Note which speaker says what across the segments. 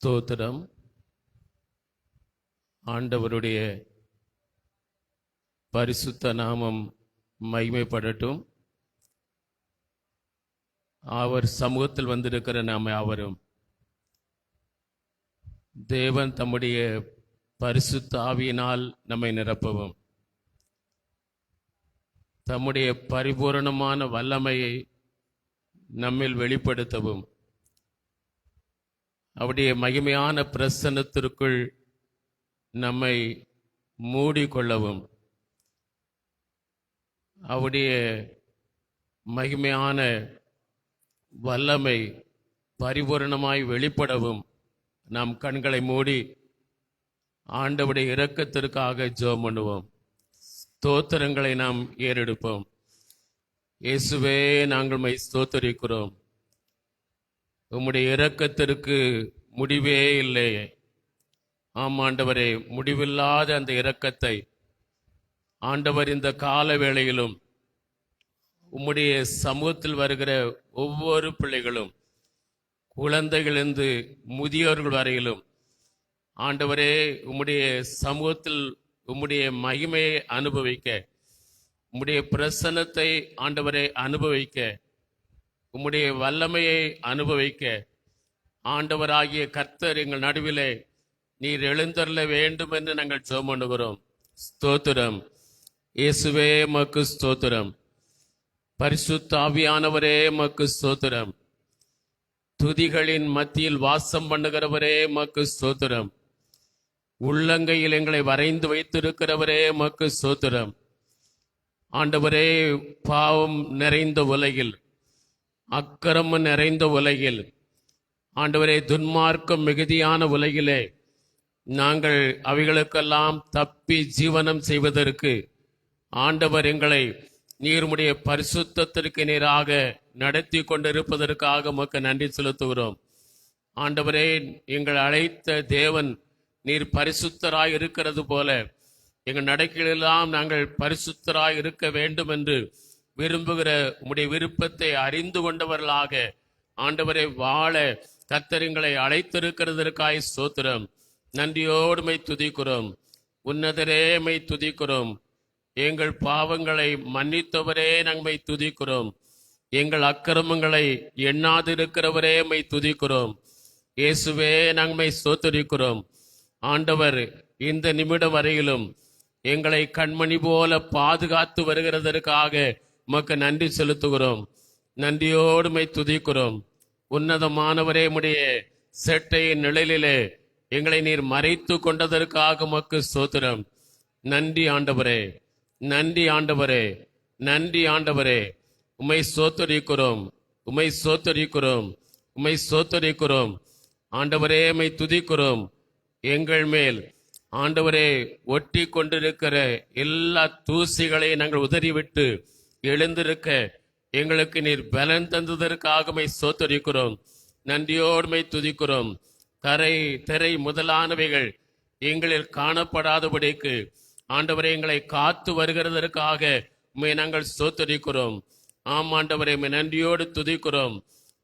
Speaker 1: ஸ்தோத்திரம். ஆண்டவருடைய பரிசுத்த நாமம் மகிமைப்படட்டும். அவர் சமூகத்தில் வந்திருக்கிற நாம் யாவரும் தேவன் தம்முடைய பரிசுத்த ஆவியினால் நம்மை நிரப்பவும், தம்முடைய பரிபூரணமான வல்லமையை நம்மில் வெளிப்படுத்தவும், அவருடைய மகிமையான பிரசன்னத்திற்குள் நம்மை மூடிக்கொள்ளவும், அவருடைய மகிமையான வல்லமை பரிபூரணமாய் வெளிப்படவும் நாம் கண்களை மூடி ஆண்டவருடைய இரக்கத்திற்காக ஜெபம் பண்ணுவோம். ஸ்தோத்திரங்களை நாம் ஏறெடுப்போம். இயேசுவே, நாங்கள் உம்மை ஸ்தோத்தரிக்கிறோம். உம்முடைய இரக்கத்திற்கு முடிவே இல்லை. ஆம் ஆண்டவரே, முடிவில்லாத அந்த இரக்கத்தை ஆண்டவர் இந்த கால வேளையிலும் உம்முடைய சமூகத்தில் வருகிற ஒவ்வொரு பிள்ளைகளும், குழந்தைகளிலிருந்து முதியோர்கள் வரையிலும் ஆண்டவரே, உம்முடைய சமூகத்தில் உம்முடைய மகிமையை அனுபவிக்க, உம்முடைய பிரசன்னத்தை ஆண்டவரை அனுபவிக்க, உம்முடைய வல்லமையை அனுபவிக்க ஆண்டவராகிய கர்த்தர் எங்கள் நடுவிலே நீர் எழுந்தருள வேண்டும் என்று நாங்கள் ஜெபம் பண்ணுகிறோம். ஸ்தோத்திரம். இயேசுவே, உமக்கு ஸ்தோத்திரம். பரிசுத்த ஆவியானவரே, உமக்கு ஸ்தோத்திரம். துதிகளின் மத்தியில் வாசம் பண்ணுகிறவரே, உமக்கு ஸ்தோத்திரம். உள்ளங்கையில் எங்களை வரைந்து வைத்திருக்கிறவரே, உமக்கு ஸ்தோத்திரம். ஆண்டவரே, பாவம் நிறைந்த உலகில், அக்கிரமம் நிறைந்த உலகில், ஆண்டவரே, துன்மார்க்கம் மிகுதியான உலகிலே நாங்கள் அவைகளுக்கெல்லாம் தப்பி ஜீவனம் செய்வதற்கு ஆண்டவர் எங்களை நீர்முடைய பரிசுத்தத்திற்கு நேராக நடத்தி கொண்டிருப்பதற்காக உமக்கு நன்றி செலுத்துகிறோம். ஆண்டவரே, எங்கள் அழைத்த தேவன் நீர் பரிசுத்தராய் இருக்கிறது போல எங்கள் நடக்கைகளெல்லாம் நாங்கள் பரிசுத்தராய் இருக்க வேண்டும் என்று விரும்புகிற உம்முடைய விருப்பத்தை அறிந்து கொண்டவர்களாக ஆண்டவரை வாழ கர்த்தர் எங்களை அழைத்திருக்கிறதற்காய் ஸ்தோத்திரம். நன்றியோடுமை துதிக்கிறோம். உன்னதரே மை துதிக்கிறோம். எங்கள் பாவங்களை மன்னித்தவரே நன்மை துதிக்கிறோம். எங்கள் அக்கிரமங்களை எண்ணாதிருக்கிறவரே மை துதிக்கிறோம். இயேசுவே, நன்மை ஸ்தோத்தரிக்கிறோம். ஆண்டவர் இந்த நிமிடம் வரையிலும் எங்களை கண்மணி போல பாதுகாத்து வருகிறதற்காக உமக்கு நன்றி செலுத்துகிறோம். நன்றியோடுமை துதிக்கிறோம். உன்னதமானவரே, உம்முடைய செட்டையின் நிழலிலே எங்களை நீர் மறைத்து கொண்டதற்காக உமக்கு ஸ்தோத்திரம். நன்றி ஆண்டவரே, நன்றி ஆண்டவரே, நன்றி ஆண்டவரே. உம்மை ஸ்தோத்தரிக்கிறோம், உம்மை ஸ்தோத்தரிக்கிறோம், உம்மை ஸ்தோத்தரிக்கிறோம். ஆண்டவரே, உம்மை துதிக்கிறோம். எங்கள் மேல் ஆண்டவரே ஒட்டி கொண்டிருக்கிற எல்லா தூசிகளையும் நாங்கள் உதறிவிட்டு எழுந்திருக்க எங்களுக்கு நீர் பலன் தந்ததற்காக உம்மை ஸ்தோத்தரிக்கிறோம். நன்றியோடுமை துதிக்கிறோம். திரை முதலானவைகள் எங்களில் காணப்படாதபடிக்கு ஆண்டவரை எங்களை காத்து வருகிறதற்காக உம்மை நாங்கள் ஸ்தோத்தரிக்கிறோம். ஆம் ஆண்டவரை, உம்மை நன்றியோடு துதிக்கிறோம்.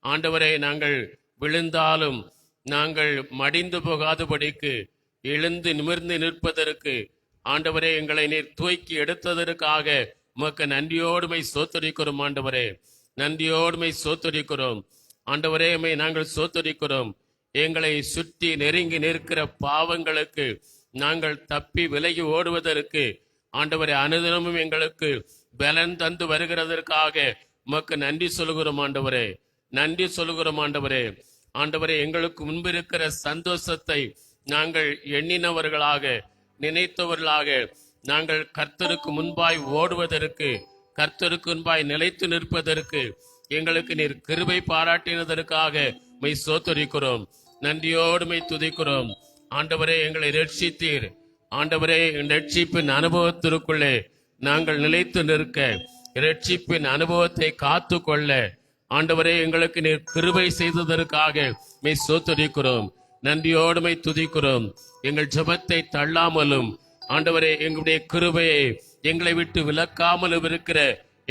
Speaker 1: ஆண்டவரை, நாங்கள் விழுந்தாலும் நாங்கள் மடிந்து போகாதபடிக்கு எழுந்து நிமிர்ந்து நிற்பதற்கு ஆண்டவரே எங்களை நீர் தூக்கி எடுத்ததற்காக உமக்கு நன்றியோடுமை ஸ்தோத்தரிக்கிறோம். ஆண்டவரே, நன்றியோடுமை ஸ்தோத்தரிக்கிறோம். ஆண்டவரே, உம்மை நாங்கள் ஸ்தோத்தரிக்கிறோம். எங்களை சுற்றி நெருங்கி நிற்கிற பாவங்களுக்கு நாங்கள் தப்பி விலகி ஓடுவதற்கு ஆண்டவரே அனுதினமும் எங்களுக்கு பலன் தந்து வருகிறதற்காக உமக்கு நன்றி சொல்கிறோம். ஆண்டவரே, நன்றி சொல்கிறோம். ஆண்டவரே, ஆண்டவரே, எங்களுக்கு முன்பு இருக்கிற சந்தோஷத்தை நாங்கள் எண்ணினவர்களாக நினைத்தவர்களாக நாங்கள் கர்த்தருக்கு முன்பாய் ஓடுவதற்கு, கர்த்தருக்கு முன்பாய் நிலைத்து நிற்பதற்கு எங்களுக்கு நீர் கிருபை பாராட்டினதற்காக மை ஸ்தோத்தரிக்கிறோம். நன்றியோடுமை துதிக்கிறோம். ஆண்டவரே, எங்களை ரட்சித்தீர். ஆண்டவரே, ரட்சிப்பின் அனுபவத்திற்குள்ளே நாங்கள் நிலைத்து நிற்க, ரட்சிப்பின் அனுபவத்தை காத்து கொள்ள ஆண்டவரே எங்களுக்கு நீர் கிருபை செய்ததற்காக மை ஸ்தோத்தரிக்கிறோம். நன்றியோடுமை துதிக்கிறோம். எங்கள் ஜெபத்தை தள்ளாமலும் ஆண்டவரே எங்களுடைய கிருபையை எங்களை விட்டு விலக்காமலும் இருக்கிற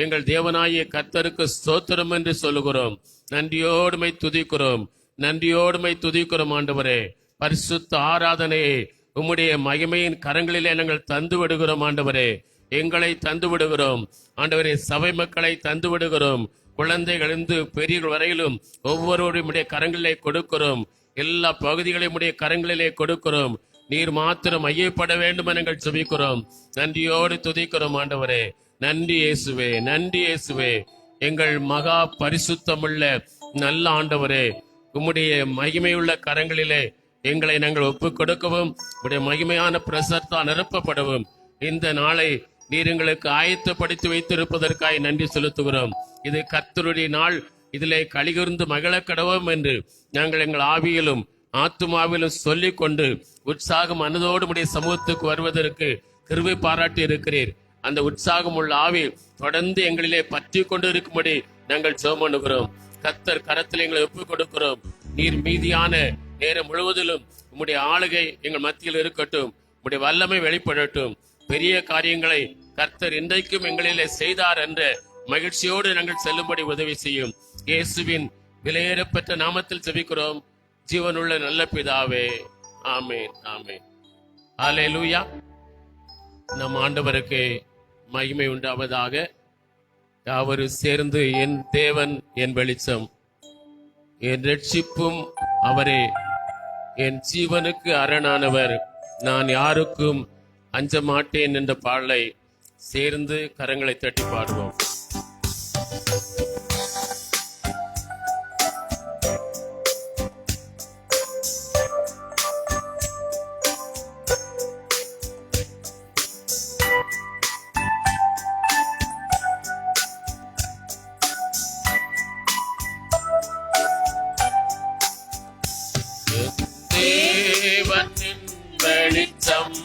Speaker 1: எங்கள் தேவனாகிய கர்த்தருக்கு ஸ்தோத்திரம் என்று சொல்லுகிறோம். நன்றியோடுமை துதிக்கிறோம். நன்றியோடுமை துதிக்கிறோம் ஆண்டவரே. பரிசுத்த ஆராதனையை உம்முடைய மகிமையின் கரங்களிலே நாங்கள் தந்து விடுகிறோம் ஆண்டவரே. எங்களை தந்து விடுகிறோம் ஆண்டவரே. சபை மக்களை தந்து விடுகிறோம். குழந்தைகளிலிருந்து பெரியவர்கள் வரையிலும் ஒவ்வொருவருடைய கரங்களிலே கொடுக்கிறோம். எல்லா பகுதிகளையும் உடைய கரங்களிலே கொடுக்கிறோம். நீர் மாத்திரம் ஐயப்பட வேண்டும் என நாங்கள் ஜெபிக்கிறோம். நன்றியோடு துதிக்கிறோம் ஆண்டவரே. நன்றி இயேசுவே, நன்றி இயேசுவே. எங்கள் மகா பரிசுத்தமுள்ள நல்ல ஆண்டவரே, உம்முடைய மகிமையுள்ள கரங்களிலே எங்களை நாங்கள் ஒப்புக் கொடுக்கவும் உடைய மகிமையான பிரசத்தால் நிரப்பப்படவும் இந்த நாளை நீர் எங்களுக்கு ஆயத்தப்படுத்தி வைத்திருப்பதற்காக நன்றி செலுத்துகிறோம். இது கர்த்தருடைய நாள், இதிலே களிகூர்ந்து மகிழ கடவோம் என்று நாங்கள் எங்கள் ஆவியிலும் ஆத்துமாவிலும் சொல்லிக் கொண்டு உற்சாகம் மனதோடு உடைய சமூகத்துக்கு வருவதற்கு கிருபை பாராட்டி இருக்கிறீர். அந்த உற்சாகம் உள்ள ஆவி தொடர்ந்து எங்களிலே பற்றி கொண்டு இருக்கும்படி நாங்கள் ஜெபம் பண்ணுகிறோம். கர்த்தர் கரத்தில் எங்களை ஒப்புக் கொடுக்கிறோம். நீர் மீதியான நேரம் முழுவதிலும் உம்முடைய ஆளுகை எங்கள் மத்தியில் இருக்கட்டும். உம்முடைய வல்லமை வெளிப்படட்டும். பெரிய காரியங்களை கர்த்தர் இன்றைக்கும் எங்களிலே செய்தார் என்ற மகிழ்ச்சியோடு நாங்கள் செல்லும்படி உதவி செய்யும். இயேசுவின் விலையேறப்பெற்ற நாமத்தில் ஜெபிக்கிறோம் ஜீவனுள்ள நல்ல பிதாவே, ஆமென், ஆமென். ஹல்லேலூயா. நம் ஆண்டவருக்கு மகிமை உண்டாவதாக. யாவரும் சேர்ந்து என் தேவன் என் வெளிச்சம், என் ரட்சிப்பும் அவரே, என் ஜீவனுக்கு அரணானவர், நான் யாருக்கும் அஞ்ச மாட்டேன் என்ற பாடலை சேர்ந்து கரங்களை தட்டி பாடுவோம். வெளிச்சம்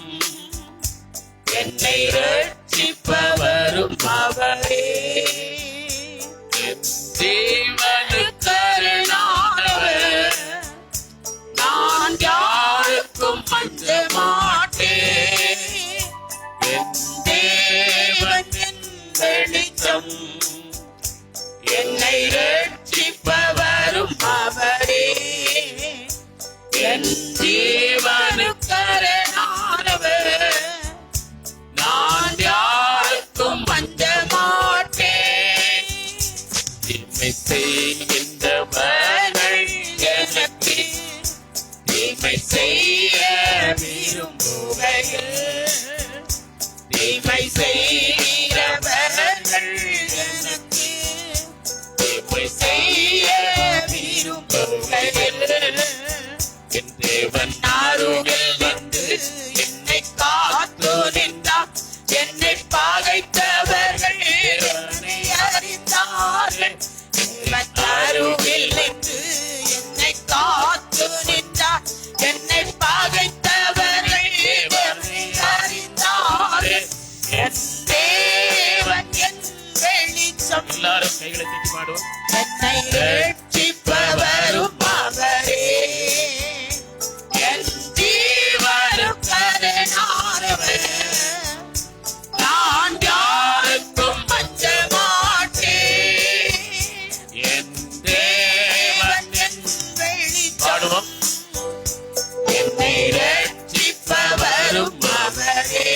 Speaker 1: என்னை ரட்சிப்பவரும் அவரே, என் ஜீவனுக்கு அரணானவர், நான் யாருக்கும் அஞ்ச மாட்டேன். என் தேவன் என் வெளிச்சம், என்னை ரட்சிப்பவரும் அவரே, என் ஜீவனுக்கு அரணானவர், நான் யாருக்கும் அஞ்ச மாட்டேன். தீமை செய்கின்றவர்கள் எனக்கு தீமை செய்ய விரும்புகையில், தீமை செய்கிறவர்கள் எனக்கு தீமை செய்ய விரும்புகையில், என் தேவன் அருகில் வந்து என்னை காத்து நின்றார். என்னை பகைத்தவர்கள் என்னை அறிந்தார்கள். தேவன் அருகில் நின்று என்னை காத்து நின்றார். என்னை பகைத்தவர்கள் என்னை அறிந்தார்கள். என் தேவன் என் வெளிச்சம். எல்லாரும் கைகளை தட்டி பாடுவோம். என்னை ரட்சிப்பவரும் அவரே, என் ஜீவனுக்கு அரணானவர், நான் யாருக்கும் அஞ்ச மாட்டேன். என் தேவன் என் வெளிச்சம், என்னை ரட்சிப்பவரும் அவரே,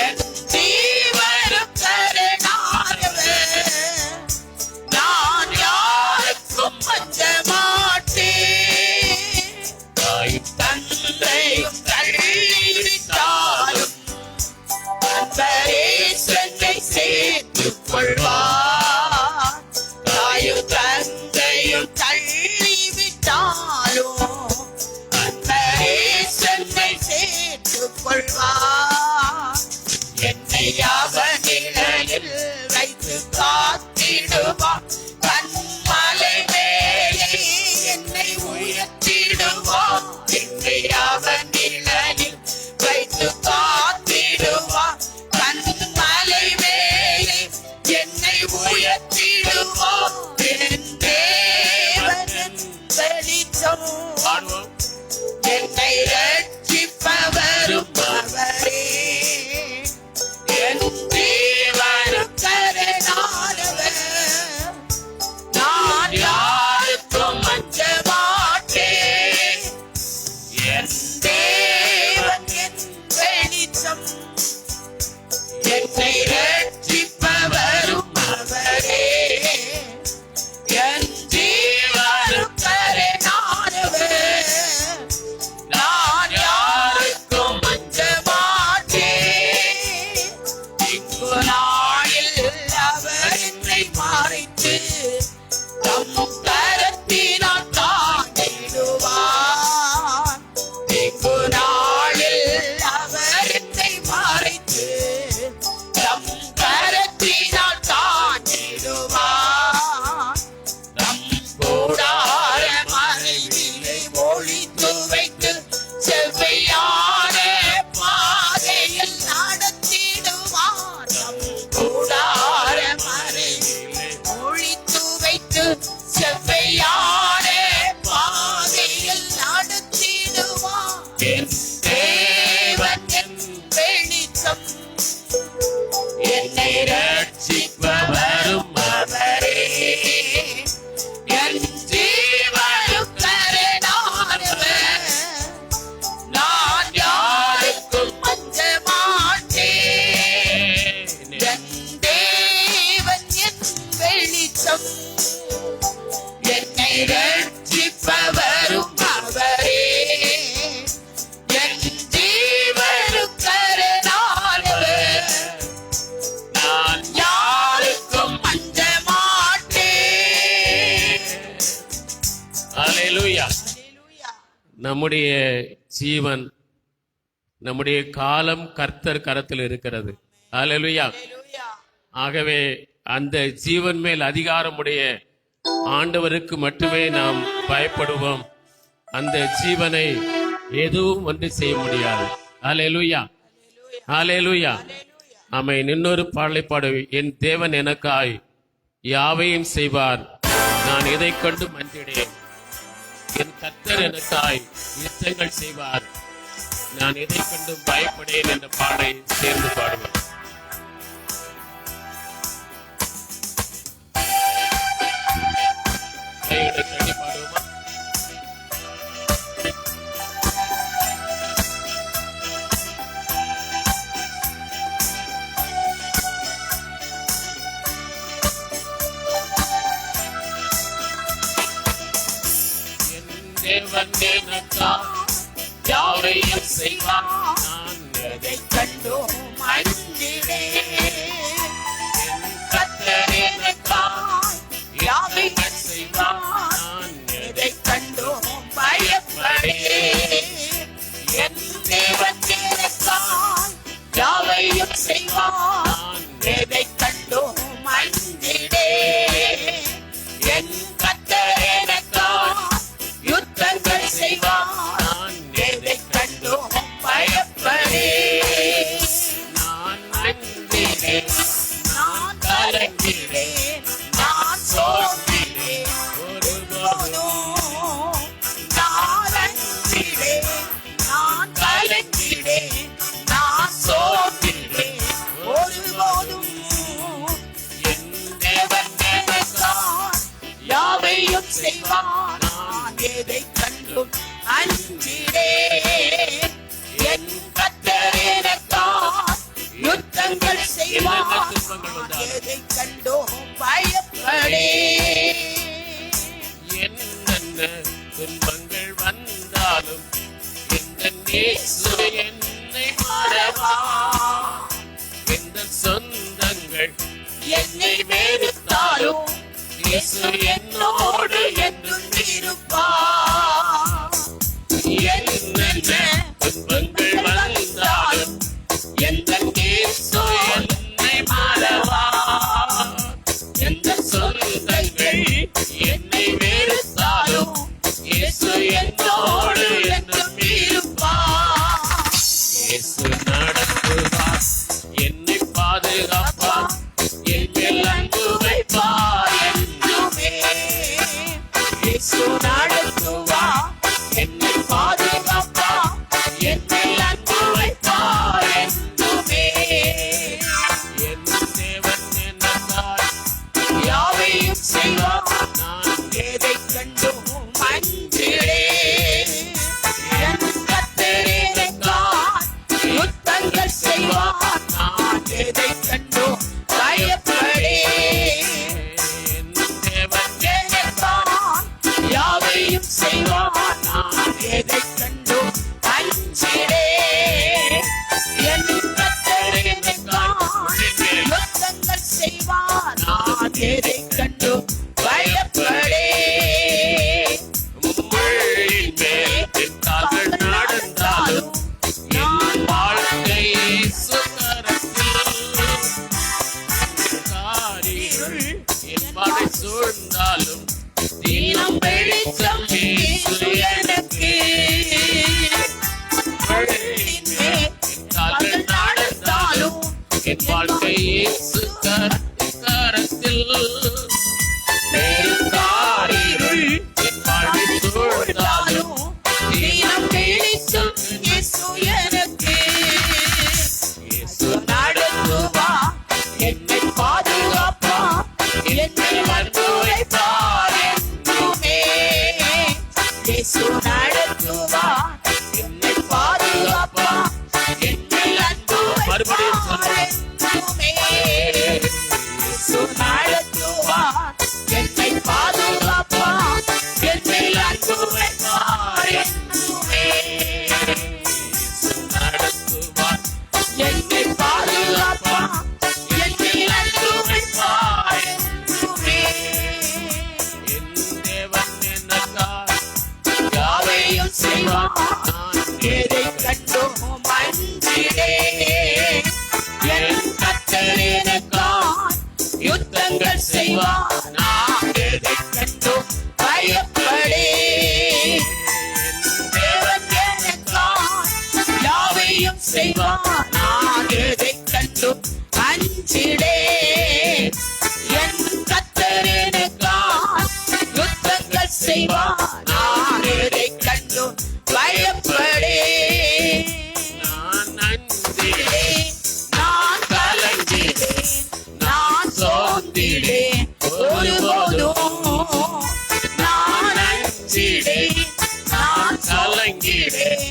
Speaker 1: என் ஜீவனுக்கு அரணானவர், நான் யாருக்கும் அஞ்ச மாட்டேன். தாயும் தந்தையும் தள்ளிவிட்டாலும் அன்பரே என்னை சேர்த்துக் கொள்வார். தாயும் தந்தையும் தள்ளிவிட்டாலும் அன்பரே என்னை சேர்த்துக் கொள்வார். என்னை அவர் நிழலில் வைத்து காத்திடுவார். கண்மலை மேலே என்னை உயர்த்திடுவார். என்னை அவர் நிழலில் வைத்து காத்திடுவார். கண்மலை மேலே என்னை உயர்த்திடுவார். என் தேவன் என் வெளிச்சம், என்னை ரட்சிப்பவரும் அவரே, என் ஜீவனுக்கு அரணானவர், நான் யாருக்கும்
Speaker 2: ரட்சிப்பவரும் அவரே, என் ஜீவனுக்கரணானவர். நான் யாருக்கும் அஞ்ச மாட்டேன்.
Speaker 1: அல்லேலூயா. நம்முடைய ஜீவன், நம்முடைய காலம் கர்த்தர் கரத்தில் இருக்கிறது. அல்லேலூயா. ஆகவே அந்த ஜீவன் மேல் அதிகாரமுடைய ஆண்டவருக்கு மட்டுமே நாம் பயப்படுவோம். அந்த ஜீவனை எதுவும் ஒன்று செய்ய முடியாது. அல்லேலூயா, அல்லேலூயா. ஆமென். இன்னொரு பாடலை பாடு. என் தேவன் எனக்காய் யாவையும் செய்வார், நான் எதை கண்டு மன்றிடேன். என் கர்த்தர் எனக்காய் யுத்தங்கள் செய்வார், நான் எதை கண்டும் பயப்படேன் என்ற பாடலை சேர்ந்து பாடுவோம். பாடுவோமா? தேவன் எனக்காய் யாவையும் செய்வார், நான் எதை
Speaker 2: கண்டோம் மன்றிடேன்.
Speaker 1: என் கர்த்தர் எனக்காய்
Speaker 2: யாவையும் செய்வார்,
Speaker 1: நான்
Speaker 2: எதை கண்டோம் பயப்படேன். என் தேவன் எனக்காய் யாவையும் செய்வார், எதை கண்டோம் மன்றிடேன். என் கர்த்தர் எனக்காய் யுத்தங்கள் செய்வார்,
Speaker 1: நான்
Speaker 2: எதை கண்டோம் பயப்படேன்.
Speaker 1: நான் நம்பினேன்,
Speaker 2: நான் கலங்கினேன், நான் சோர்ந்தினேன், ஒருபோதும் நான் அஞ்சினேன், நான் கலங்கினேன், நான் சோர்ந்தினேன், ஒருபோதும்
Speaker 1: என்
Speaker 2: தேவன் எனக்காய் யாவையும் செய்வார், நான் எதை கண்டும் அஞ்சினேன். என் கர்த்தர் எனக்காய் யுத்தங்கள் செய்வார், நான் எதை கண்டும் பயப்படேன்.
Speaker 1: என்னென்ன துன்பங்கள் வந்தாலும் இந்த இயேசு என்னை மறவா. இந்த சொந்தங்கள்
Speaker 2: என்னை வெறுத்தாலும் இயேசு என்னோடு என்றும் இருப்பார். என்னென்ன துன்பங்கள் வந்தாலும் எந்த இயேசு என்னை மறவா. எந்த சொந்தங்கள் என்னை வெறுத்தாலும் இயேசு என்னோடு என்றும் இருப்பார்.
Speaker 1: இயேசு நடத்துவார், என்னை பாதுகாப்பார், என் மேல் அன்பு வைப்பார்
Speaker 2: என்றுமே. இயேசு நடத்துவார், என்னை பாதுகாப்பார், என் மேல் அன்பு வைப்பார் என்றுமே.
Speaker 1: என் தேவன் எனக்காய்
Speaker 2: யாவையும் செய்வார்,
Speaker 1: நான்
Speaker 2: எதை கண்டும் அஞ்சிடேன். என் கர்த்தர் எனக்காய் யுத்தங்கள் செய்வார், நான் எதை கண்டும் பயப்படேன்.
Speaker 1: என் தேவன்
Speaker 2: எனக்காய் யாவையும் செய்வார், நான் எதை கண்டும் அஞ்சிடேன். என் கர்த்தர் எனக்காய் யுத்தங்கள் செய்வார், நான் எதை கண்டும் பயப்படேன்.
Speaker 1: முள்ளின் மேல் என் கால்கள் நடந்தாலும் என் வாழ்க்கை சுகரத்தில். காரிருள் என் படை சூழ்ந்தாலும்
Speaker 2: தினம் வெளிச்சம் இயேசு எனக்கு.
Speaker 1: முள்ளின் மேல் என் கால்கள் நடந்தாலும் என் வாழ்க்கை இயேசு கரத்தில். காரிருள் என் வாழ்வை சூழ்ந்தாலும்
Speaker 2: தினம் வெளிச்சம் இயேசு எனக்கு.
Speaker 1: இயேசு
Speaker 2: நடத்துவார், என்னை பாதுகாப்பார், என்னை அன்பு வைப்பார் என்றுமே. இயேசு நடத்துவார், என்னை பாதுகாப்பார், என்னை அன்பு வைப்பார் என்றுமே. இயேசு நடத்துவார், என்னை பாதுகாப்பார், செய்வார் நான் எதைக் கண்டும் பயப்படேன். தேவன் எனக்காய் யாவையும் செய்வார் நான் எதைக் கண்டும் அஞ்சிடேன். என் கர்த்தர் எனக்காய் யுத்தங்கள் செய்வார் நான் எதைக் கண்டும் பயப்படேன்.
Speaker 1: நான் அஞ்சிடேன்,
Speaker 2: நான் கலங்கிடேன், நான் சோர்ந்திடேன் ஒருபோதும். நான் அஞ்சிடேன், நான் கலங்கிடேன்,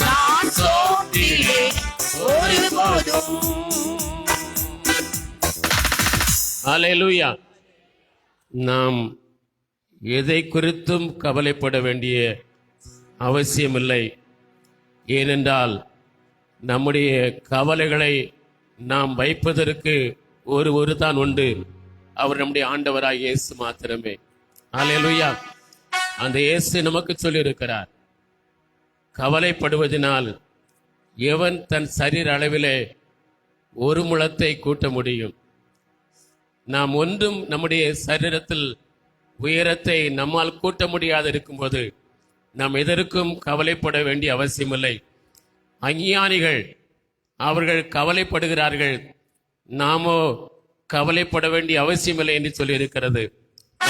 Speaker 2: நான் சோர்ந்திடேன் ஒருபோதும்.
Speaker 1: அல்லேலூயா. நாம் எதை குறித்தும் கவலைப்பட வேண்டிய அவசியமில்லை. ஏனென்றால் நம்முடைய கவலைகளை நாம் வைப்பதற்கு ஒரு தான் உண்டு, அவர் நம்முடைய ஆண்டவராய் இயேசு மாத்திரமே. அல்லேலூயா. அந்த இயேசு நமக்கு சொல்லியிருக்கிறார், கவலைப்படுவதனால் எவன் தன் சரீர அளவிலே ஒரு முழத்தை கூட்ட முடியும்? நாம் ஒன்றும் நம்முடைய சரீரத்தில் உயரத்தை நம்மால் கூட்ட முடியாது இருக்கும்போது நாம் எதற்கும் கவலைப்பட வேண்டிய அவசியமில்லை. அஞ்ஞானிகள் அவர்கள் கவலைப்படுகிறார்கள், நாமோ கவலைப்பட வேண்டிய அவசியமில்லை என்று சொல்லியிருக்கிறது.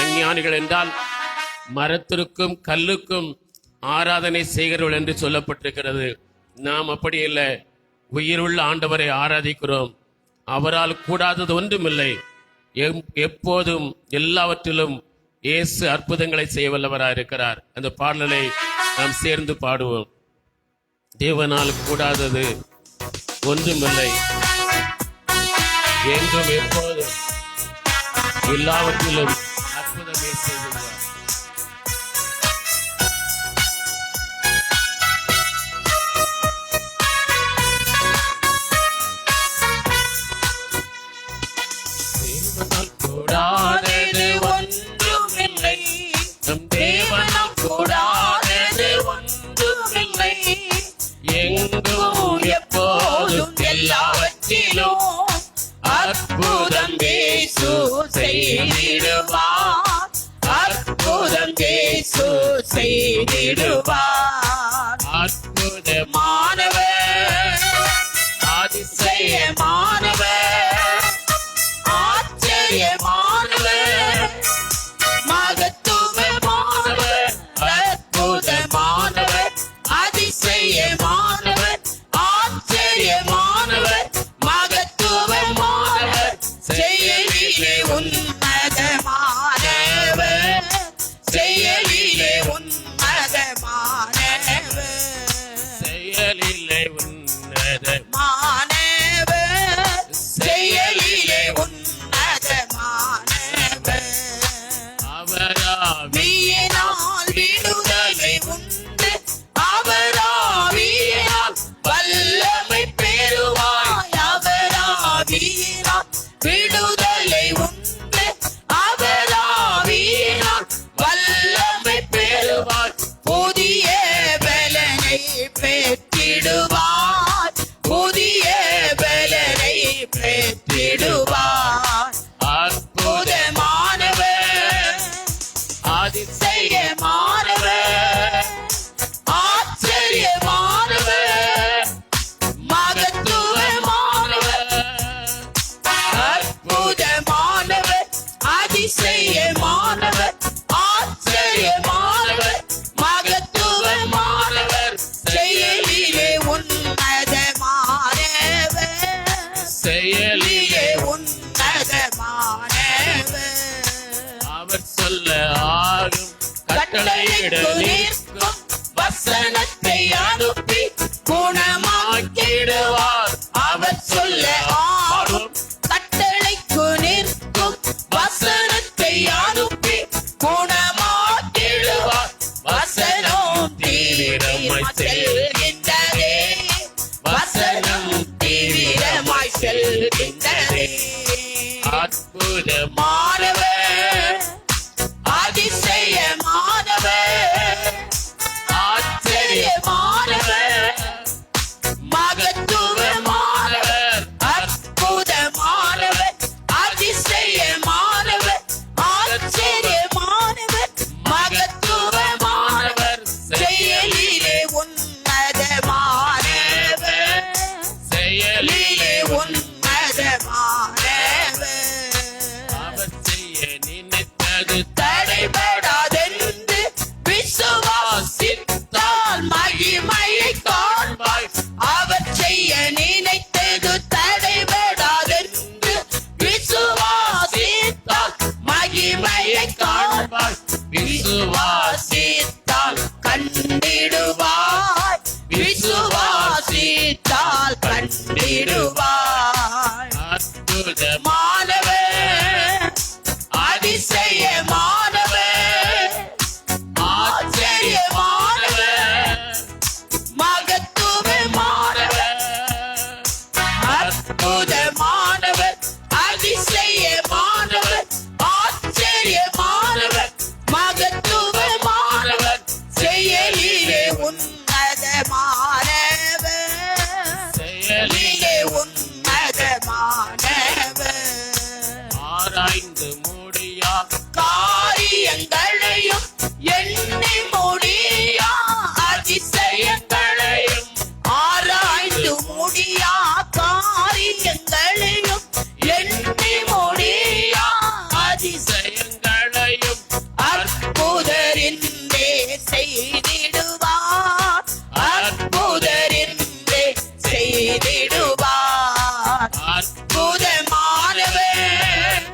Speaker 1: அஞ்ஞானிகள் என்றால் மரத்திற்கும் கல்லுக்கும் ஆராதனை செய்கிறவர்கள் என்று சொல்லப்பட்டிருக்கிறது. நாம் அப்படி இல்லை, உயிருள்ள ஆண்டவரை ஆராதிக்கிறோம். அவரால் கூடாதது ஒன்றுமில்லை. எப்போதும் எல்லாவற்றிலும் இயேசு அற்புதங்களை செய்ய வல்லவராய் இருக்கிறார். அந்த பாடலை நாம் சேர்ந்து பாடுவோம். தேவனால் கூடாதது ஒன்றுமில்லை, என்றும் எப்போதும் எல்லாவற்றிலும் அற்புதமே செய்கிறார்.
Speaker 2: கூடாதது ஒன்றுமில்லை, நம் தேவனால் கூடாதது ஒன்றுமில்லை. எங்கும் எப்போதும் எல்லாவற்றிலும் அற்புதம் இயேசு செய்திடுவார். அற்புதம் இயேசு செய்திடுவார். அற்புதமானவர், அதிசயமானவர், ஆச்சரியமானவர், மகத்துவமானவர், அற்புதமானவர், அதிசயமானவர், ஆச்சரியமானவர், மகத்துவமானவர், செயலிலே உன்னதமானவர், செயலிலே உன்னதமானவர்,
Speaker 1: செயலிலே உன்னத
Speaker 2: மானவர், செயலிலே உன்னதமானவர்.
Speaker 1: அவராவியினால்
Speaker 2: விடுதலை உண்டு, அவராவியினால் வல்லமை பெறுவாய். அவராவியினால் விடுதலை உண்டு, அவராவியினால் வல்லமை பெறுவாய். புதிய பலனை பெற்றிடுவாய், புதிய பலனை பெற்றிடுவாய். அற்புதமானவர், அதிசயமானவர், ஆச்சரியமானவர், மகத்துவமானவர், அற்புதமானவர், அதிசயமானவர், ஆச்சரியமானவர், மகத்துவமானவர், செயலிலே உன்னதமானவர், செயலிலே உன்னதமானவர்.
Speaker 1: அவர் சொல்ல ஆகும், கட்டளையிட நிற்கும்,
Speaker 2: வசனத்தை அனுப்பி குணமாக்கிடுவார். அவர் சொல்ல ஆகும், கட்டளைக்கு நிற்கும், வசனத்தை அனுப்பி குணமாக்கிடுவார். வசனம் தீவிரமாய் செல்கின்றதே, வசனம் தீவிரமாய் செல்கின்றதே.
Speaker 1: அற்புதமானவர்,
Speaker 2: அதிசயமானவர், ஆச்சரியமானவர், மகத்துவமானவர், கண்டிடுவாய், விசுவாசித்தால் கண்டிடுவாய். மாணவர், அதிசயமானவர், ஆச்சரியமானவர், மகத்துவமானவர், அற்புதமானவர், அதிசயமானவர், ஆச்சரியமானவர், மகத்துவமானவர், செயலிலே உன்னதமானவர், செயலிலே உன்னதமானவர்.
Speaker 1: ஆராய்ந்து முடியா
Speaker 2: காரியங்களையும் எண்ணி முடியா அதிசயங்களையும், ஆராய்ந்து முடியா காரியங்களையும் எண்ணி முடியா
Speaker 1: அதிசயங்களையும்
Speaker 2: அற்புதரின்றே செய்திடுவார், அற்புதரின்றே செய்திடுவார். அற்புதமானவர்,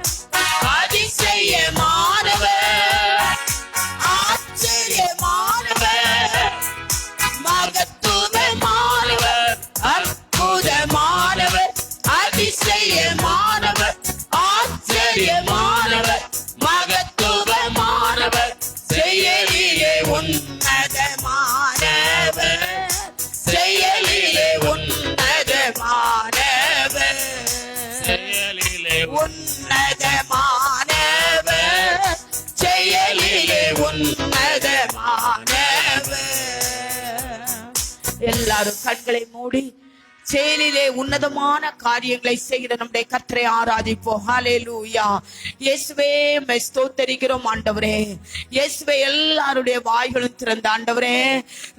Speaker 2: அதிசயமானவர், ஆச்சரியமானவர், மகத்துவமானவர், அற்புதமானவர், அதிசயமானவர், ஆச்சரியமானவர், மகத்துவமானவர், செயலிலே உன்னதமானவர், செயலிலே உன்னதமானவர்,
Speaker 1: செயலிலே
Speaker 2: உன்னதமானவர், செயலிலே உன்னதமானவர். எல்லாரும் கண்களை மூடி செயலிலே உன்னதமான காரியங்களை செய்கிற நம்முடைய கர்த்தரை ஆராதிப்போம். ஹல்லேலூயா. இயேசுவே உம்மை ஸ்தோத்திரிக்கிறோம் ஆண்டவரே. இயேசுவே எல்லாருடைய வாய்களும் திறந்த ஆண்டவரே,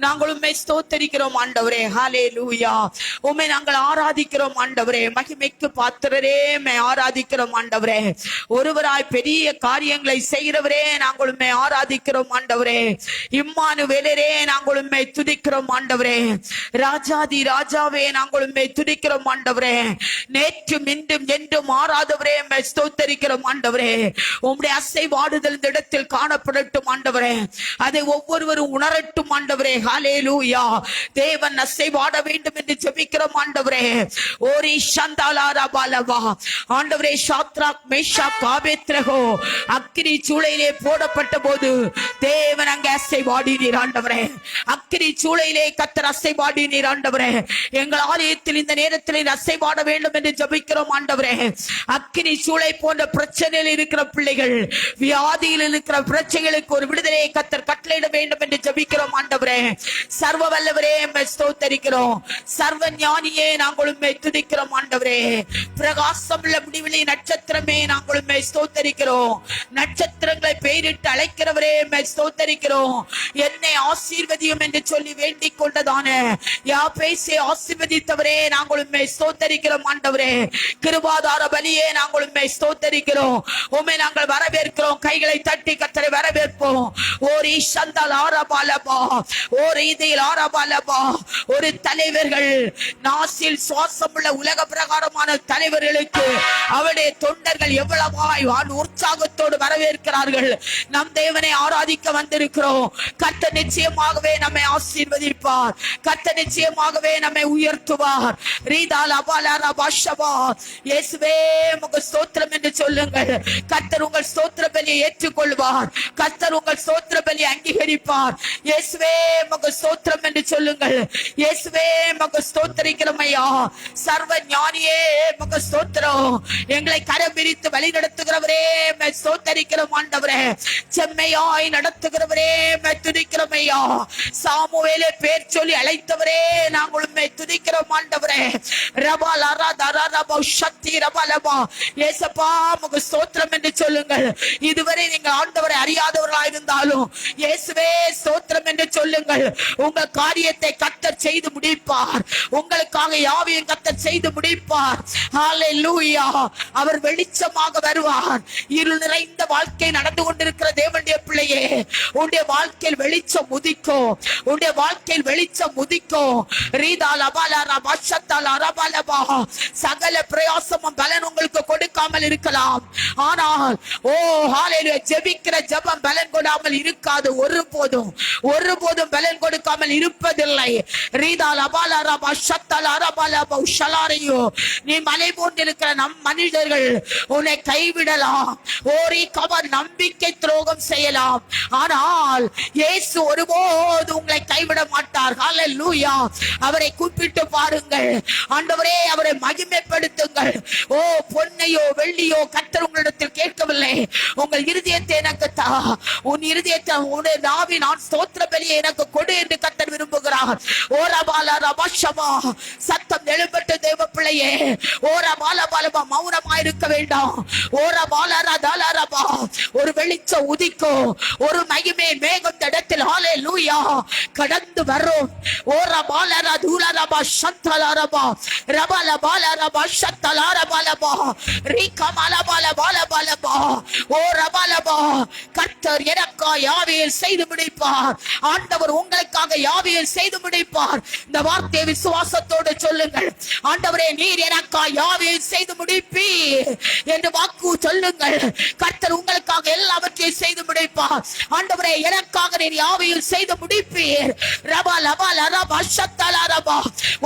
Speaker 2: நாங்கள் உம்மை ஸ்தோத்திரிக்கிறோம் ஆண்டவரே. ஹல்லேலூயா. உம்மை நாங்கள் ஆராதிக்கிறோம் ஆண்டவரே. மகிமைக்கு பாத்திரரே உம்மை ஆராதிக்கிறோம் ஆண்டவரே. ஒருவராய் பெரிய காரியங்களை செய்கிறவரே நாங்கள் உம்மை ஆராதிக்கிறோம் ஆண்டவரே. இம்மானுவேலரே நாங்கள் உம்மை துதிக்கிறோம் ஆண்டவரே. ராஜாதி ராஜாவே நாங்கள் உம்மை துதிக்கிறோம் ஆண்டவரே. நேற்றும் இன்றும் என்றும் மாறாதவரே உம்மை ஸ்தோத்திரிக்கிறோம் ஆண்டவரே. உம்முடைய அசைவாடுதல் இந்த இடத்தில் காணப்படட்டும் ஆண்டவரே. அதை ஒவ்வொருவரும் உணரட்டும் ஆண்டவரே. ஹல்லேலூயா. தேவன் அசைவாட வேண்டும் என்று ஜெபிக்கிறோம் ஆண்டவரே. ஓரி சந்தாலாரா பாலவா ஆண்டவரே. சாத்ராக் மேஷாக் ஆபேத்நேகோ அக்கினி சூளையிலே போடப்பட்ட போது தேவன் அங்கே அசைவாடினீர் ஆண்டவரே. அக்கினி சூளையிலே கர்த்தர் அசைவாடினீர் ஆண்டவரே. எங்கள் ஆலயத்தில் இந்த நேரத்தில் அசைவாட வேண்டும் என்று ஜெபிக்கிறோம் ஆண்டவரே. அக்கினி சூளை போன்ற பிரச்சனையில் இருக்கிற பிள்ளைகள், வியாதியில் இருக்கிற பிரச்சனைகளுக்கு ஒரு விடுதலையை கர்த்தர் கட்டளையிட வேண்டும் என்று ஜெபிக்கிறோம் ஆண்டவரே. சர்வ வல்லவரே உம்மை ஸ்தோத்திரிக்கிறோம். சர்வ ஞானியே நாங்கள் உம்மை துதிக்கிறோம் ஆண்டவரே. பிரகாசமுள்ள முடிவிலே நட்சத்திரமே நாங்கள் உம்மை ஸ்தோத்திரிக்கிறோம். நட்சத்திரங்களை பெயரிட்டு அழைக்கிறவரே உம்மை ஸ்தோத்திரிக்கிறோம். என்னை ஆசீர்வதியும் என்று சொல்லி வேண்டிக் கொண்டதான யாபேசை ஆசீர்வதித்தவரே நாங்கள் உம்மை ஸ்தோத்திரிக்கிறோம் ஆண்டவரே. கிருபாதார பலியே நாங்கள் உம்மை ஸ்தோத்திரிக்கிறோம். உம்மை நாங்கள் வரவேற்கிறோம். கைகளை தட்டி கர்த்தரை வரவேற்போம். ஓரி சந்தால் ஆரபாலபா, ஓர் இதில் ஆரபாலபா. ஒரு தலைவர்கள் நாசில் சுவாசமுள்ள உலக பிரகாரமான தலைவர்களுக்கு அவருடைய தொண்டர்கள் எவ்வளவாய் உற்சாகத்தோடு வரவேற்கிறார்கள். நம் தேவனை ஆராதிக்க வந்திருக்கிறோம். கர்த்தர் நிச்சயமாகவே நம்மை ஆசீர்வதிப்பார். கர்த்தர் நிச்சயமாகவே நம்மை உயர்த்துவார். ரீதால் அபாலாரா பாஷபா. இயேசுவே உங்கள் ஸ்தோத்திரம் என்று சொல்லுங்கள். கர்த்தர் உங்கள் ஸ்தோத்திர பலியை ஏற்றுக்கொள்வார். கர்த்தர் உங்கள் ஸ்தோத்திர பலியை அங்கீகரிப்பார். இயேசுவே உங்கள் ஸ்தோத்திரம் என்று சொல்லுங்கள். இயேசுவே உங்கள் ஸ்தோத்திரிக்கிறோம் ஐயா. சர்வ ஞானியே உங்கள் ஸ்தோத்திரம். எங்களை கரம் பிரித்து வழி நடத்துகிறவரே உம்மை ஸ்தோத்திரிக்கிறோம் ஆண்டவரே. செம்மையாய் நடத்துகிறவரே உம்மை துதிக்கிறோம் ஐயா. சாமுவேலை பேர் சொல்லி அழைத்தவரே நாங்கள் உம்மை துதிக்கிறோம் ஆண்டவரே. ரபாலா ராதா ரபா சக்தி ரபாலபா. இயேசப்பா உங்க ஸ்தோத்திரம் என்று சொல்லுங்கள். இதுவரை நீங்கள் ஆண்டவரை அறியாதவர்களாக இருந்தாலும் இயேசுவே ஸ்தோத்திரம் என்று சொல்லுங்கள். உங்க காரியத்தை கர்த்தர் செய்து முடிப்பார். உங்களுக்காக யாவையும் கர்த்தர் செய்து முடிப்பார். ஹல்லேலூயா. அவர் வெளிச்சமாக வருவார். இருள் நிறைந்த வாழ்க்கை நடந்து கொண்டிருக்கிற தேவனுடைய பிள்ளையே, உன்னுடைய வாழ்க்கையில் வெளிச்சம் வெளிச்சம் உதிக்கும். உன்னுடைய வாழ்க்கையில் வெளிச்சம் உதிக்கும். ரீதா லபாலா ரபா ஷத்தலா ரபா லபா. சகல பிரயாசமும் பலன் உங்களுக்கு கொடுக்காமல் இருக்கலாம். ஆனால் ஓ ஹalleluya, ஜெபிக்கிற ஜெபம் பலன் கொடாமல் இருக்காது. ஒருபோதும் பலன் கொடுக்காமல் இருப்பதில்லை. ரீதா லபாலா ரபா ஷத்தலா ரபா லபா ஷலாரியோ. நீ மலை போன்றிருக்கிற நம் மனிதர்கள் உன்னை கைவிடலாம். ஓரி கவர் நம்பிக்கை துரோகம் செய்யலாம். ஆனால் இயேசு ஒருபோது உங்களை கைவிட மாட்டார். ஹalleluya. அவரை கூப்பிட்டு பாருங்கள். ஆண்டவரே, அவரை மகிமைப்படுத்துங்கள். ஓ பொன்னையோ வெள்ளியோ கர்த்தர் உங்களிடத்தில் கேட்கவில்லை. உங்கள் இருதயத்தை எனக்கு தா. உன் இருதயத்தை உன்னுடைய நாவின் ஸ்தோத்திர பலியை எனக்கு கொடு என்று கர்த்தர் விரும்புகிறார். ஓ ரபாலா ரபாஷமா. சத்தம் எழுப்பட்ட தேவ பிள்ளையே, ஓ ரபாலா பாலபா, மௌனமாயிருக்க வேண்டாம். ஓ ரபாலா ரதாலா ரபா. ஒரு வெளிச்சம் உதிக்கும். ஒரு மகிமை மேகம் இடத்தில் ஹalleluya கடந்து வரும். ஓ ரபாலா ரதுலா ரபா ஷந்தலா ரபா ரபாலா பாலா ரபா ஷத்தலா ரபா லபா ரீகமாலா பாலா பாலா பாலபா. ஓ ரபாலபா. கர்த்தர் எனக்காக யாவையில் செய்து முடிப்பார். ஆண்டவர் உங்களுக்காக யாவையில் செய்து முடிப்பார். இந்த வார்த்தையை விசுவாசத்தோடு சொல்லுங்கள். ஆண்டவரே, நீர் எனக்காக யாவையில் செய்து முடிப்பீர் என்று வாக்கு சொல்லுங்கள். கர்த்தர் உங்களுக்காக எல்லாவற்றையும் செய்து முடிப்பார். ஆண்டவரே, எனக்காக நீர் யாவையில் செய்து முடிப்பீர். ரபா லபா லபா ஷத்தலா ரபா.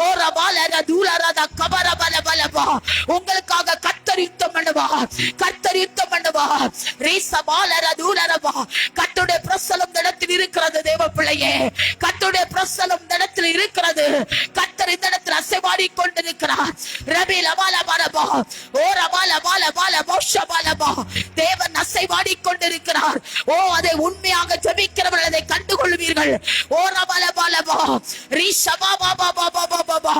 Speaker 2: ஓ ரபா லதுலா ரதா கபரபா லபா லபா. உங்களுக்காக கர்த்தர் யுத்தம் பண்ணுவார். கர்த்தர் யுத்தம் பண்ணுவார். ரீசபா லதுலா ரபா. கர்த்தருடைய பிரசன்னம் இடத்தில் இருக்கிறது தேவ பிள்ளையே. கர்த்தருடைய பிரசன்னம் இடத்தில் இருக்கிறது. கர்த்தர் இந்த இடத்தில் அசைவாடி கொண்டிருக்கிறார். ரபி லபா லபா லபா. ஓ ரபா லபா லபா லபா ஷபா லபா. தேவன் அசைவாடி கொண்டிருக்கிறார். ஓ, அதை உண்மையாக ஜெபிக்கிறவர்கள் அதை கண்டுகொள்வீர்கள். ஓ ரபா லபா லபா. ரீஷபா பாபா பாபா பாபா.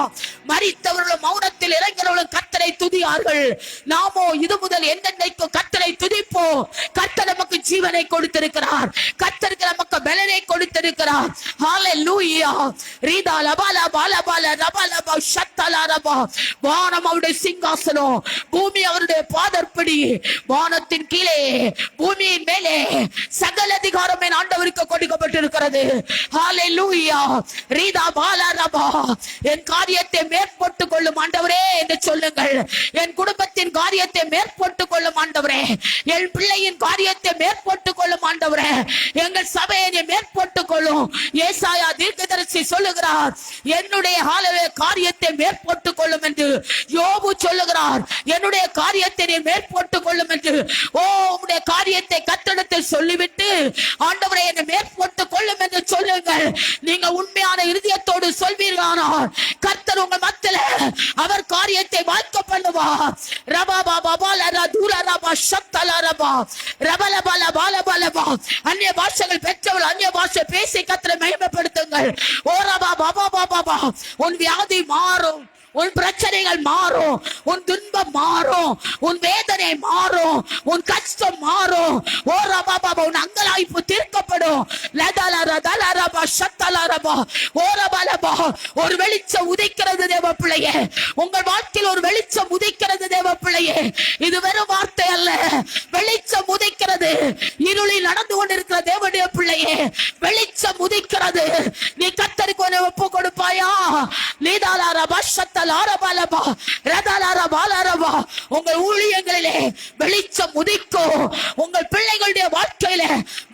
Speaker 2: மரித்தவர்களும் மௌனத்தில் இறங்குறவர்களும் கர்த்தரை துதியார்கள். நாமோ இது முதல் என்னென்னைக்கும் கர்த்தரை துதிப்போம். கர்த்தர் நமக்கு ஜீவனை கொடுத்திருக்கிறார். கர்த்தருக்கு நமக்கு பலனை கொடுத்திருக்கிறார். ஹalleluya. ரீதா லபா லபா லபா லபா லபா ஷத்தலா ரபா. வானம் அவருடைய சிங்காசனம், பூமி அவருடைய பாதப்படி. வானத்தின் கீழே பூமியின் மேலே சகல அதிகாரம் என் ஆண்டவருக்கு கொடுக்கப்பட்டிருக்கிறது. ஹalleluya. ரீதா பாலா ரபா. என் காரியத்தை மேற்பட்டுக் கொள்ளும் ஆண்டவரே என்று சொல்லுங்கள். என் குடும்பத்தின் காரியத்தை மேற்பட்டுக் கொள்ளும் ஆண்டவரே. என் பிள்ளையின் காரியத்தை மேற்பட்டுக் கொள்ளும் ஆண்டவரே. எங்கள் சபையை மேற்பட்டுக் கொள்ளும். ஏசாயா தீர்க்கதரிசி சொல்லுகிறார், என்னுடைய காரியத்தை மேற்பட்டுக் கொள்ளும் என்று. யோபு சொல்லுகிறார், என்னுடைய காரியத்தை நீ மேற்பட்டுக் கொள்ளும் என்று. ஓ, உம்முடைய காரியத்தை கர்த்தரிடத்தில் சொல்லிவிட்டு ஆண்டவரே என்னை மேற்பட்டுக் கொள்ளும் என்று சொல்லுங்கள். நீங்க உண்மையான இருதயத்தோடு சொல்வீர்களானால் கர்த்தர் உங்கள் மத்தியில அவர் காரியத்தை வாய்க்க பண்ணுவார். ரபா பாபா பாலா தூரா ரபா ஷத்தலா ரபா ரபல பல பால பலபா. அந்நிய பாஷைகள் பெற்றவர்கள் அந்நிய பாஷை பேசி கர்த்தரை மகிமைப்படுத்துங்கள். ஓ ரபா பாபா பாபா. உன் வியாதி மாறும். உன் பிரச்சனைகள் மாறும். உன் துன்பம் மாறும். உன் வேதனை மாறும். உன் கஷ்டம் மாறும். ஓ ரபா பாபா. உன் அங்கலாய்ப்பு தீர்க்கப்படும். லதல ரதல ரபா ஷத்தல ரபா. ஓ ரபா லபா. ஒரு வெளிச்சம் உதிக்கிறது தேவ பிள்ளையே. உங்கள் வாழ்க்கையில் ஒரு வெளிச்சம் உதிக்கிறது தேவ பிள்ளையே. இது வெறும் வார்த்தை அல்ல, வெளிச்சம் உதிக்கிறது. இருளில் நடந்து கொண்டிருக்கிற தேவனுடைய பிள்ளையே, வெளிச்சம் உதிக்கிறது. நீ கர்த்தருக்கு ஒப்பு கொடுப்பாயா? நீதாலா ரபா ஷத்த உங்கள் ஊழியங்களிலே வெளிச்சம் உதிக்கும். உங்கள் பிள்ளைகளுடைய வாழ்க்கையில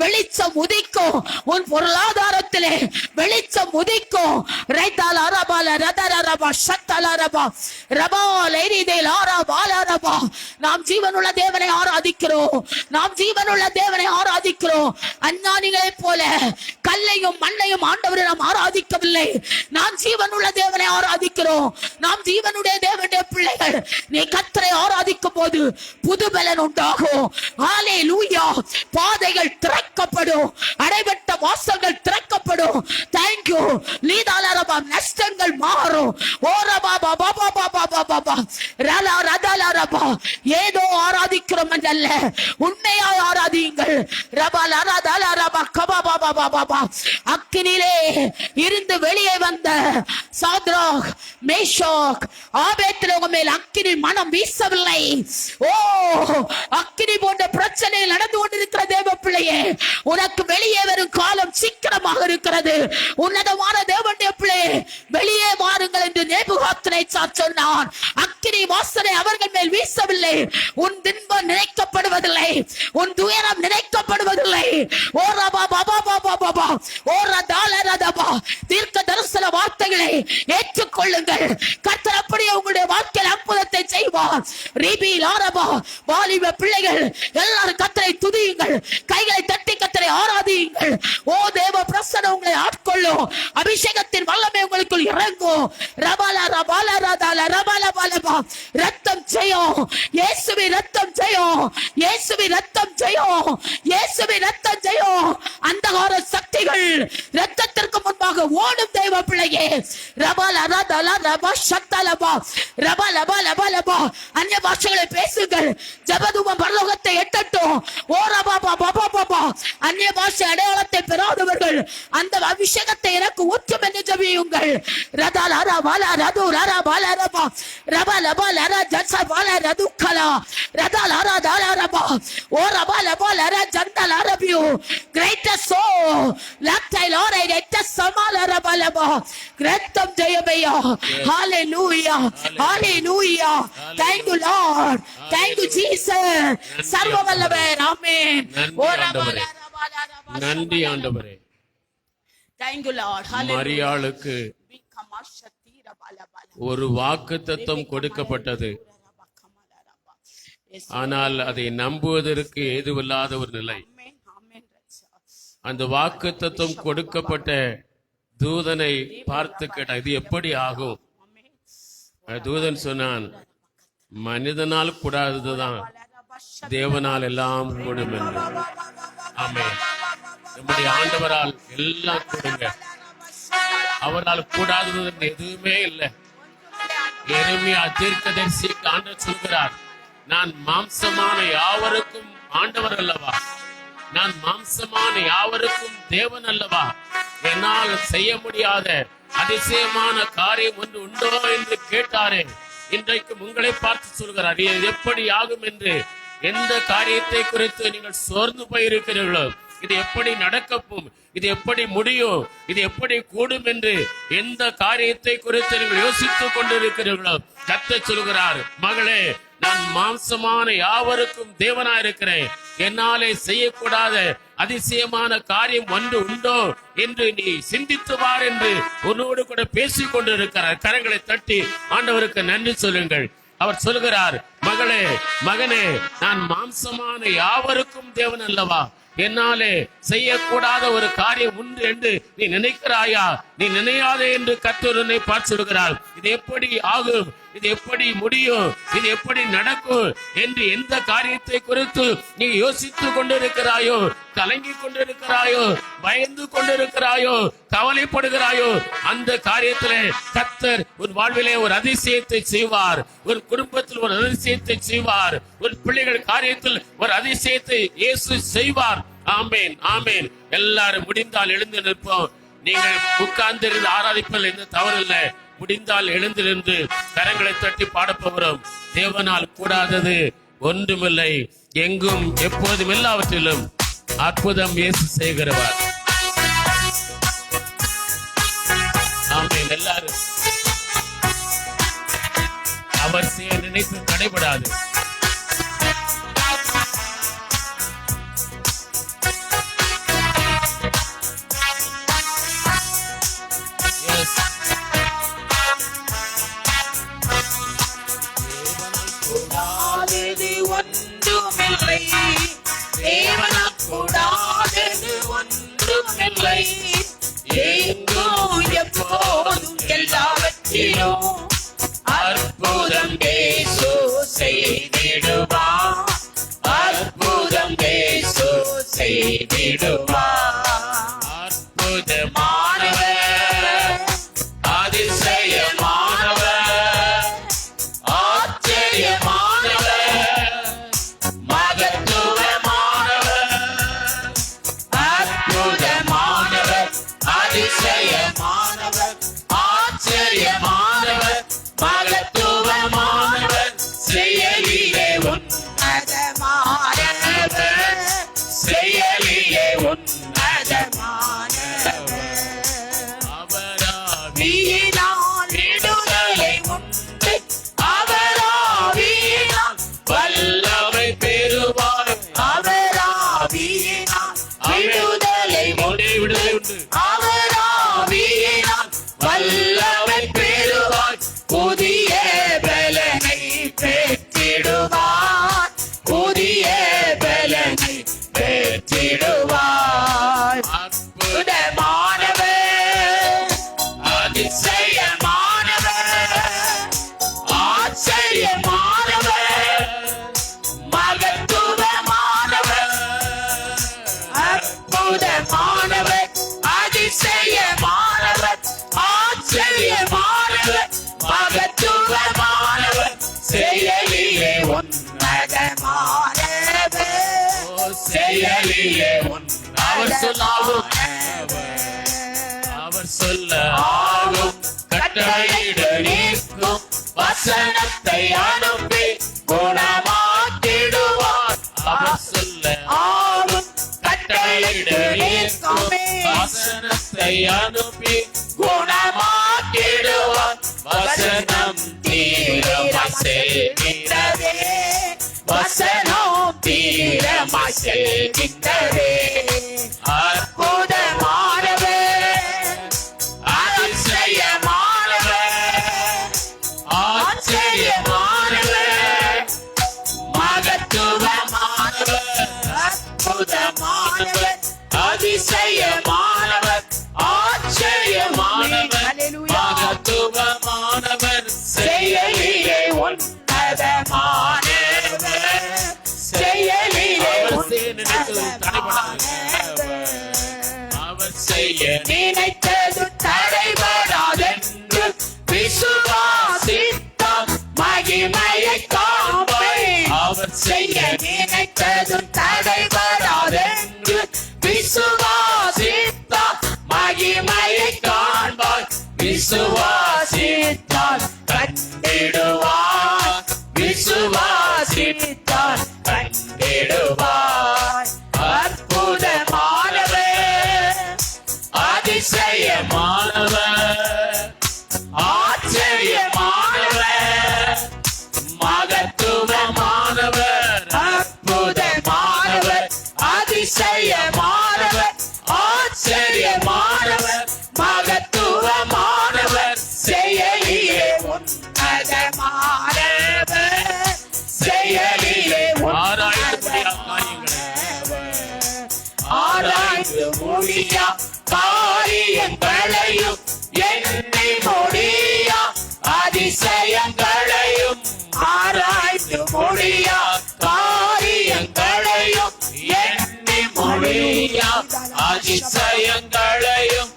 Speaker 2: வெளிச்சம் உதிக்கும். உன் பொருளாதாரத்திலே வெளிச்சம் உதிக்கும். நாம் ஜீவனுள்ள தேவனை ஆராதிக்கிறோம். நாம் ஜீவனுள்ள தேவனை ஆராதிக்கிறோம். அஞ்ஞானிகளை போல கல்லையும் மண்ணையும் ஆண்டவரை நாம் ஆராதிக்கவில்லை. நாம் ஜீவனுள்ள தேவனை ஆராதிக்கிறோம். நாம் ஜீவனுடைய தேவனுடைய பிள்ளைகள். நீ கர்த்தரை ஆராதிக்கும் போது புது பலன் உண்டாகும். ஹalleluya. பாதைகள் திறக்கப்படும். அடைபட்ட வாசல்கள் திறக்கப்படும். thank you. லீதாலரபா. நஷ்டங்கள் மாறும். ஓரபா பாபா பாபா பாபா பாபா ரலா ரதலரபா. ஏதோ ஆராதிக்கிறோம் என்றல்ல, உண்மையாய் ஆராதியுங்கள். ரபா லரதலரபா கபா பாபா பாபா பாபா. அக்கினியிலே இருந்து வெளியே வந்த சாத்ராக் மேஷாக் ஆபேத்நேகோ மேல் அக்கினி மனம் வீசவில்லை. ஓ, அக்கினி போன்ற பிரச்சனை நடந்து கொண்டிருக்கிற தேவ பிள்ளையே, உனக்கு வெளியே வரும் காலம் சீக்கிரம் பாரமாக இருக்கிறது. உன்னதமான தேவனுடைய பிள்ளையே, வெளியே வாருங்கள் என்று நேபுகாத்நேச்சார் சொன்னான். அக்கினி வாசனை அவர்கள் மேல் வீசவில்லை. உன் துன்பம் நினைக்கப்படுவதில்லை, உன் துயரம் நினைக்கப்படுவதில்லை. ஓ ரபா பாபா பாபா பாபா, ஓ ரதால ரதபா. தீர்க்க தரிசன வார்த்தைகளை ஏற்றுக்கொள்ளுங்கள். கர்த்தர் அப்படியே உங்களுடைய வாழ்க்கையில் அற்புதத்தை செய்வார். ரீபி லாரபா, வாலிப பிள்ளைகள் எல்லாரும் கர்த்தரை துதியுங்கள், கைகளை தட்டி கர்த்தரை ஆராதியுங்கள். ஓ தேவ பிரசன்னம் உங்களை ஆட்கொள்ளும், அபிஷேகத்தின் வல்லமை உங்களுக்குள் இறங்கும். ரபால ரபால ரதால ரபால பாலபா. ரத்தம் ஜெயம், இயேசுவின் ரத்தம் ஜெயம், இயேசுவின் ரத்தம் ஜெயம், இயேசுவின் ரத்தம் ஜெயம். அந்தகார சக்திகள் ரத்தத்திற்கு முன்பாக ஓடும் தேவ பிள்ளையே. ரபால ரதால ரபா சத்தலபா ரபா லபா லபா லபா. அந்நிய பாஷைகளை பேசுங்கள், ஜெபதூபம் பரலோகத்தை எட்டட்டும். ஓ ரபா பாபா பாபா. அந்நிய பாஷை அடையாளத்தை பெறாதவர்கள் அந்த அபிஷேகத்தை எனக்கு ஊற்றும் என்று ஜெபியுங்கள். ரதா லாரா வாலா ரது லாரா பாலா ரபா ரபா லபா லாரா ஜன்சா பாலா ரது கலா ரதா லாரா தாலா ரபா. ஓ ரபா லபா லாரா ஜன்தா லாரபியோ. கிரேட்டஸ்ட் சோ லக்தை லாரே கிரேட்டஸ்ட் சமால ரபா லபா. கிரேட்டம் ஜெயமையா. ஹalleluya, ஹalleluya. Thank you Lord, thank you Jesus. சர்வ வல்லவர். ஆமென். ஓ ரபா லபா லபா.
Speaker 1: நன்றி ஆண்டவரே.
Speaker 2: Thank you Lord. Hallelujah.
Speaker 1: மரியாளுக்கு ஒரு வாக்குத்தத்தம் கொடுக்கப்பட்டது. ஆனால் அதை நம்புவதற்கு ஏதுவில்லாத ஒரு நிலை. அந்த வாக்குத்தத்தம் கொடுக்கப்பட்ட தூதனை பார்த்து கேட்டான், இது எப்படி ஆகும்? தூதன் சொன்னான், மனிதனால் கூடாததுதான் தேவனால் எல்லாம் கூடும் என்று. ஆமென். நம்முடைய ஆண்டவரால் எல்லாம் கூடுங்க. அவரால் கூடாதது எதுவுமே இல்லை. எரேமியா தீர்க்கதரிசி ஆண்டவர் சொல்கிறார், நான் மாம்சமான யாவருக்கும் ஆண்டவர் அல்லவா, நான் மாம்சமான யாவருக்கும் தேவன் அல்லவா, என்னால் செய்ய முடியாத அதிசயமான காரியம் ஒன்று உண்டோ என்று கேட்டாரே. இன்றைக்கு உங்களை பார்த்து சொல்கிறார், இது எப்படி ஆகும் என்று. எந்த காரியத்தை குறித்து நீங்கள் சோர்ந்து போயிருக்கிறீர்களோ, இது எப்படி நடக்கும், இது எப்படி முடியும், இது எப்படி கூடும் என்று எந்த காரியத்தை குறித்து நீங்கள் யோசித்துக் கொண்டிருக்கிறீர்களோ, கர்த்தர் சொல்கிறார், மகளே, நான் மாம்சமான யாவருக்கும் தேவனா இருக்கிறேன். என்னாலே செய்யக்கூடாத அதிசயமான காரியம் ஒன்று உண்டோ என்று நீ சிந்தித்துவார் என்று உன்னோடு கூட பேசிக் கொண்டிருக்கிறார். கரங்களை தட்டி ஆண்டவருக்கு நன்றி சொல்லுங்கள். அவர் சொல்கிறார், மகளே, மகனே, நான் மாம்சமான யாவருக்கும் தேவன் அல்லவா, என்னாலே செய்யக்கூடாத ஒரு காரியம் உண்டு என்று நீ நினைக்கிறாயா? நீ நினையாதே என்று கர்த்தர் உன்னை பார்த்து சொல்கிறார். இது எப்படி ஆகும், இது எப்படி முடியும், இது எப்படி நடக்கும் என்று எந்த காரியத்தை குறித்து நீ யோசித்துக் கொண்டிருக்கிறாயோ, கலங்கி கொண்டிருக்கிறாயோ, பயந்து கொண்டிருக்கிறாயோ, கவலைப்படுகிறாயோ, அந்த காரியத்திலே கர்த்தர் உன் வாழ்விலே ஒரு அதிசயத்தை செய்வார். ஒரு குடும்பத்தில் ஒரு அதிசயத்தை செய்வார். ஒரு பிள்ளைகள் காரியத்தில் ஒரு அதிசயத்தை இயேசு செய்வார். ஆமேன், ஆமேன். எல்லாரும் முடிந்தால் எழுந்து நிற்போம். நீங்கள் உட்கார்ந்திருந்து ஆராதிப்பதில் எந்த தவறு இல்லை. முடிந்தால் எழுந்து நின்று கரங்களை தட்டி பாடப்போகிறோம். தேவனால் கூடாதது ஒன்றுமில்லை. எங்கும் எப்போதும் எல்லாவற்றிலும் அற்புதம் இயேசு செய்கிறவர். ஆமென். எல்லாரும் அவர் செய்ய நினைத்து தடைபடாது.
Speaker 2: ஒன்றுமில்லை, தேவனால் கூடாதது ஒன்றுமில்லை. எங்கும் எப்போதும் எல்லாவற்றிலும் அற்புதம் இயேசு செய்திடுவார். அற்புதம் இயேசு செய்திடுவார். அற்புதமானவர், அதிசயமானவர், ஆச்சரியமானவர், மகத்துவமானவர், அற்புதமானவர், அதிசயமானவர், ஆச்சரியமானவர், மகத்துவமானவர், செயலிலே உன்னதமானவர், செயலிலே உன்னதமானவர். அவர் ஆவியினால் வல்லமை பெறுவாய், புதிய பலனை பெற்றிடுவாய், புதிய பலனை பெற்றிடுவாய். அற்புதமானவர், அதிசயமானவர், ஆச்சரியமானவர், மகத்துவமானவர், அற்புதமானவர், அதிசயமானவர், ஆச்சரியமானவர், மகத்துவமானவர், செயலிலே உன்னதமானவர், செயலிலே
Speaker 1: அவர் சொல்லாகும், அவர் சொல்ல ஆகும், கட்டளையிட நிற்கும், வசனத்தை அனுப்பி குணமாக்கிடுவார். அவர் சொல்ல
Speaker 2: ஆகும், கட்டளையிட நிற்கும்,
Speaker 1: வசனத்தை அனுப்பி குணமாக்கிடுவார். வசனம் தீரமாய் செய்கிறதே,
Speaker 2: வசனம் தீரமாய் செய்கின்றதே. அற்புதமானவர், அதிசயமானவர், ஆச்சரியமானவர், மகத்துவமானவர், அற்புதமானவர், அதிசயமானவர், ஆச்சரியமானவர்,
Speaker 1: மகத்துவமானவர்,
Speaker 2: செயலிலே உன்னதமானவர், செயலிலே உன்னதமானவர்.
Speaker 1: அவர் செய்ய
Speaker 2: நினைத்தது தடைபடாதென்று விசுவாசித்தார், மகிமையை காண்பாய்.
Speaker 1: அவர்
Speaker 2: செய்ய நினைத்தது தடைபடாதென்று விசுவாசித்தார், மகிமையை காண்பாய். விசுவாசித்தார் கண்டிடுவார், விசுவாசித்தார் கண்டிடுவார். அற்புதமானவர், அதிசயமானவர், ஆச்சரியமானவர், மகத்துவமானவர், அற்புதமானவர், அதிசயமானவர், ஆச்சரியமானவர், மகத்துவமானவர், செயலிலே உன்னதமானவர், செயலிலே ஆராய்ந்து முடியா காரியங்களையும் எண்ணி முடியா அதிசயங்களையும், ஆராய்ந்து முடியா காரியங்களையும் எண்ணி முடியா
Speaker 1: அதிசயங்களையும்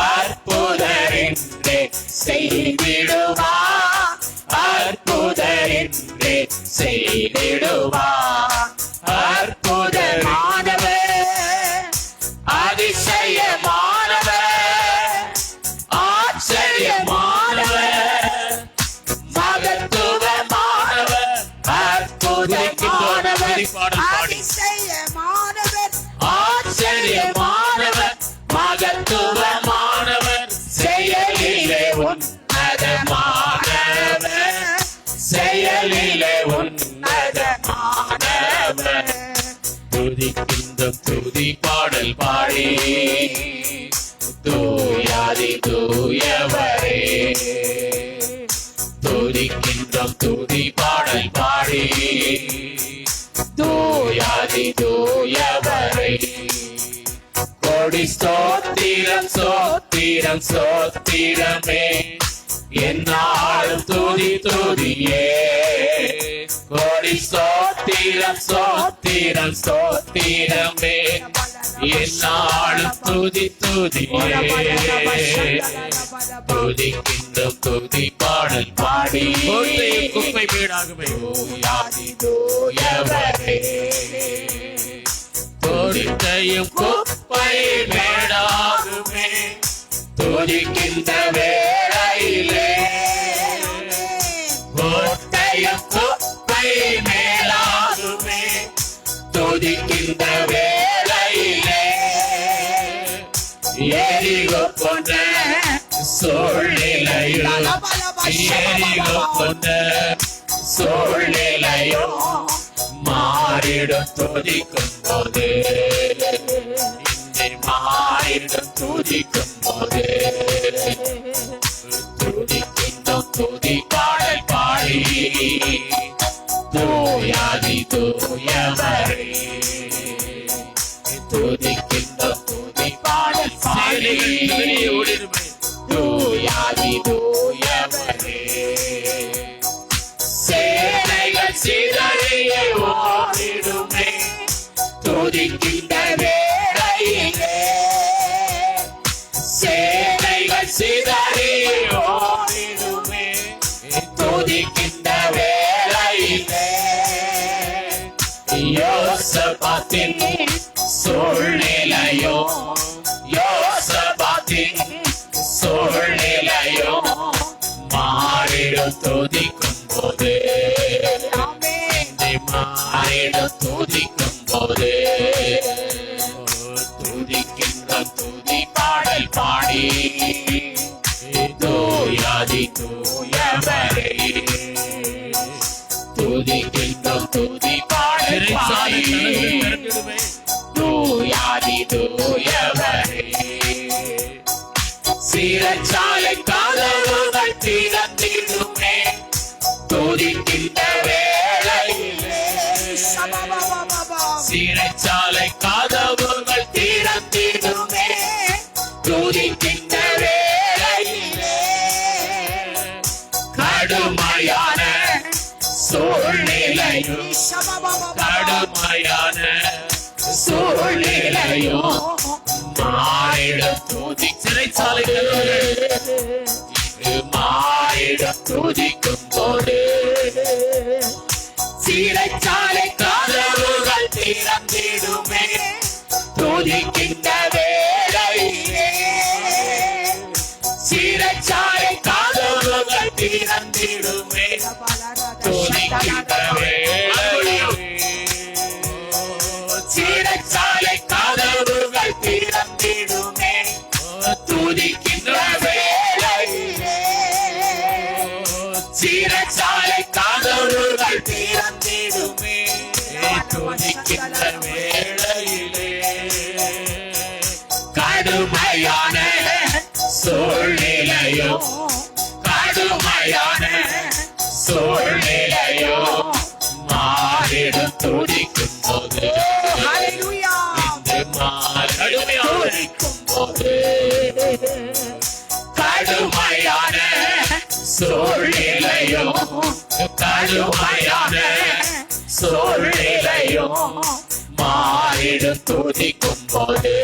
Speaker 2: அற்புதரென்றே செய்திடுவார், அற்புதரென்றே செய்திடுவார். அற்புதமானவர், அதிசயமானவர், ஆச்சரியமானவர், மகத்துவமானவர், அற்புதமானவர், அதிசயமானவர், ஆச்சரியமானவர், மகத்துவமானவர், செயலிலே உன்னதமானவர், செயலிலே உன்னதமானவர்.
Speaker 1: துதிக்கின்ற துதி பாடல் பாடி தூயாதி தூயவரே, துதிக்கின்ற துதி பாடல் பாடி தூயாதி தூயவரே. கோடி ஸ்தோத்திரம் ஸ்தோத்திரம் ஸ்தோத்திரமே, என்னாலும் துதி துதியே. கோடி ஸ்தோத்திரம் ஸ்தோத்திரம் ஸ்தோத்திரமே, என்னாலும் துதி துதியே. துதிக்கின்ற துதி பாடல் பாடி குப்பை வீடாகவே தூயாதி தூயவரே. துதிக்கையும் குப்பை மேடாகுமே, துதிக்கின்ற வேளையிலே கோட்டையும் குப்பை மேலாகுமே, துதிக்கின்ற வேளையிலே எரிகோ போன்ற சூழ்நிலையோ, எரிகோ போன்ற சூழ்நிலையோ மாறிடும் துதிக்கும் போது, மாறி மாறிடும் துதிக்கும் போது. துதிக்கின்றோம் துதி பாடல் பாடி தூயாதி தூயவரே. துதிக்கின்றோம் துதி பாடல் பாடி தூயாதி தூயவரே. சேனைகள் சிதறிய ஓடிடுமே துதிக்கின்ற வேளையிலே. சேனைகள் சிதறிய ஓடிடுமே துதிக்கின்ற வேளையிலே. யோசபாத்தின் சூழ்நிலையோ யோசபாத்தின் சூழ்நிலையோ மாறிடும் துதிக்கும் போது. மாறிடும் துதிக்கும் போது. துதிக்கின்ற துதி பாடல் பாடி தூயாதி தூயவரே. துதிக்கின்ற துதி பாடல் பாடி தூயாதி தூயவரே. சிறைச்சாலை கதவுகள் திறந்திடுமே துதிக்கின்ற வேளையிலே. சிறைச்சாலை கதவுகள் திறந்திடுமே துதிக்கின்ற வேளையிலே. கடுமையான சூழ்நிலையோ கடுமையான சூழ்நிலையோ மாறிடும் துதி. சிறைச்சாலைகள் மாறிடும் துதிக்கும் போது. சிறைச்சாலை கதவுகள் திறந்திடுமே துதிக்கின்ற வேளையிலே. சிறைச்சாலை கதவுகள் திறந்திடுமே துதிக்கின்ற வேளையிலே. சிறைச்சாலை கதவுகள் திறந்திடுமே துதிக்கின்ற வேளையிலே. சிறைச்சாலை கதவுகள் திறந்திடுமே துதிக்கின்ற வேளையிலே. கடுமையான சூழ்நிலையோ கடுமையான சூழ்நிலையோ மாறிடும் துதிக்கும் போது. துதிக்கும் போது. கடுமையான சூழ்நிலையோ கடுமையான சூழ்நிலையோ மாறிடும் துதிக்கும் போது.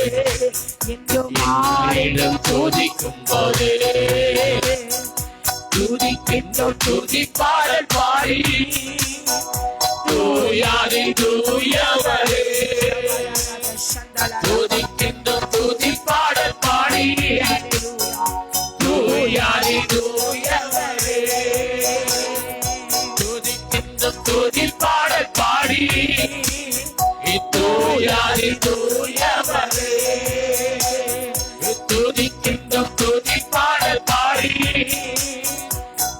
Speaker 1: மாறிடும் துதிக்கும் போது. துதிக்கின்றோம் துதி பாடல் பாடி தூயாதி தூயவரே. துதிக்கின்றோம் துதி பாடல் பாடி தூயாதி தூயவரே. துதிக்கின்றோம் துதி பாடல் பாடி தூயாதி தூயவரே. துதிக்கின்றோம் துதி பாடல் பாடி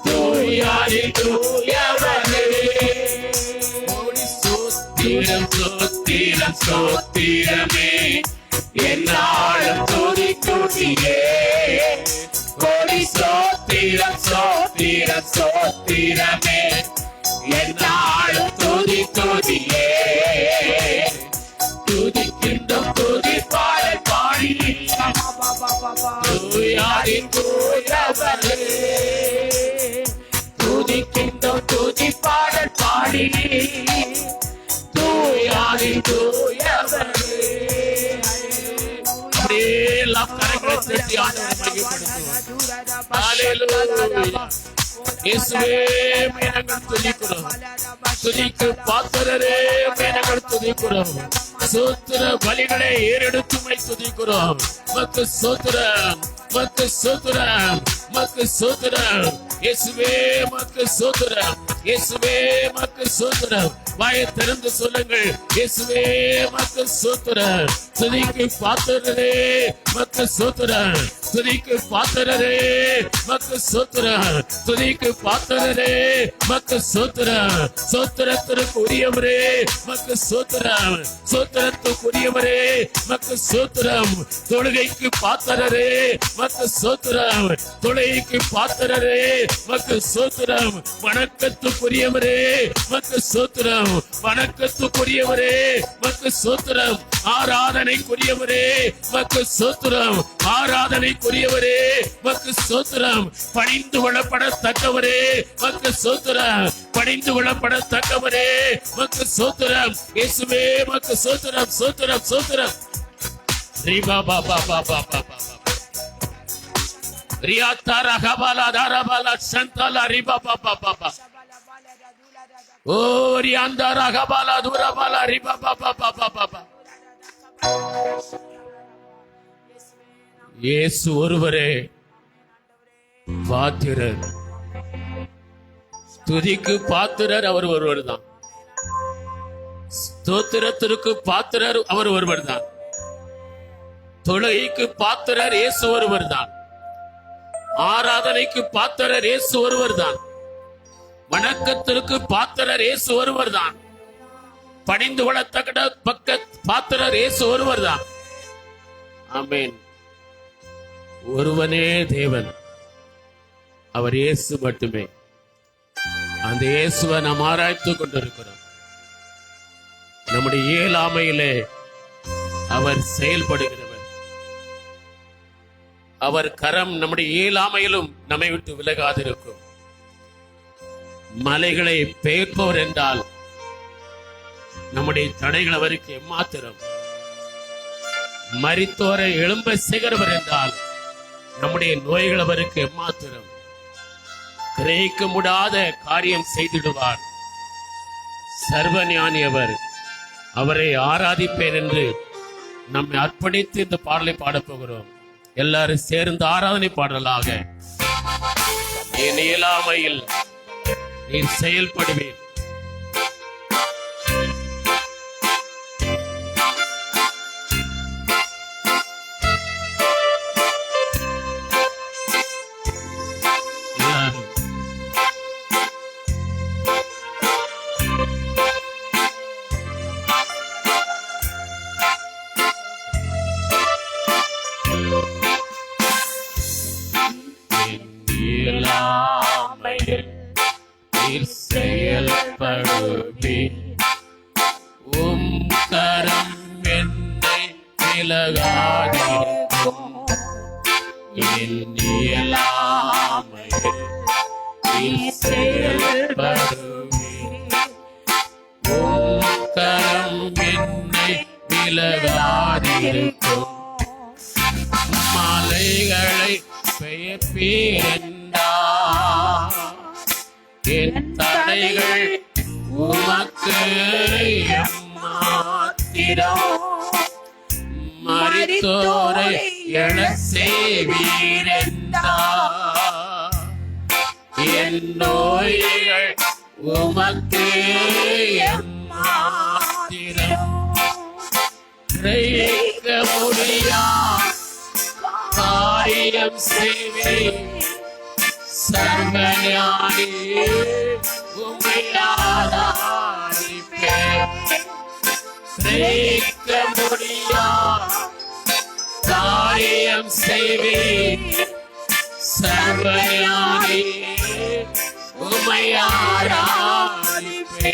Speaker 1: தூயாதி தூயவரே. சோத்திரம் சோத்திரம் சோத்திரமே என்னாலும் துதி துதியே. கோடி சோத்திரம் சோத்திரம் சோத்திரமே என்னாலும் துதி துதியே. துதிக்கின்றோம் துதி பாடல் பாடி தூயாதி தூயவரே. துதிக்கின்றோம் துதி பாடல் பாடி தூயாதி தூயவரே. அப்படியே எல்லாம் கரங்களை தட்டி ஆண்டவரை மகிமைப்படுத்துவோம். ஹல்லேலூயா. இயேசுவே நாங்கள் துதிக்கிறோம். துதிக்கு பாத்திரரே நாங்கள் துதிக்கிறோம். சோத்திர பலிகளை ஏறெடுத்துமை துதிக்கிறோம். மக்கு சோத்திரம் மக்கு சோத்திரம் மக்கு சோத்திரம். இயேசுவே மக்கு சோத்திரம். இயேசுவே மக்கு சோத்திரம். வாயை திறந்து சொல்லுங்கள். இயேசுவே மக்கு சோத்திரம். துதிக்கு பாத்திரரே மக்கு சோத்திரம். துதிக்கு பாத்திரரே மக்கு சோத்திரம், துதிக்கு பாத்திரரே மக்கு சோத்திரம், சோத்திரத்திற்கு உரியவரே மக்கு சோத்திரம், சோத்திரத்துக்கு உரியவரே மக்கு சோத்திரம், தொழுகைக்கு பாத்திரரே மக்கு சோத்திரம், தொழுகைக்கு பாத்திரரே மக்கு சோத்திரம், வணக்கத்துக்குரியவரே மக்கு சோத்திரம், வணக்கத்துக்குரியவரே மக்கு சோத்திரம், ஆராதனைக்குரியவரே மக்கு சோத்திரம், ஆராதனைக்குரியவரே மக்கு சோத்திரம், பணிந்து கொள்ளப்படத்தக்கவரே மக்கு சோத்திரம், பணிந்து கொள்ளப்படத்தக்கவரே மக்கு சோத்திரம், இயேசுவே மக்கு சோத்திரம், சோத்திரம், சோத்திரம். ரிபா பா பா பா பா பா பா ரியாத்தாரா கபாலா தாராபாலா சந்தாலா ரிபா பா பா பா பா ஓ ரியாந்தாரா கபாலா துராபாலா ரிபா பா பா பா பா பா பா. இயேசு ஒருவரே பாத்திரர், துதிக்கு பாத்திரர் அவர் ஒருவர் தான், ஸ்தோத்திரத்திற்கு பாத்திரர் அவர் ஒருவர் தான், தொழுகைக்கு பாத்திரர் இயேசு ஒருவர் தான், ஆராதனைக்கு பாத்திரர் இயேசு ஒருவர் தான், வணக்கத்திற்கு பாத்திரர் இயேசு ஒருவர் தான், பணிந்து கொள்ளத்தக்க பக்க பாத்திரர் இயேசு ஒருவர் தான். ஆமென். ஒருவனே தேவன், அவர் இயேசு மட்டுமே. அந்த இயேசுவை நாம் ஆராய்த்து கொண்டிருக்கிறோம். நம்முடைய இயலாமையிலே அவர் செயல்படுகிறவர். அவர் கரம் நம்முடைய இயலாமையிலும் நம்மை விட்டு விலகாதிருக்கும். மலைகளை பெயர்ப்பவர் என்றால் நம்முடைய தடைகள் அவருக்கு எம்மாத்திரம். மரித்தோரை எழும்ப செய்கிறவர் என்றால் நம்முடைய நோய்கள் அவருக்கு எம்மாத்திரம். கிரகிக்க முடியாத காரியம் செய்திடுவார். சர்வஞானி அவர். அவரை ஆராதிப்பேன் என்று நம்மை அர்ப்பணித்து இந்த பாடலை பாடப் போகிறோம். எல்லாரும் சேர்ந்து ஆராதனை பாடலாக. என் இயலாமையில் நீர் செயல்படுவீர். செயல்படுவீர். உம் கரம் என்னை விலகாதிருக்கும். என் இயலாமையில் நீர் செயல்படுவீர். உம் கரம் என்னை விலகாதிருக்கும். மலைகளை பெயர்ப்பீர் என்றார். என் தடைகள் உமக்கு எம்மாத்திரம். மரித்தோரை எழச் செய்வீர் என்றார். என் நோய்கள் உமக்கு எம்மாத்திரம். கிரகிக்க முடியா காரியம் செய்வீர். சர்வஞானி உம்மை ஆராதிப்பேன். கிரகிக்க முடியா காரியம் செய்வீர். சர்வஞானி உம்மை ஆராதிப்பேன்.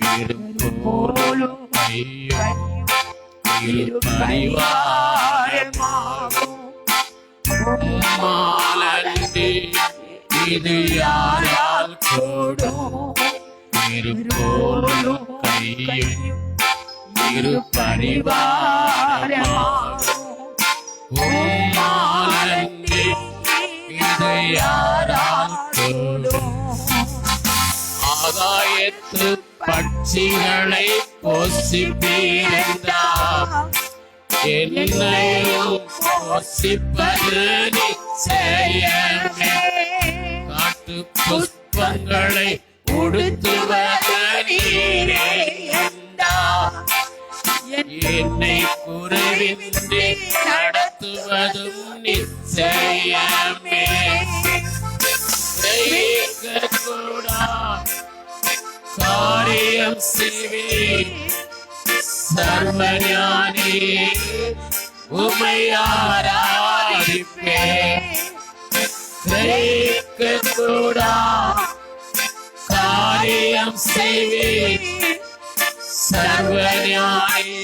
Speaker 1: விருப்போலும் கையும் இரு பரிவாரமாகும். மாலண்டி இது யாரால் கூடும். இருப்போரும் கையும் இரு பரிவாரமாகும். மாலண்டி இது யாரால் கூடும். ஆகாயத்து பட்சிகளை போஷிப்பீர் என்றார். என்னையும் போஷிப்பது நிச்சயமே. காட்டு புஷ்பங்களை உடுத்துவது நீரே என்றார். என்னை குறைவின்றி நடத்துவதும் நிச்சயமே. செய்யக்கூடா காரியம் செய்வீர் சர்வஞானி, உம்மை ஆராதிப்பேன். செய்யக்கூடா காரியம் செய்வீர் சர்வஞானி,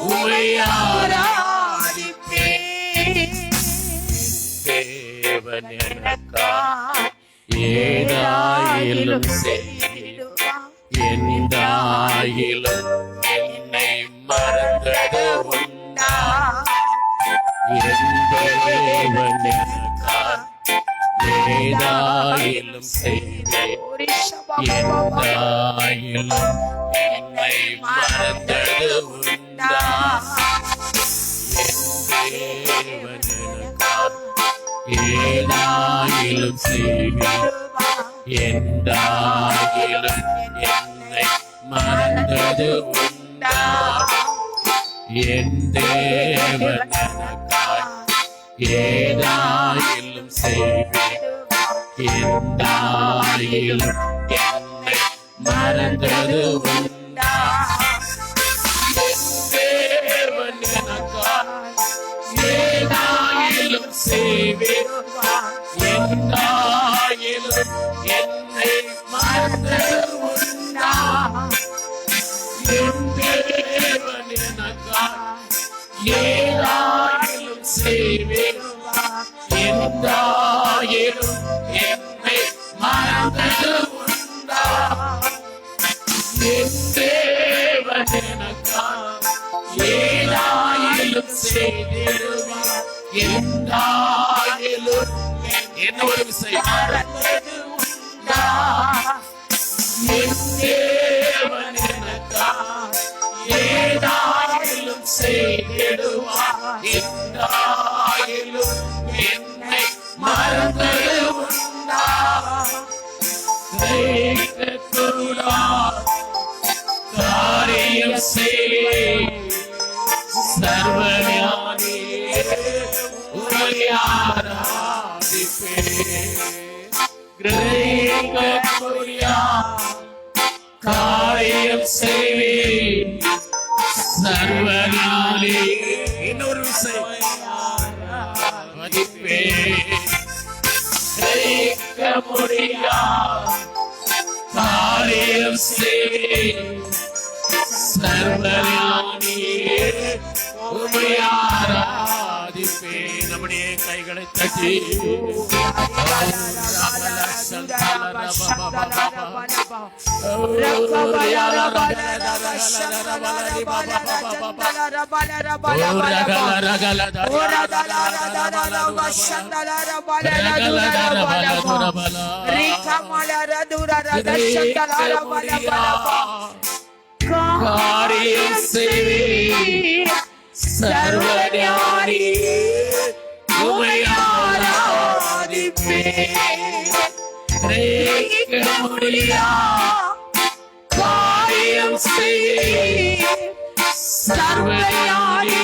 Speaker 1: உம்மை ஆராதிப்பேன். தேவன் எனக்காய் ஏதாயிலும் செய்திடுவார், எந்தாயிலும் என்னை மறந்தது உண்டா. என் தேவன் எனக்காய் ஏதாயிலும் செய்தேன், எந்தாயிலும் என்னை மறந்தது உண்டா. என் தேவன் எனக்காய் ஏதாயிலும் செய்வேன், எந்தாயிலும் என்னை மறந்தது உண்டா. என் தேவன் எனக்காய் ஏதாயிலும் செய்வேன், எந்தாயிலும் என்னை மறந்தது உண்டா. என் தேவன் எனக்காய் ஏதாயிலும் செய்வேன், எந்தாயிலும் என்னை மறந்தது உண்டா. என் தேவன் எனக்காய் ஏதாயிலும் செய்வேன், எந்தாயிலும் என்னை மறந்தது உண்டா. என் தேவன் எனக்காய் ஏதாயிலும் செய்திடுவார், எந்தாயிலும் என்ன ஒரு விஷயம் மறந்தது உண்டா. என் தேவன் எனக்காய் ஏதாயிலும் செய்திடுவார், எந்தாயிலும் என்னை மறந்தது உண்டா. செய்யக்கூடா காரியம் செய் சர்வஞானி, உம்மை ஆராதிப்பேன். கிரகிக்கக்கூடிய காரியம் செய்வேன் சர்வஞானி. இன்னொரு விஷயம் ஆராதிப்பேன். கிரகிக்க முடியா காரியம் செய்வேன் சர்வஞானி, உம்மை ஆராதிப்பேன். நம்முடைய கைகளை தட்டி காரியம் செய்வீர் சர்வஞானி, உம்மை ஆராதிப்பேன். கிரகிக்க முடியா காரியம் செய்வீர் சர்வஞானி,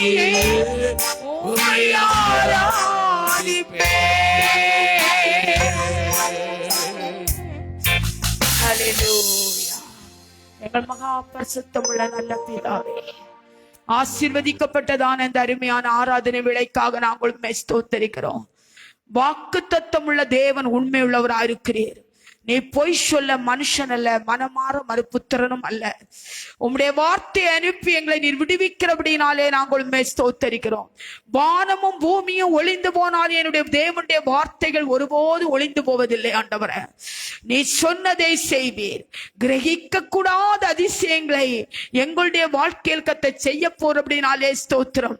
Speaker 1: உம்மை ஆராதிப்பேன்.
Speaker 2: ஹல்லேலூயா. எங்கள் மகா பரிசுத்தமுள்ள நல்ல பிதாவே, ஆசீர்வதிக்கப்பட்டதான இந்த அருமையான ஆராதனை விளைக்காக நாங்கள் உம்மை ஸ்தோத்தரிக்கிறோம். வாக்குத்தத்தம் உள்ள தேவன் உண்மை உள்ளவராயிருக்கிறீர். நீ பொய் சொல்ல மனுஷன் அல்ல, மனமாற மறுபுத்திரனும் அல்ல. உம்முடைய வார்த்தையை அனுப்பி எங்களை நீர் விடுவிக்கிறபடினாலே நாங்கள் உம்மை ஸ்தோத்தரிக்கிறோம். வானமும் பூமியும் ஒளிந்து போனால் என்னுடைய தேவனுடைய வார்த்தைகள் ஒருபோது ஒளிந்து போவதில்லை. ஆண்டவரே, நீ சொன்னதை செய்வீர். கிரகிக்க கூடாத அதிசயங்களை எங்களுடைய வாழ்க்கையில் கத்த செய்ய போறபடினாலே ஸ்தோத்திரம்.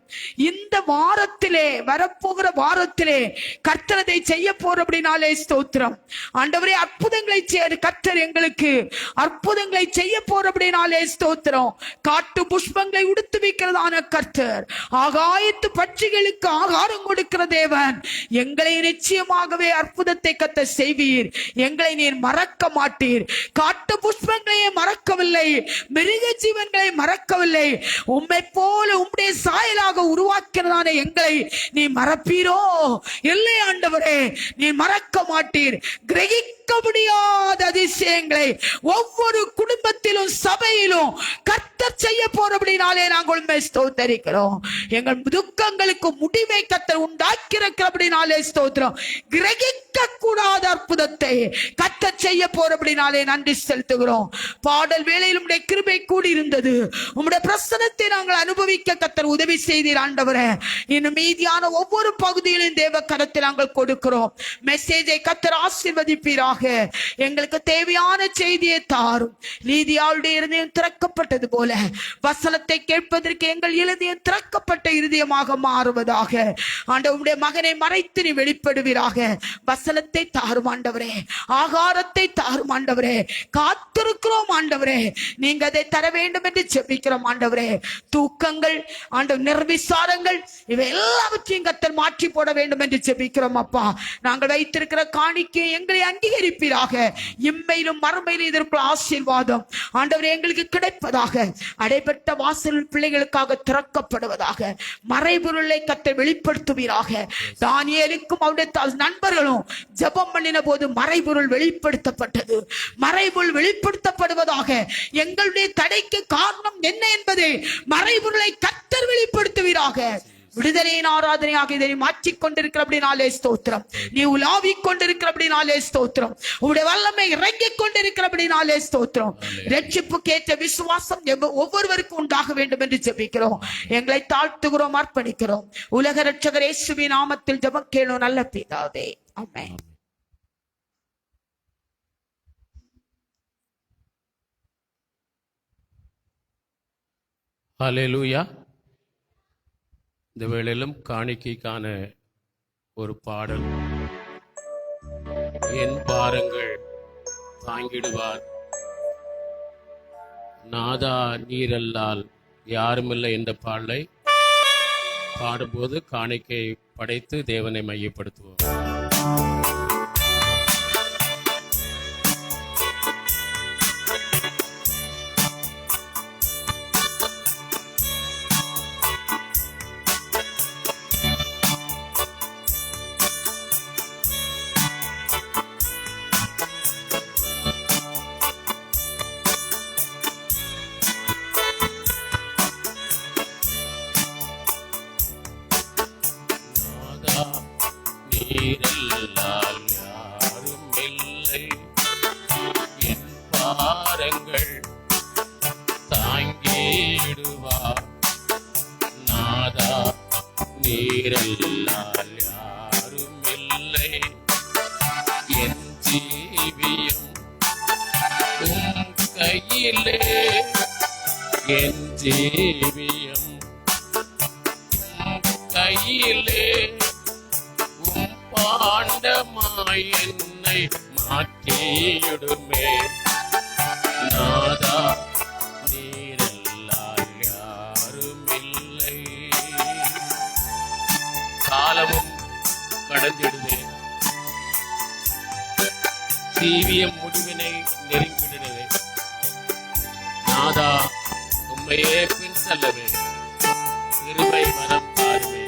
Speaker 2: இந்த வாரத்திலே, வரப்போகிற வாரத்திலே கர்த்தரதை செய்ய போறபடினாலே ஸ்தோத்திரம். ஆண்டவரே, அற்புத அற்புதங்களை கர்த்தர் எங்களுக்கு அற்புதங்களை செய்ய போறபடினாலே ஸ்தோத்திரம். காட்டு புஷ்பங்களை உடுத்து வைக்கிறதான கர்த்தர், ஆகாயத்து பட்சிகளுக்கு ஆகாரம் கொடுக்கிற தேவன், எங்களை நிச்சயமாகவே அற்புதத்தை கர்த்தர் செய்வீர். எங்களை நீர் மறக்க மாட்டீர். காட்டு புஷ்பங்களையே மறக்கவில்லை, மிருக ஜீவன்களை மறக்கவில்லை. உம்மை போல உம்முடைய சாயலாக உருவாக்கிறதான எங்களை நீ மறப்பீரோ? இல்லை ஆண்டவரே, நீ மறக்க மாட்டீர். கிரகிக்க முடியாத அதிசயங்களை ஒவ்வொரு குடும்பத்திலும் சபையிலும் கர்த்தர் செய்ய போறபடினாலே நாங்கள் உண்மை ஸ்தோத்தரிக்கிறோம். எங்கள் துக்கங்களுக்கு முடிவை கர்த்தர் உண்டாக்கிறபடினாலே ஸ்தோத்திரம். கிரகிக்க கூடாத அற்புதத்தை கர்த்தர் செய்ய போறபடினாலே நன்றி செலுத்துகிறோம். பாடல் வேளையில் உம்முடைய கிருபை கூடி இருந்தது. உம்முடைய பிரசனத்தை நாங்கள் அனுபவிக்க கர்த்தர் உதவி செய்தீர் ஆண்டவரே. இன்னும் மீதியான ஒவ்வொரு பகுதியிலும் தேவ கரத்தில் நாங்கள் கொடுக்கிறோம். மெசேஜை கர்த்தர் ஆசீர்வதிப்பீராக. எங்களுக்கு தேவையான செய்தியை தாரும். நீதியாளுடைய இருதயம் திறக்கப்பட்டது போல வசனத்தை கேட்பதற்கு எங்கள் இருதயம் திறக்கப்பட்ட இருதயமாக மாறுவதாக. ஆண்டவருடைய மகனை மறைத்து நீ வெளிப்படுவீராக. வசனத்தை தாரும் ஆண்டவரே, ஆகாரத்தை தாரும் ஆண்டவரே. காத்திருக்கிறோம் ஆண்டவரே, நீங்க அதை தர வேண்டும் என்று ஜெபிக்கிறோம் ஆண்டவரே. தூக்கங்கள் ஆண்டவர், நிர்விசாரங்கள், இவை எல்லாவற்றையும் கர்த்தர் மாற்றி போட வேண்டும் என்று ஜெபிக்கிறோம் அப்பா. நாங்கள் வைத்திருக்கிற காணிக்கை எங்களை அங்கீகரிப்பீராக. இம்மையிலும் மறுமையிலும் இதற்குள்ள ஆசீர்வாதம் ஆண்டவரே எங்களுக்கு கிடைப்பதாக. அடைபட்ட வாசல் பிள்ளைகளுக்காக திறக்கப்படுவதாக. மறைபொருளை கர்த்தர் வெளிப்படுத்துவீராக. தானியேலுக்கும் அவருடைய நண்பர்களும் ஜெபம் பண்ணின போது மறைபொருள் வெளிப்படுத்தப்பட்டது. மறைபொருள் வெளிப்படுத்தப்படுவதாக. எங்களுடைய தடைக்கு காரணம் என்ன என்பதை மறைபொருளை கர்த்தர் வெளிப்படுத்துவீராக. விடுதலையின் ஆராதனையாக இதை மாற்றிக் கொண்டிருக்கிறபடினாலே ஸ்தோத்திரம். நீ உலாவிக் கொண்டிருக்கிறபடினாலே ஸ்தோத்திரம். உங்களுடைய வல்லமை இறங்கிக் கொண்டிருக்கிறபடினாலே ஸ்தோத்திரம். ரட்சிப்புக்கேற்ற விசுவாசம் ஒவ்வொருவருக்கும் உண்டாக வேண்டும் என்று ஜெபிக்கிறோம். எங்களை தாழ்த்துகிறோம், அர்ப்பணிக்கிறோம். உலக ரட்சகர் இயேசுவின் நாமத்தில் ஜெபம் கேளும் நல்ல பிதாவே, ஆமென்.
Speaker 1: ஹல்லேலூயா. இந்த வேளையிலும் காணிக்கைக்கான ஒரு பாடல். என் பாரங்கள் தாங்கிடுவார் நாதா நீரல்லால் யாருமில்லை என்ற பாடலை பாடும்போது காணிக்கை படைத்து தேவனை மையப்படுத்துவோம். நீரல்லால் யாரும் இல்லை, என் பாரங்கள் தாங்கிடுவார் நாதா நீரல்லால் யாரும் இல்லை, என் ஜீவியம் உம் கையிலே, என் ஜீவியம் உம் கையிலே, பாண்டமாய் என்னை மாற்றிடுமே நாதா நீரல்லால் யாருமில்லை. காலமும் கடந்திடுதே, ஜீவியம் முடிவினை நெருங்கிடுதே நாதா, உம்மையே பின் செல்லவே கிருபை வரம் தாருமே.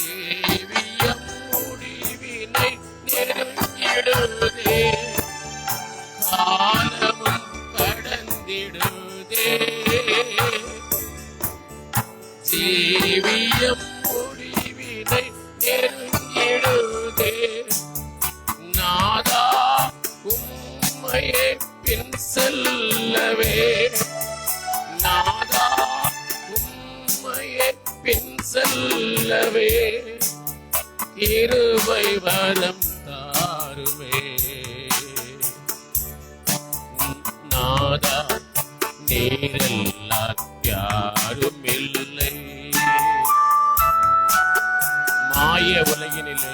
Speaker 1: ஜீவியம் முடிவினை நெருங்கிடுதே, காலமும் கடந்திடுதே, ஜீவியம் முடிவினை நெருங்கிடுதே நாதா, உம்மையே பின் செல்லவே நாதா, உம்மையே பின் செல்லவே கிருபை வரம் தாருமே. நாதா நீரெல்லாம் யாரும் இல்லை. மாய உலகினிலே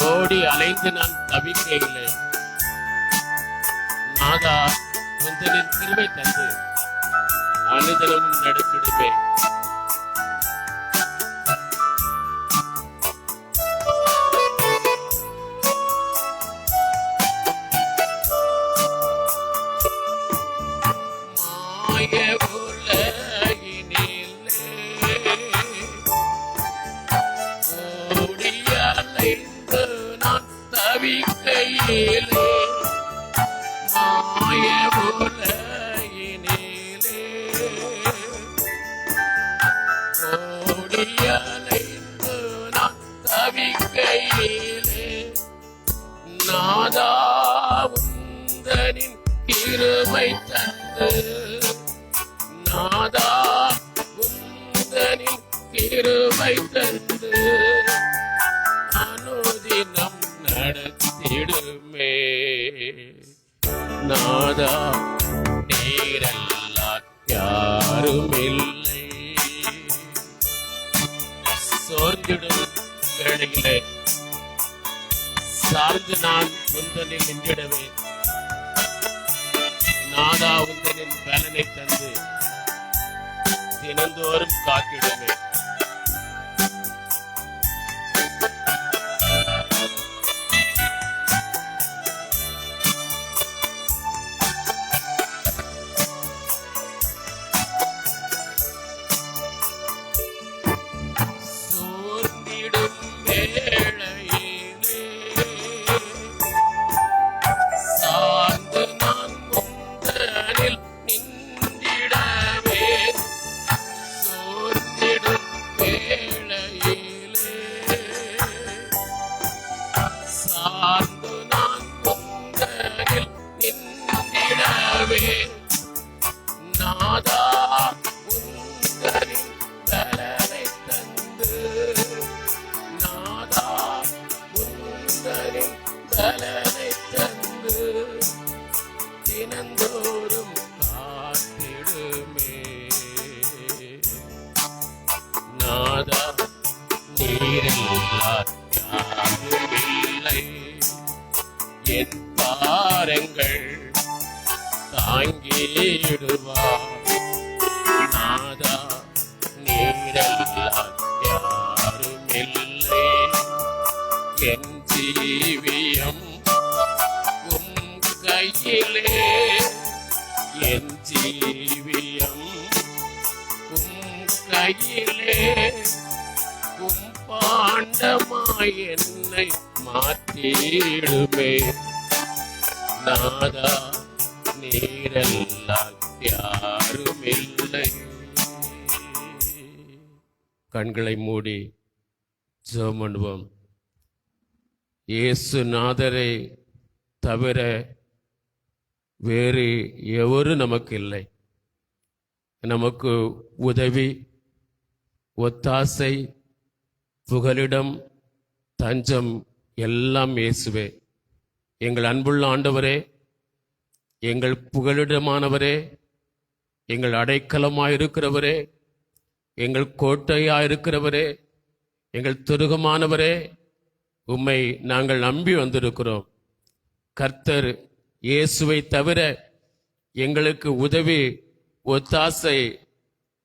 Speaker 1: ஓடி அலைந்து நான் தவிக்கையிலே நாதா உந்தனின் கிருபை தந்து அனுதினமும் நடத்திடுவேன். நாதா உந்தனின் கிருபை தந்து நாதா உந்தனின் கிருபை தந்து அனுதினம் நடத்திடுமே. நாதா நீரெல்லாம் யாரும் இல்லை. சோர்ந்திடும் வேளையிலே சார்ந்து நான் உந்தனில் நின்றிடுவேன். நாதா உந்தனின் பலனை தந்து தினந்தோறும் காத்திடுவேன். சோர்ந்திடும் வேளையிலே சார்ந்து நான் உந்தனில் நின்றிடவே. சோர்ந்திடும் வேளையிலே சார்ந்து நான் உந்தனில் நின்றிடவே. நாதா உந்தனின் பலனை தந்து நாதா உந்தனின் பலனை தந்து தினந்தோறும் காத்திடுமே. நாதா நீரெல்லாம் யாரும் இல்லை. என் பாரங்கள் தாங்கிடுவார். நாதா நீரெல்லாம் யாரும் இல்லை. என் ஜீவியம் உம் கையிலே. என் ஜீவியம் உம் கையிலே. உம் பாண்டமாய் என்னை மாற்றிடுமே. நாதா நீரெல்லாம் யாரும் இல்லை. கண்களை மூடி ஜெபம் பண்ணுவோம். இயேசு நாதரை தவிர வேறு எவரும் நமக்கு இல்லை. நமக்கு உதவி, ஒத்தாசை, புகலிடம், தஞ்சம் எல்லாம் இயேசுவே. எங்கள் அன்புள்ள ஆண்டவரே, எங்கள் புகலிடமானவரே, எங்கள் அடைக்கலமாயிருக்கிறவரே, எங்கள் கோட்டையாயிருக்கிறவரே, எங்கள் துருகமானவரே, உம்மை நாங்கள் நம்பி வந்திருக்கிறோம். கர்த்தர் இயேசுவை தவிர எங்களுக்கு உதவி, ஒத்தாசை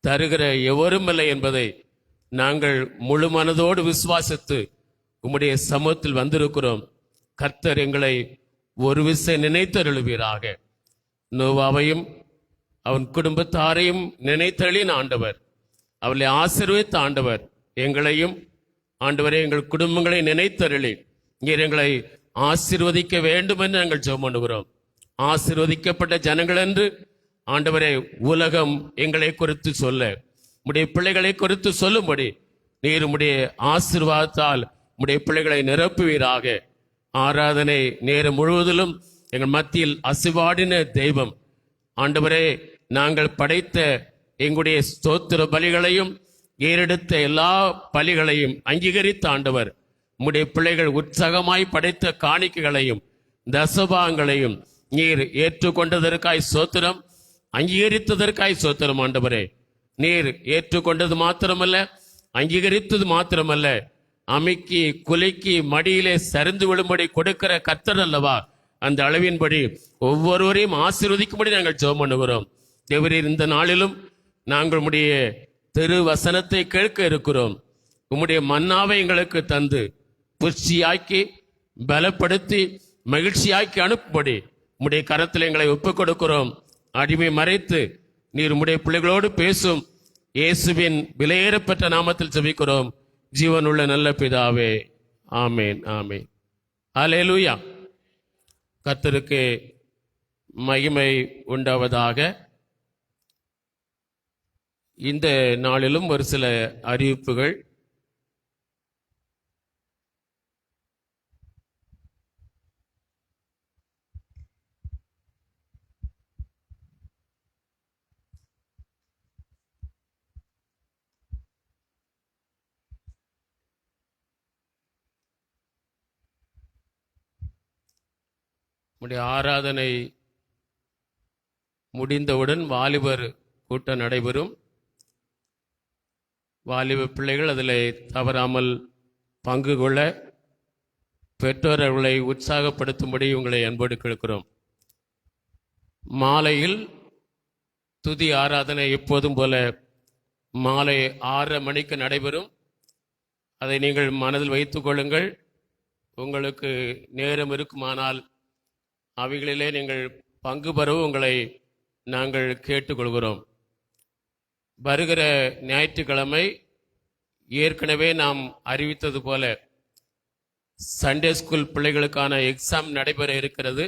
Speaker 1: தருகிற எவரும் இல்லை என்பதை நாங்கள் முழு மனதோடு விசுவாசித்து உம்முடைய சமூகத்தில் வந்திருக்கிறோம். கர்த்தர் எங்களை ஒரு விசை நினைத்தருளுவீராக. நோவாவையும் அவன் குடும்பத்தாரையும் நினைத்தருளின ஆண்டவர், அவளை ஆசீர்வதித்த ஆண்டவர், எங்களையும் ஆண்டவரே எங்கள் குடும்பங்களை நினைத்தருளி நீர் எங்களை ஆசீர்வதிக்க வேண்டும் என்று நாங்கள் ஜெபம் பண்ணுகிறோம். ஆசீர்வதிக்கப்பட்ட ஜனங்கள் என்று ஆண்டவரே உலகம் எங்களை குறித்து சொல்ல, உம்முடைய பிள்ளைகளை குறித்து சொல்லும்படி நீர் உம்முடைய ஆசீர்வாதத்தால் உம்முடைய பிள்ளைகளை நிரப்புவீராக. ஆராதனை நேரம் முழுவதிலும் எங்கள் மத்தியில் அசைவாடின தெய்வம் ஆண்டவரே, நாங்கள் படைத்த எங்களுடைய ஸ்தோத்திர பலிகளையும் ஏறெடுத்த எல்லா பலிகளையும் அங்கீகரித்த ஆண்டவர், உம்முடைய பிள்ளைகள் உற்சாகமாய் படைத்த காணிக்கைகளையும் தசபாகங்களையும் நீர் ஏற்றுக்கொண்டதற்காய் ஸ்தோத்திரம், அங்கீகரித்ததற்காய் ஸ்தோத்திரம். ஆண்டவரே, நீர் ஏற்றுக்கொண்டது மாத்திரமல்ல, அங்கீகரித்தது மாத்திரமல்ல, அமைக்கி குலுக்கி மடியிலே சரிந்து விழும்படி கொடுக்கிற கர்த்தர் அல்லவா. அந்த அளவின்படி ஒவ்வொருவரையும் ஆசீர்வதிக்கும்படி நாங்கள் ஜெபம் பண்ணுகிறோம். தேவரீர், இந்த நாளிலும் நாங்கள் உம்முடைய திரு வசனத்தை கேட்க இருக்கிறோம். உம்முடைய மன்னாவை எங்களுக்கு தந்து புஷ்டியாக்கி பலப்படுத்தி மகிழ்ச்சியாக்கி அனுப்பும்படி உம்முடைய கரத்தில் எங்களை ஒப்புக் கொடுக்கிறோம். அடிமை மறைத்து நீர் உம்முடைய பிள்ளைகளோடு பேசும் இயேசுவின் விலையேறப்பெற்ற நாமத்தில் ஜெபிக்கிறோம் ஜீவனுள்ள நல்ல பிதாவே, ஆமேன், ஆமேன். அல்லேலூயா. கர்த்தருக்கு மகிமை உண்டாவதாக. இந்த நாளிலும் ஒரு சில அறிவிப்புகள். நம்முடைய ஆராதனை முடிந்தவுடன் வாலிபர் கூட்டம் நடைபெறும். வாலிப பிள்ளைகள் அதில் தவறாமல் பங்கு கொள்ள பெற்றோர் அவர்களை உற்சாகப்படுத்தும்படி உங்களை அன்போடு கேட்கிறோம். மாலையில் துதி ஆராதனை எப்போதும் போல மாலை 6:30 மணிக்கு நடைபெறும். அதை நீங்கள் மனதில் வைத்துக் கொள்ளுங்கள். உங்களுக்கு நேரம் இருக்குமானால் அவைகளிலே நீங்கள் பங்கு பெறவும் உங்களை நாங்கள் கேட்டுக்கொள்கிறோம். வருகிற ஞாயிற்றுக்கிழமை ஏற்கனவே நாம் அறிவித்தது போல சண்டே ஸ்கூல் பிள்ளைகளுக்கான எக்ஸாம் நடைபெற இருக்கிறது.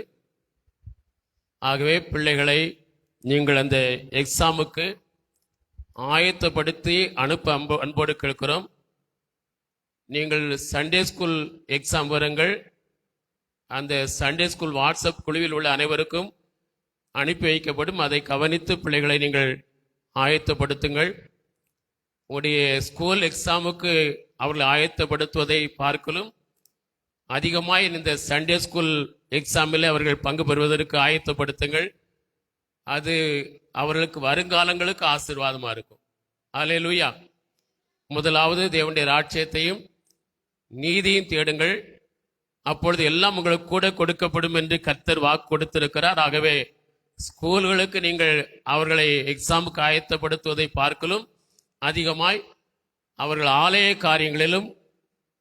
Speaker 1: ஆகவே பிள்ளைகளை நீங்கள் அந்த எக்ஸாமுக்கு ஆயத்தப்படுத்தி அனுப்ப அன்போடு கேட்கிறோம். நீங்கள் சண்டே ஸ்கூல் எக்ஸாம் வருங்கள். அந்த சண்டே ஸ்கூல் வாட்ஸ்அப் குழுவில் உள்ள அனைவருக்கும் அனுப்பி வைக்கப்படும். அதை கவனித்து பிள்ளைகளை நீங்கள் ஆயத்தப்படுத்துங்கள். உடைய ஸ்கூல் எக்ஸாமுக்கு அவர்களை ஆயத்தப்படுத்துவதை பார்க்கலும் அதிகமாக இந்த சண்டே ஸ்கூல் எக்ஸாமில் அவர்கள் பங்கு பெறுவதற்கு ஆயத்தப்படுத்துங்கள். அது அவர்களுக்கு வருங்காலங்களுக்கு ஆசீர்வாதமாக இருக்கும். அல்லேலூயா. முதலாவது தேவனுடைய ராஜ்யத்தையும் நீதியும் தேடுங்கள், அப்பொழுது எல்லாம் உங்களுக்கு கூட கொடுக்கப்படும் என்று கர்த்தர் வாக்கு கொடுத்திருக்கிறார். ஆகவே ஸ்கூல்களுக்கு நீங்கள் அவர்களை எக்ஸாமுக்கு ஆயத்தப்படுத்துவதை பார்க்கலும் அதிகமாய் அவர்கள் ஆலய காரியங்களிலும்,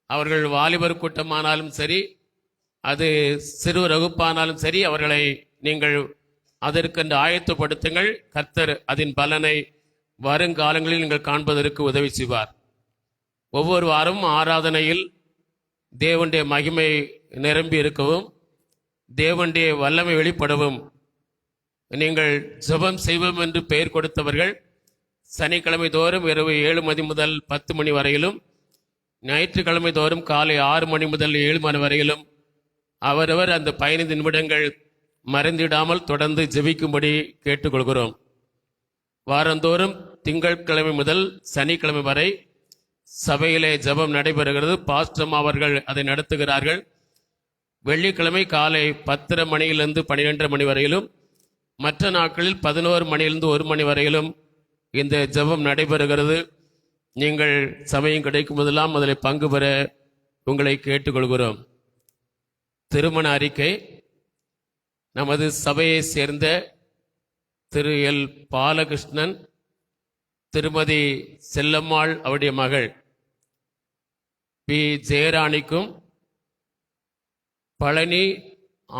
Speaker 1: அவர்கள் வாலிபர் கூட்டமானாலும் சரி, அது சிறுவர் வகுப்பானாலும் சரி, அவர்களை நீங்கள் அதற்கென்று ஆயத்தப்படுத்துங்கள். கர்த்தர் அதன் பலனை வருங்காலங்களில் நீங்கள் காண்பதற்கு உதவி செய்வார். ஒவ்வொரு வாரமும் ஆராதனையில் தேவனுடைய மகிமை நிரம்பி இருக்கவும், தேவனுடைய வல்லமை வெளிப்படவும் நீங்கள் ஜெபம் செய்வோம் என்று பெயர் கொடுத்தவர்கள் சனிக்கிழமை தோறும் இரவு 7 மணி முதல் 10 மணி வரையிலும், ஞாயிற்றுக்கிழமை தோறும் காலை 6 மணி முதல் 7 மணி வரையிலும் அவரவர் அந்த 15 நிமிடங்கள் மறந்திடாமல் தொடர்ந்து ஜெபிக்கும்படி கேட்டுக்கொள்கிறோம். வாரந்தோறும் திங்கட்கிழமை முதல் சனிக்கிழமை வரை சபையிலே ஜெபம் நடைபெறுகிறது. பாஸ்டம் அவர்கள் அதை நடத்துகிறார்கள். வெள்ளிக்கிழமை காலை 10:30 மணியிலிருந்து 12 மணி வரையிலும், மற்ற நாட்களில் 11 மணியிலிருந்து 1 மணி வரையிலும் இந்த ஜெபம் நடைபெறுகிறது. நீங்கள் சமயம் கிடைக்கும் போதெல்லாம் அதில் பங்கு பெற உங்களை கேட்டுக்கொள்கிறோம். திருமண அறிக்கை. நமது சபையை சேர்ந்த திரு எல் பாலகிருஷ்ணன், திருமதி செல்லம்மாள் அவருடைய மகள் பி ஜெயராணிக்கும், Palani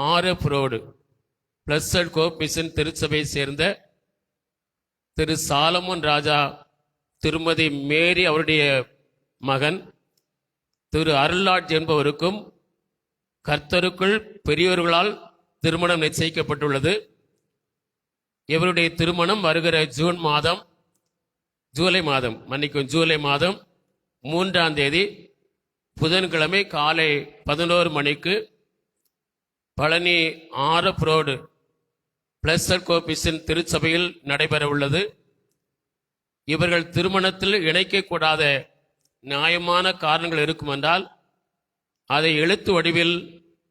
Speaker 1: RF road blessed hope mission திருச்சபையை சேர்ந்த திரு சாலமோன் ராஜா, திருமதி மேரி அவருடைய மகன் திரு அருள்லாட்ஜ் என்பவருக்கும் கர்த்தருக்குள் பெரியோர்களால் திருமணம் நிச்சயிக்கப்பட்டுள்ளது. இவருடைய திருமணம் வருகிற ஜூலை மாதம் 3ஆம் தேதி புதன்கிழமை காலை 11 மணிக்கு Palani RF road blessed hope mission திருச்சபையில் நடைபெற உள்ளது. இவர்கள் திருமணத்தில் இணைக்கக்கூடாத நியாயமான காரணங்கள் இருக்கும் என்றால் அதை எழுத்து வடிவில்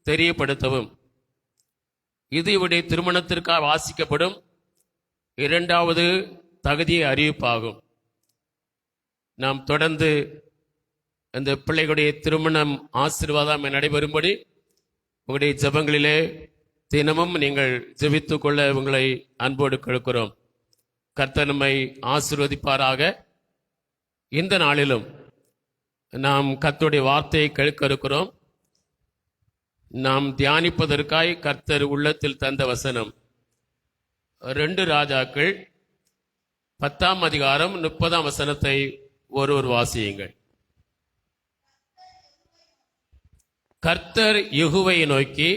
Speaker 1: தெரியப்படுத்தவும். இது இவருடைய திருமணத்திற்காக வாசிக்கப்படும் இரண்டாவது தகுதியை அறிவிப்பாகும். நாம் தொடர்ந்து அந்த பிள்ளைகளுடைய திருமணம் ஆசீர்வாதம் நடைபெறும்படி உங்களுடைய ஜெபங்களிலே தினமும் நீங்கள் ஜெபித்துக் கொள்ள உங்களை அன்போடு கேட்கிறோம். கர்த்தர் நம்மை ஆசீர்வதிப்பாராக. இந்த நாளிலும் நாம் கர்த்தருடைய வார்த்தையை கேட்க இருக்கிறோம். நாம் தியானிப்பதற்காய் கர்த்தர் உள்ளத்தில் தந்த வசனம் 2 ராஜாக்கள் 10ஆம் அதிகாரம் 30ஆம் வசனத்தை ஒருவர் வாசியுங்கள். கர்த்தர் யெகூவை நோக்கி,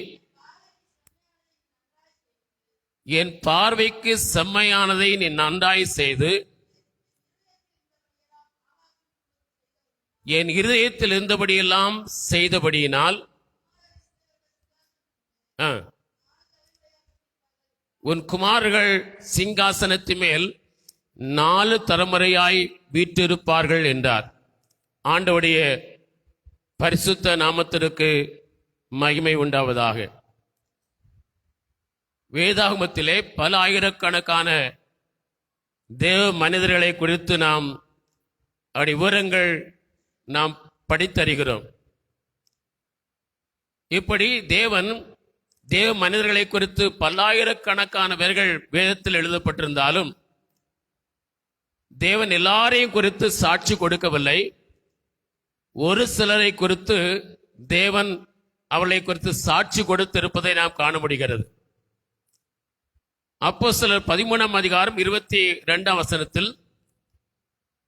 Speaker 1: என் பார்வைக்கு செம்மையானதை நீ நன்றாய் செய்து என் இருதயத்தில் இருந்தபடியெல்லாம் செய்தபடியினால் உன் குமாரர்கள் சிங்காசனத்தின் மேல் 4 தலைமுறையாய் வீற்றிருப்பார்கள் என்றார். ஆண்டவருடைய பரிசுத்த நாமத்திற்கு மகிமை உண்டாவதாக. வேதாகமத்திலே பல ஆயிரக்கணக்கான தேவ மனிதர்களை குறித்து நாம் விவரங்கள் நாம் படித்தறிகிறோம். இப்படி தேவ மனிதர்களை குறித்து பல்லாயிரக்கணக்கான பேர்கள் வேதத்தில் எழுதப்பட்டிருந்தாலும் தேவன் எல்லாரையும் குறித்து சாட்சி கொடுக்கவில்லை. ஒரு சிலரை குறித்து தேவன் அவளை குறித்து சாட்சி கொடுத்திருப்பதை நாம் காண முடிகிறது. அப்போஸ்தலர் 13ஆம் அதிகாரம் 22ஆம் வசனத்தில்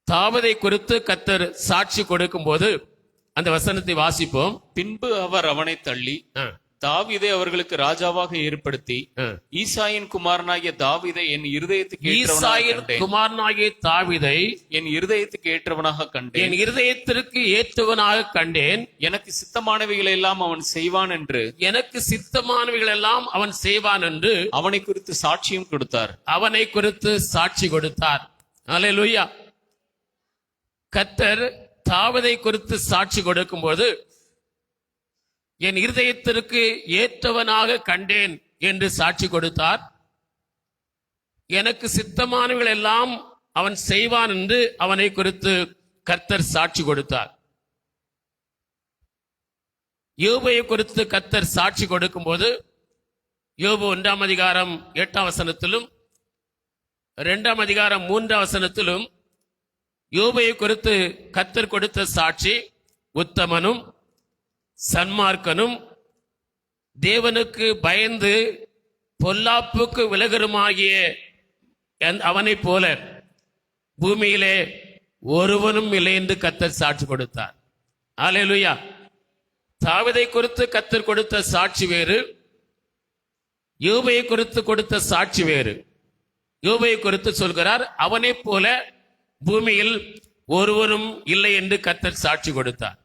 Speaker 1: தாவீதை குறித்து கர்த்தர் சாட்சி கொடுக்கும் போது அந்த வசனத்தை வாசிப்போம்.
Speaker 3: பின்பு அவர் அவனை தள்ளி தாவீதை அவர்களுக்கு ராஜாவாக ஏற்படுத்தி ஈசாயின் குமாரனாகிய தாவீதை என் இருதயத்துக்கு ஏற்றவனாக கண்டேன்.
Speaker 1: என் இருதயத்திற்கு ஏற்றவனாக கண்டேன்.
Speaker 3: எனக்கு சித்தமானவைகள் எல்லாம் அவன் செய்வான் என்று அவனை குறித்து சாட்சியும் கொடுத்தார்.
Speaker 1: அவனை குறித்து சாட்சி கொடுத்தார். அல்லேலூயா. கர்த்தர் தாவீதை குறித்து சாட்சி கொடுக்கும் போது என் இருதயத்திற்கு ஏற்றவனாக கண்டேன் என்று சாட்சி கொடுத்தார். எனக்கு சித்தமானவர்கள் எல்லாம் அவன் செய்வான் என்று அவனை குறித்து கர்த்தர் சாட்சி கொடுத்தார். யோபை குறித்து கர்த்தர் சாட்சி கொடுக்கும் போது யோபு 1ஆம் அதிகாரம் 8ஆம் வசனத்திலும் 2ஆம் அதிகாரம் 3ஆம் வசனத்திலும் யோபை குறித்து கர்த்தர் கொடுத்த சாட்சி உத்தமனும் சன்மார்க்கனும் தேவனுக்கு பயந்து பொல்லாப்புக்கு விலகருமாகிய அவனை போல பூமியிலே ஒருவனும் இல்லை என்று கர்த்தர் சாட்சி கொடுத்தார். அல்லேலூயா. தாவீதை குறித்து கர்த்தர் கொடுத்த சாட்சி வேறு, யோபை குறித்து கொடுத்த சாட்சி வேறு. யோபை குறித்து சொல்கிறார், அவனை போல பூமியில் ஒருவனும் இல்லை என்று கர்த்தர் சாட்சி கொடுத்தார்.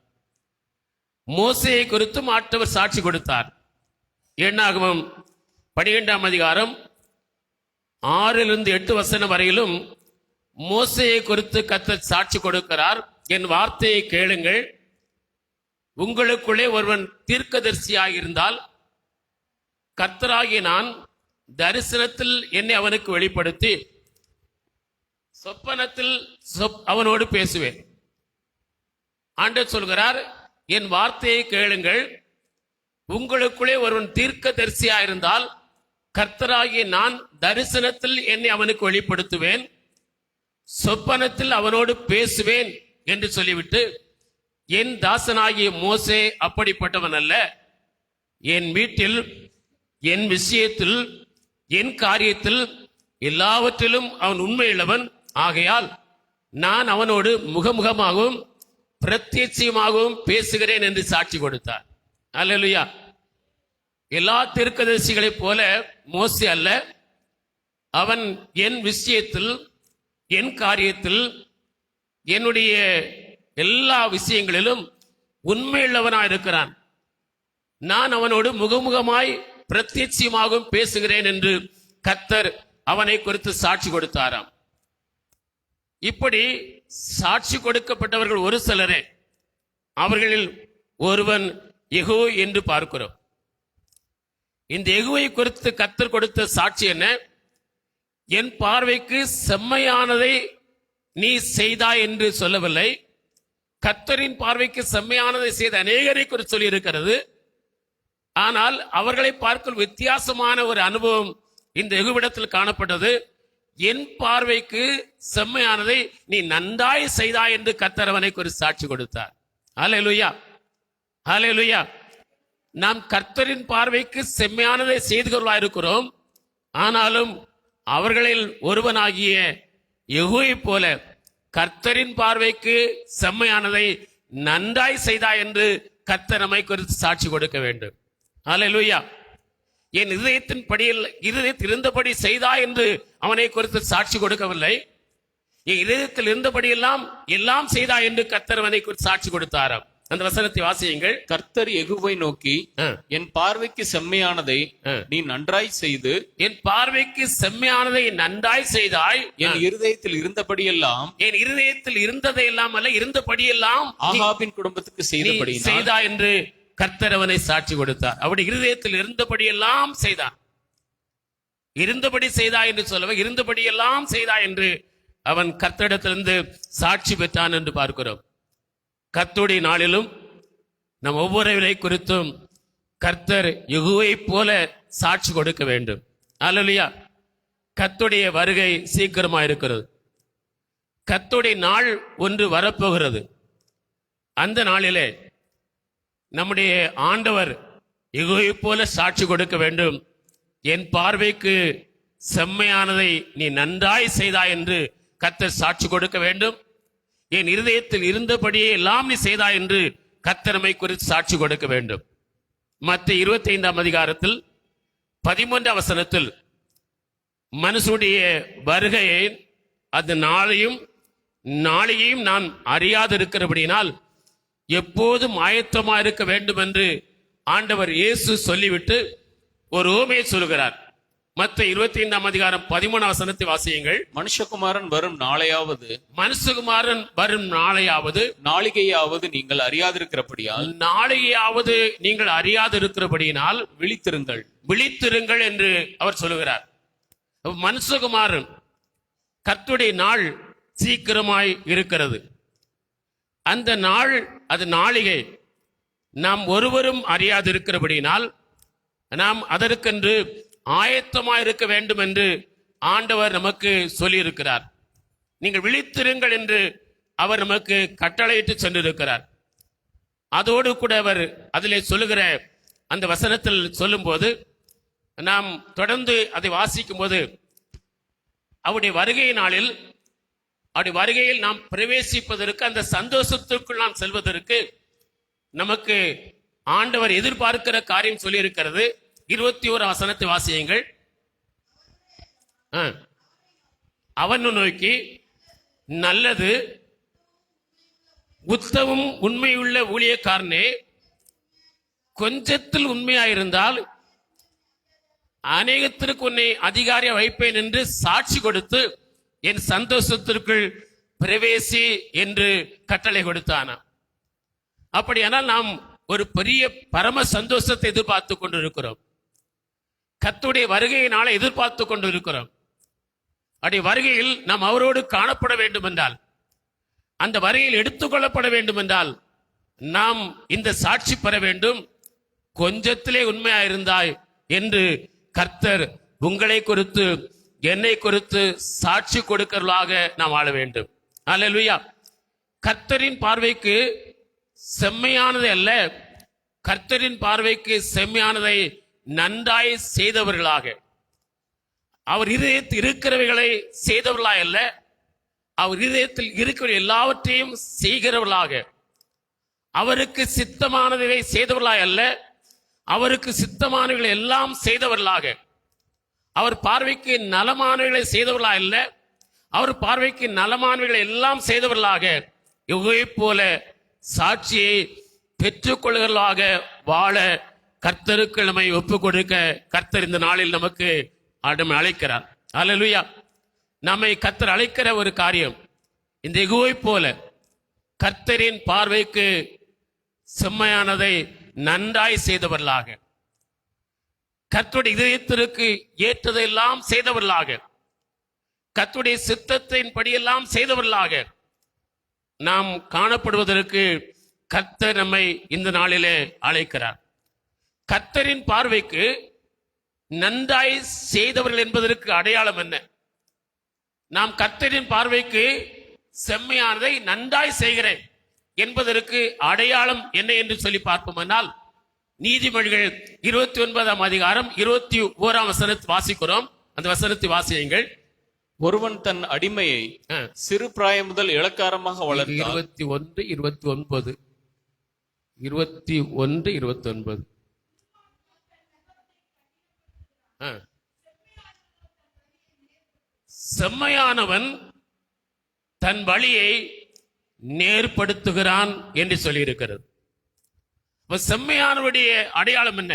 Speaker 1: மோசேயை குறித்தும் ஆண்டவர் சாட்சி கொடுத்தார். என்னாகமம் 12ஆம் அதிகாரம் 6 8 வசனம் வரையிலும் மோசேயை குறித்து கர்த்தர் சாட்சி கொடுக்கிறார். என் வார்த்தையை கேளுங்கள், உங்களுக்குள்ளே ஒருவன் தீர்க்கதரிசியாயிருந்தால் கர்த்தராகிய நான் தரிசனத்தில் என்னை அவனுக்கு வெளிப்படுத்தி சொப்பனத்தில் அவனோடு பேசுவேன். ஆண்டவர் சொல்கிறார், என் வார்த்தையை கேளுங்கள், உங்களுக்குள்ளே ஒருவன் தீர்க்கதரிசியாயிருந்தால் கர்த்தராகிய நான் தரிசனத்தில் என்னை அவனுக்கு வெளிப்படுத்துவேன், சொப்பனத்தில் அவனோடு பேசுவேன் என்று சொல்லிவிட்டு, என் தாசனாகிய மோசே அப்படிப்பட்டவன் அல்ல, என் வீட்டில் என் விஷயத்தில் என் காரியத்தில் எல்லாவற்றிலும் அவன் உண்மையுள்ளவன், ஆகையால் நான் அவனோடு முகமுகமாகவும் பிரத்யட்சமாகவும் பேசுகிறேன் என்று சாட்சி கொடுத்தார். அல்லேலூயா. எல்லா தீர்க்கதரிசிகளைப் போல மோசே அல்ல, அவன் என் விஷயத்தில் என் காரியத்தில் என்னுடைய எல்லா விஷயங்களிலும் உண்மையுள்ளவனாய் இருக்கிறான். நான் அவனோடு முகமுகமாய் பிரத்யட்சமாகவும் பேசுகிறேன் என்று கர்த்தர் அவனை குறித்து சாட்சி கொடுத்தாராம். இப்படி சாட்சி கொடுக்கப்பட்டவர்கள் ஒரு சிலரே. அவர்களில் ஒருவன் யெகூ என்று பார்க்கிறோம். இந்த யெகூவை குறித்து கர்த்தர் கொடுத்த சாட்சி என்ன? என் பார்வைக்கு செம்மையானதை நீ செய்தாய் என்று சொல்லவில்லை. கர்த்தரின் பார்வைக்கு செம்மையானதை செய்த அநேகரை குறித்து சொல்லி இருக்கிறது. ஆனால் அவர்களை பார்க்கும் வித்தியாசமான ஒரு அனுபவம் இந்த யெகூவிடத்தில் காணப்பட்டது. என் பார்வைக்கு செம்மையானதை நீ நன்றாய் செய்தாய் என்று கர்த்தர் அவனை குறித்து சாட்சி கொடுத்தார். ஹல்லேலூயா, ஹல்லேலூயா. நாம் கர்த்தரின் பார்வைக்கு செம்மையானதை செய்துகொள்ளா இருக்கிறோம். ஆனாலும் அவர்களில் ஒருவனாகிய யெகூவை போல கர்த்தரின் பார்வைக்கு செம்மையானதை நன்றாய் செய்தாய் என்று கர்த்தர் நம்மை குறித்து சாட்சி கொடுக்க வேண்டும். ஹல்லேலூயா. என் இதயத்தின் படியில் இதயத்தில் இருந்தபடி செய்தாய் என்று அவனை குறித்து சாட்சி கொடுக்கவில்லை. என் இதயத்தில் இருந்தபடியெல்லாம் எல்லாம் செய்தாய் என்று கர்த்தர் அவனை குறித்து சாட்சி கொடுத்தாராம். அந்த வசனத்தை வாசியுங்கள்.
Speaker 3: கர்த்தர் யெகூவை நோக்கி, என் பார்வைக்கு செம்மையானதை நீ நன்றாய் செய்து,
Speaker 1: என் பார்வைக்கு செம்மையானதை நன்றாய் செய்தாய்.
Speaker 3: என் இருதயத்தில் இருந்தபடியெல்லாம்,
Speaker 1: என் இருதயத்தில் இருந்ததையெல்லாம் அல்ல, இருந்தபடியெல்லாம்
Speaker 3: ஆகாபின் குடும்பத்துக்கு செய்தபடி
Speaker 1: செய்தாய் என்று கர்த்தர் அவனை சாட்சி கொடுத்தார். அப்படி இருதயத்தில் இருந்தபடியெல்லாம் செய்தான். இருந்தபடி செய்தாய் என்று சொல்லவே இருந்தபடியெல்லாம் செய்தாய் என்று அவன் கர்த்தரிடத்திலிருந்து சாட்சி பெற்றான் என்று பார்க்கிறோம். கர்த்தருடைய நாளிலும் நம் ஒவ்வொருவரை குறித்தும் கர்த்தர் யெகூவை போல சாட்சி கொடுக்க வேண்டும். அல்லேலூயா. கர்த்தருடைய வருகை சீக்கிரமா இருக்கிறது. கர்த்தருடைய நாள் ஒன்று வரப்போகிறது. அந்த நாளிலே நம்முடைய ஆண்டவர் யெகூவை போல சாட்சி கொடுக்க வேண்டும். என் பார்வைக்கு செம்மையானதை நீ நன்றாய் செய்தாய் என்று கர்த்தர் சாட்சி கொடுக்க வேண்டும். என் இருதயத்தில் இருந்தபடியே எல்லாம் நீ செய்தாய் என்று கர்த்தர் நம்மை குறித்து சாட்சி கொடுக்க வேண்டும். மத்தேயு 25ஆம் அதிகாரத்தில் 13ஆம் வசனத்தில் மனுஷனுடைய வருகையை அது நாளையும் நான் அறியாதிருக்கிறபடியினால் எப்போதும் ஆயத்தமா இருக்க வேண்டும் என்று ஆண்டவர் இயேசு சொல்லிவிட்டு ஒரு உவமையை சொல்கிறார். மத்தேயு 25ஆம் அதிகாரம் 13ஆம் வசனத்தை வாசியுங்கள்.
Speaker 3: மனுஷகுமாரன் வரும் நாளையாவது,
Speaker 1: மனுஷகுமாரன் வரும் நாளையாவது,
Speaker 3: நாளிகையாவது நீங்கள் அறியாதிருக்கிறபடியால்,
Speaker 1: நாளையாவது நீங்கள் அறியாதிருக்கிறபடியினால் விழித்திருங்கள் என்று அவர் சொல்லுகிறார். மனுஷகுமாரன் கர்த்தருடைய நாள் சீக்கிரமாய் இருக்கிறது. அந்த நாள், அது நாளிகை நாம் ஒருவரும் அறியாதிருக்கிறபடியினால் நாம் அதற்கென்று ஆயத்தமாய் இருக்க வேண்டும் என்று ஆண்டவர் நமக்கு சொல்லியிருக்கிறார். நீங்கள் விழித்திருங்கள் என்று அவர் நமக்கு கட்டளையிட்டு சென்றிருக்கிறார். அதோடு கூட அவர் அதிலே சொல்லுகிற அந்த வசனத்தில் சொல்லும் போது நாம் தொடர்ந்து அதை வாசிக்கும் போது அவருடைய வருகை நாளில், அவருடைய வருகையில் நாம் பிரவேசிப்பதற்கு, அந்த சந்தோஷத்திற்குள் நாம் செல்வதற்கு நமக்கு ஆண்டவர் எதிர்பார்க்கிற காரியம் சொல்லி இருக்கிறது. 21ஆம் வசனத்தை வாசியுங்கள். அவன் நோக்கி, நல்லது உத்தமும் உண்மையுள்ள ஊழியக்காரனே, கொஞ்சத்தில் உண்மையாயிருந்தால் அநேகத்திற்கு உன்னை அதிகாரியா வைப்பேன் என்று சாட்சி கொடுத்து என் சந்தோஷத்திற்குள் பிரவேசி என்று கட்டளை கொடுத்தானா. அப்படியானால் நாம் ஒரு பெரிய பரம சந்தோஷத்தை எதிர்பார்த்து கொண்டிருக்கிறோம். கர்த்தருடைய வருகையினால எதிர்பார்த்து கொண்டிருக்கிறோம். அவருடைய வருகையில் நாம் அவரோடு காணப்பட வேண்டும் என்றால், அந்த வருகையில் எடுத்துக்கொள்ளப்பட வேண்டும் என்றால் நாம் இந்த சாட்சி பெற வேண்டும். கொஞ்சத்திலே உண்மையாயிருந்தாய் என்று கர்த்தர் உங்களை குறித்து, என்னை குறித்து சாட்சி கொடுக்கிறவர்களாக நாம் வாழ வேண்டும். அல்லேலூயா. கர்த்தரின் பார்வைக்கு செம்மையானது அல்ல, கர்த்தரின் பார்வைக்கு செம்மையானதை நன்றாய் செய்தவர்களாக, அவர் இதயத்தில் இருக்கிறவைகளை செய்தவர்களாக அல்ல, அவர் இதயத்தில் இருக்கிற எல்லாவற்றையும் செய்கிறவர்களாக, அவருக்கு சித்தமானதை செய்தவர்களாக அல்ல, அவருக்கு சித்தமானவைகளை எல்லாம் செய்தவர்களாக, அவர் பார்வைக்கு நலமானவைகளை செய்தவர்களாக அல்ல, அவர் பார்வைக்கு நலமானவைகளை எல்லாம் செய்தவர்களாக யெகூவை போல சாட்சியை பெற்றுக்கொள்கிறவர்களாக வாழ கர்த்தருக்கு நம்மை ஒப்புக் கொடுக்க கர்த்தர் இந்த நாளில் நமக்கு அழைக்கிறார். அல்லேலூயா. நம்மை கர்த்தர் அழைக்கிற ஒரு காரியம், இந்த எகுவை போல கர்த்தரின் பார்வைக்கு செம்மையானதை நன்றாய் செய்தவர்களாக, கர்த்தருடைய இதயத்திற்கு ஏற்றதெல்லாம் செய்தவர்களாக, கர்த்தருடைய சித்தத்தின் படியெல்லாம் செய்தவர்களாக நாம் காணப்படுவதற்கு கர்த்தர் நம்மை இந்த நாளிலே அழைக்கிறார். கர்த்தரின் பார்வைக்கு நன்றாய் செய்தவர்கள் என்பதற்கு அடையாளம் என்ன? நாம் கர்த்தரின் பார்வைக்கு செம்மையானதை நன்றாய் செய்கிறேன் என்பதற்கு அடையாளம் என்ன என்று சொல்லி பார்ப்போம்னால், நீதிமொழிகள் 29ஆம் அதிகாரம் 21ஆம் வசனத்தை வாசிக்கிறோம். அந்த வசனத்தை வாசியுங்கள்.
Speaker 3: ஒருவன் தன் அடிமையை சிறு பிராயம் முதல் இளக்காரமாக வளர்த்தால்
Speaker 1: 21, 29, 21, 29. செம்மையானவன் தன் வழியை நேர்படுத்துகிறான் என்று சொல்லியிருக்கிறது. செம்மையானவருடைய அடையாளம் என்ன?